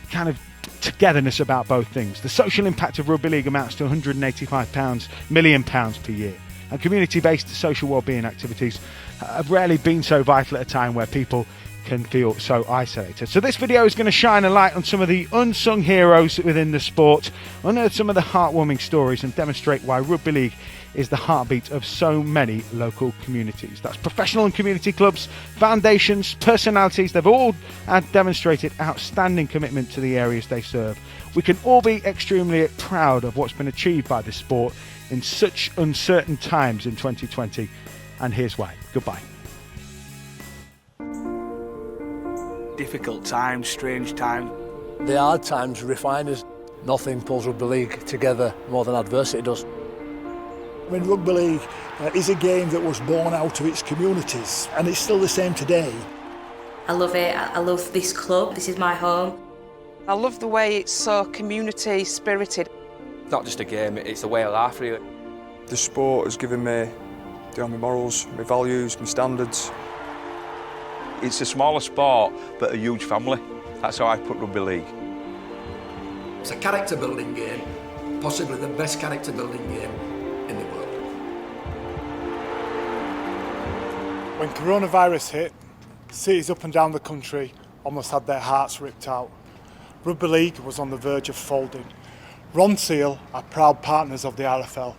kind of togetherness about both things. The social impact of Rugby League amounts to £185 million per year. And community-based social wellbeing activities have rarely been so vital at a time where people can feel so isolated. So this video is going to shine a light on some of the unsung heroes within the sport, unearth some of the heartwarming stories, and demonstrate why Rugby League is the heartbeat of so many local communities. That's professional and community clubs, foundations, personalities. They've all demonstrated outstanding commitment to the areas they serve. We can all be extremely proud of what's been achieved by this sport in such uncertain times in 2020. And here's why. Goodbye. Difficult times, strange times. The hard times refine us. Nothing pulls Rugby League together more than adversity does. I mean, Rugby League is a game that was born out of its communities, and it's still the same today. I love it. I love this club. This is my home. I love the way it's so community spirited. It's not just a game, it's a way of life, really. The sport has given me my morals, my values, my standards. It's a smaller sport, but a huge family. That's how I put Rugby League. It's a character building game, possibly the best character building game in the world. When coronavirus hit, cities up and down the country almost had their hearts ripped out. Rugby League was on the verge of folding. Ron Seal are proud partners of the RFL,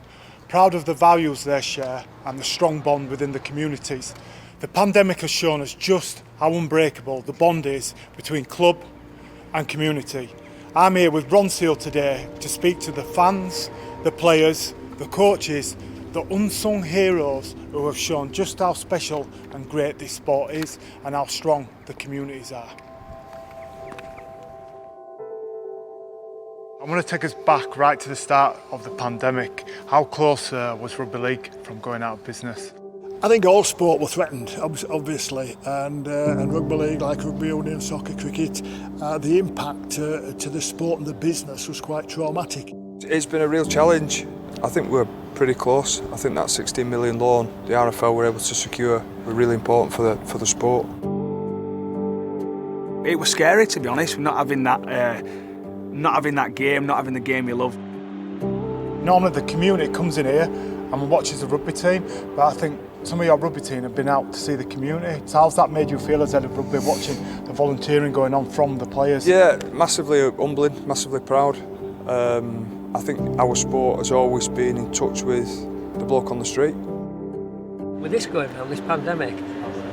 proud of the values they share and the strong bond within the communities. The pandemic has shown us just how unbreakable the bond is between club and community. I'm here with Ron Seal today to speak to the fans, the players, the coaches, the unsung heroes who have shown just how special and great this sport is and how strong the communities are. I'm going to take us back right to the start of the pandemic. How close was Rugby League from going out of business? I think all sport were threatened, obviously, and Rugby League, like rugby union, soccer, cricket, the impact to the sport and the business was quite traumatic. It's been a real challenge. I think we're pretty close. I think that 16 million loan the RFL were able to secure were really important for the sport. It was scary, to be honest, not having that game, not having the game you love. Normally the community comes in here and watches the rugby team, but I think some of your rugby team have been out to see the community. So how's that made you feel as head of rugby, watching the volunteering going on from the players? Yeah, massively humbling, massively proud. I think our sport has always been in touch with the bloke on the street. With this going on, this pandemic,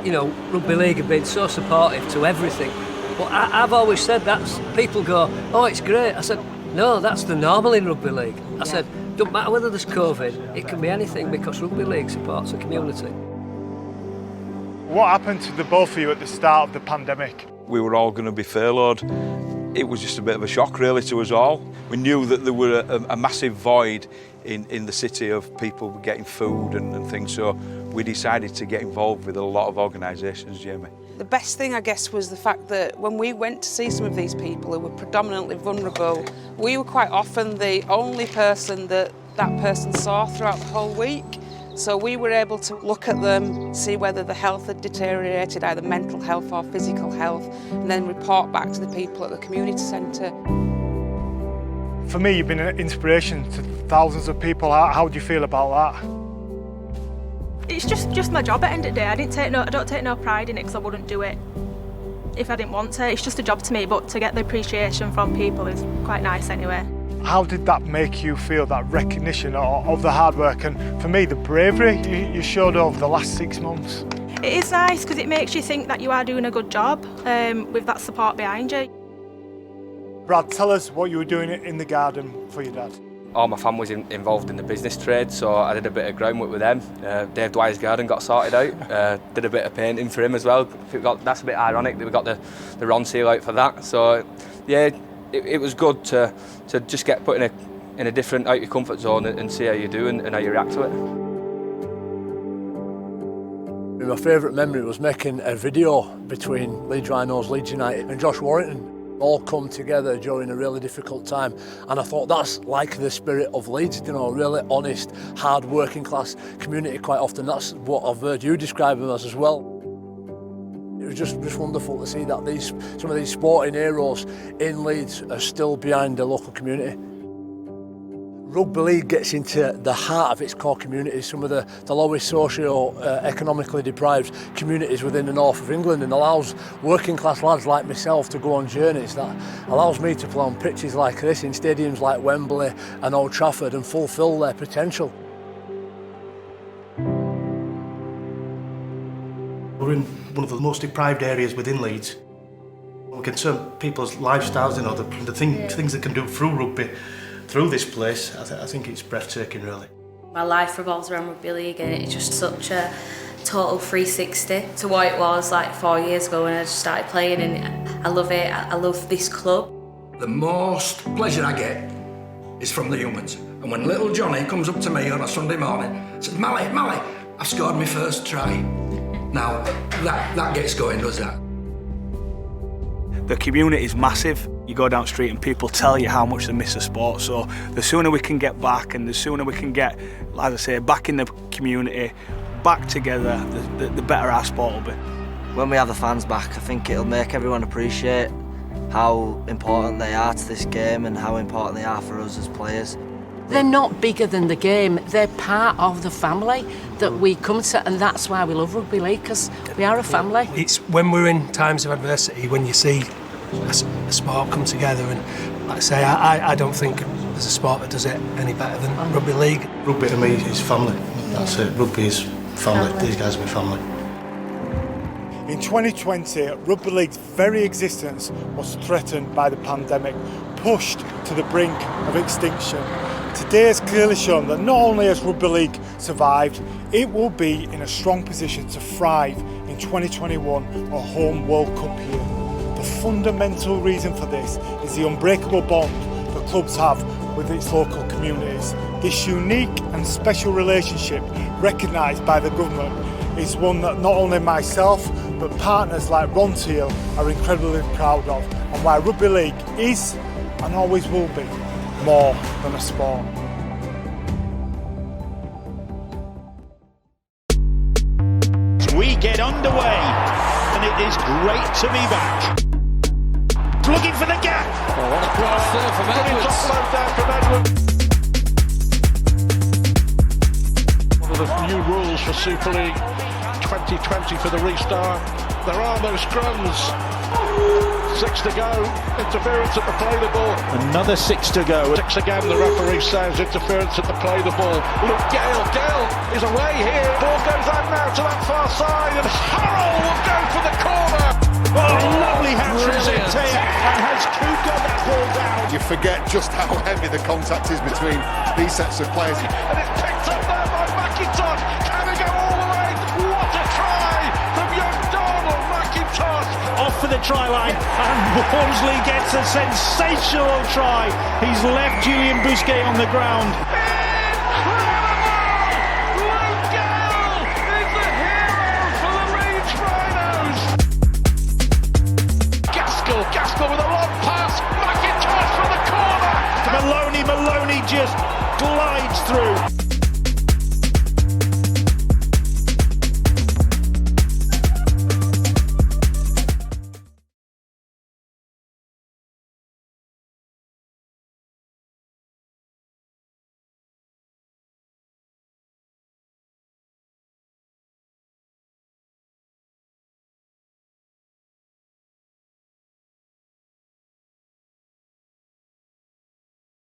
you know, rugby league have been so supportive to everything. But I've always said that's, people go, oh, it's great. I said, no, that's the normal in rugby league. I said, don't matter whether there's COVID, it can be anything because rugby league supports the community. What happened to the both of you at the start of the pandemic? We were all going to be furloughed. It was just a bit of a shock really to us all. We knew that there were a massive void in the city of people getting food and things, so we decided to get involved with a lot of organisations, Jamie. The best thing, I guess, was the fact that when we went to see some of these people who were predominantly vulnerable, we were quite often the only person that person saw throughout the whole week. So we were able to look at them, see whether the health had deteriorated, either mental health or physical health, and then report back to the people at the community centre. For me, you've been an inspiration to thousands of people. How do you feel about that? It's just my job at the end of the day. I don't take no pride in it because I wouldn't do it if I didn't want to. It's just a job to me, but to get the appreciation from people is quite nice anyway. How did that make you feel, that recognition of the hard work and, for me, the bravery you showed over the last 6 months? It is nice because it makes you think that you are doing a good job with that support behind you. Brad, tell us what you were doing in the garden for your dad. All my family's involved in the business trade, so I did a bit of groundwork with them. Dave Dwyer's garden got sorted out, did a bit of painting for him as well. That's a bit ironic that we got the Ron seal out for that. So yeah, it was good to just get put in a different, out your comfort zone and see how you do and how you react to it. My favourite memory was making a video between Leeds Rhinos, Leeds United and Josh Warrington. All come together during a really difficult time, and I thought that's like the spirit of Leeds, you know, really honest, hard working class community. Quite often that's what I've heard you describe them as well. It was just wonderful to see that some of these sporting heroes in Leeds are still behind the local community. Rugby league gets into the heart of its core communities, some of the lowest socio-economically deprived communities within the north of England, and allows working class lads like myself to go on journeys. That allows me to play on pitches like this in stadiums like Wembley and Old Trafford and fulfil their potential. We're in one of the most deprived areas within Leeds. We can turn people's lifestyles, you know, the things they can do through rugby, through this place. I think it's breathtaking, really. My life revolves around rugby league, and it's just such a total 360 to what it was like 4 years ago when I just started playing, and I love it. I love this club. The most pleasure I get is from the humans. And when little Johnny comes up to me on a Sunday morning and says, Mally, I've scored my first try. Now, that gets going, does that? The community is massive. You go down the street and people tell you how much they miss the sport. So the sooner we can get back, and the sooner we can get, as I say, back in the community, back together, the better our sport will be. When we have the fans back, I think it'll make everyone appreciate how important they are to this game and how important they are for us as players. They're not bigger than the game, they're part of the family that we come to, and that's why we love rugby league, because we are a family. It's when we're in times of adversity, when you see a sport come together, and like I say, I don't think there's a sport that does it any better than rugby league. Rugby to me is family. That's it. Rugby is family. These guys are my family. In 2020, rugby league's very existence was threatened by the pandemic, pushed to the brink of extinction. Today has clearly shown that not only has rugby league survived, it will be in a strong position to thrive in 2021, a home World Cup year. The fundamental reason for this is the unbreakable bond that clubs have with its local communities. This unique and special relationship, recognised by the government, is one that not only myself but partners like Ron Teal are incredibly proud of, and why rugby league is and always will be more than a sport. We get underway, and it is great to be back. Looking for the gap. Oh, what a cross there from Edwards. One of the new rules for Super League 2020 for the restart. There are no scrums. 6 to go. Interference at the play the ball. Another 6 to go. 6 again, the referee says interference at the play the ball. Look, Gale is away here. Ball goes out now to that far side, and Harrell will go for the corner. Lovely hand from Zettea, and has Coop got that ball down. You forget just how heavy the contact is between these sets of players. And it's picked up there by McIntosh. Can he go all the way? What a try from young Donald McIntosh. Off for the try line, and Walmsley gets a sensational try. He's left Julian Bousquet on the ground.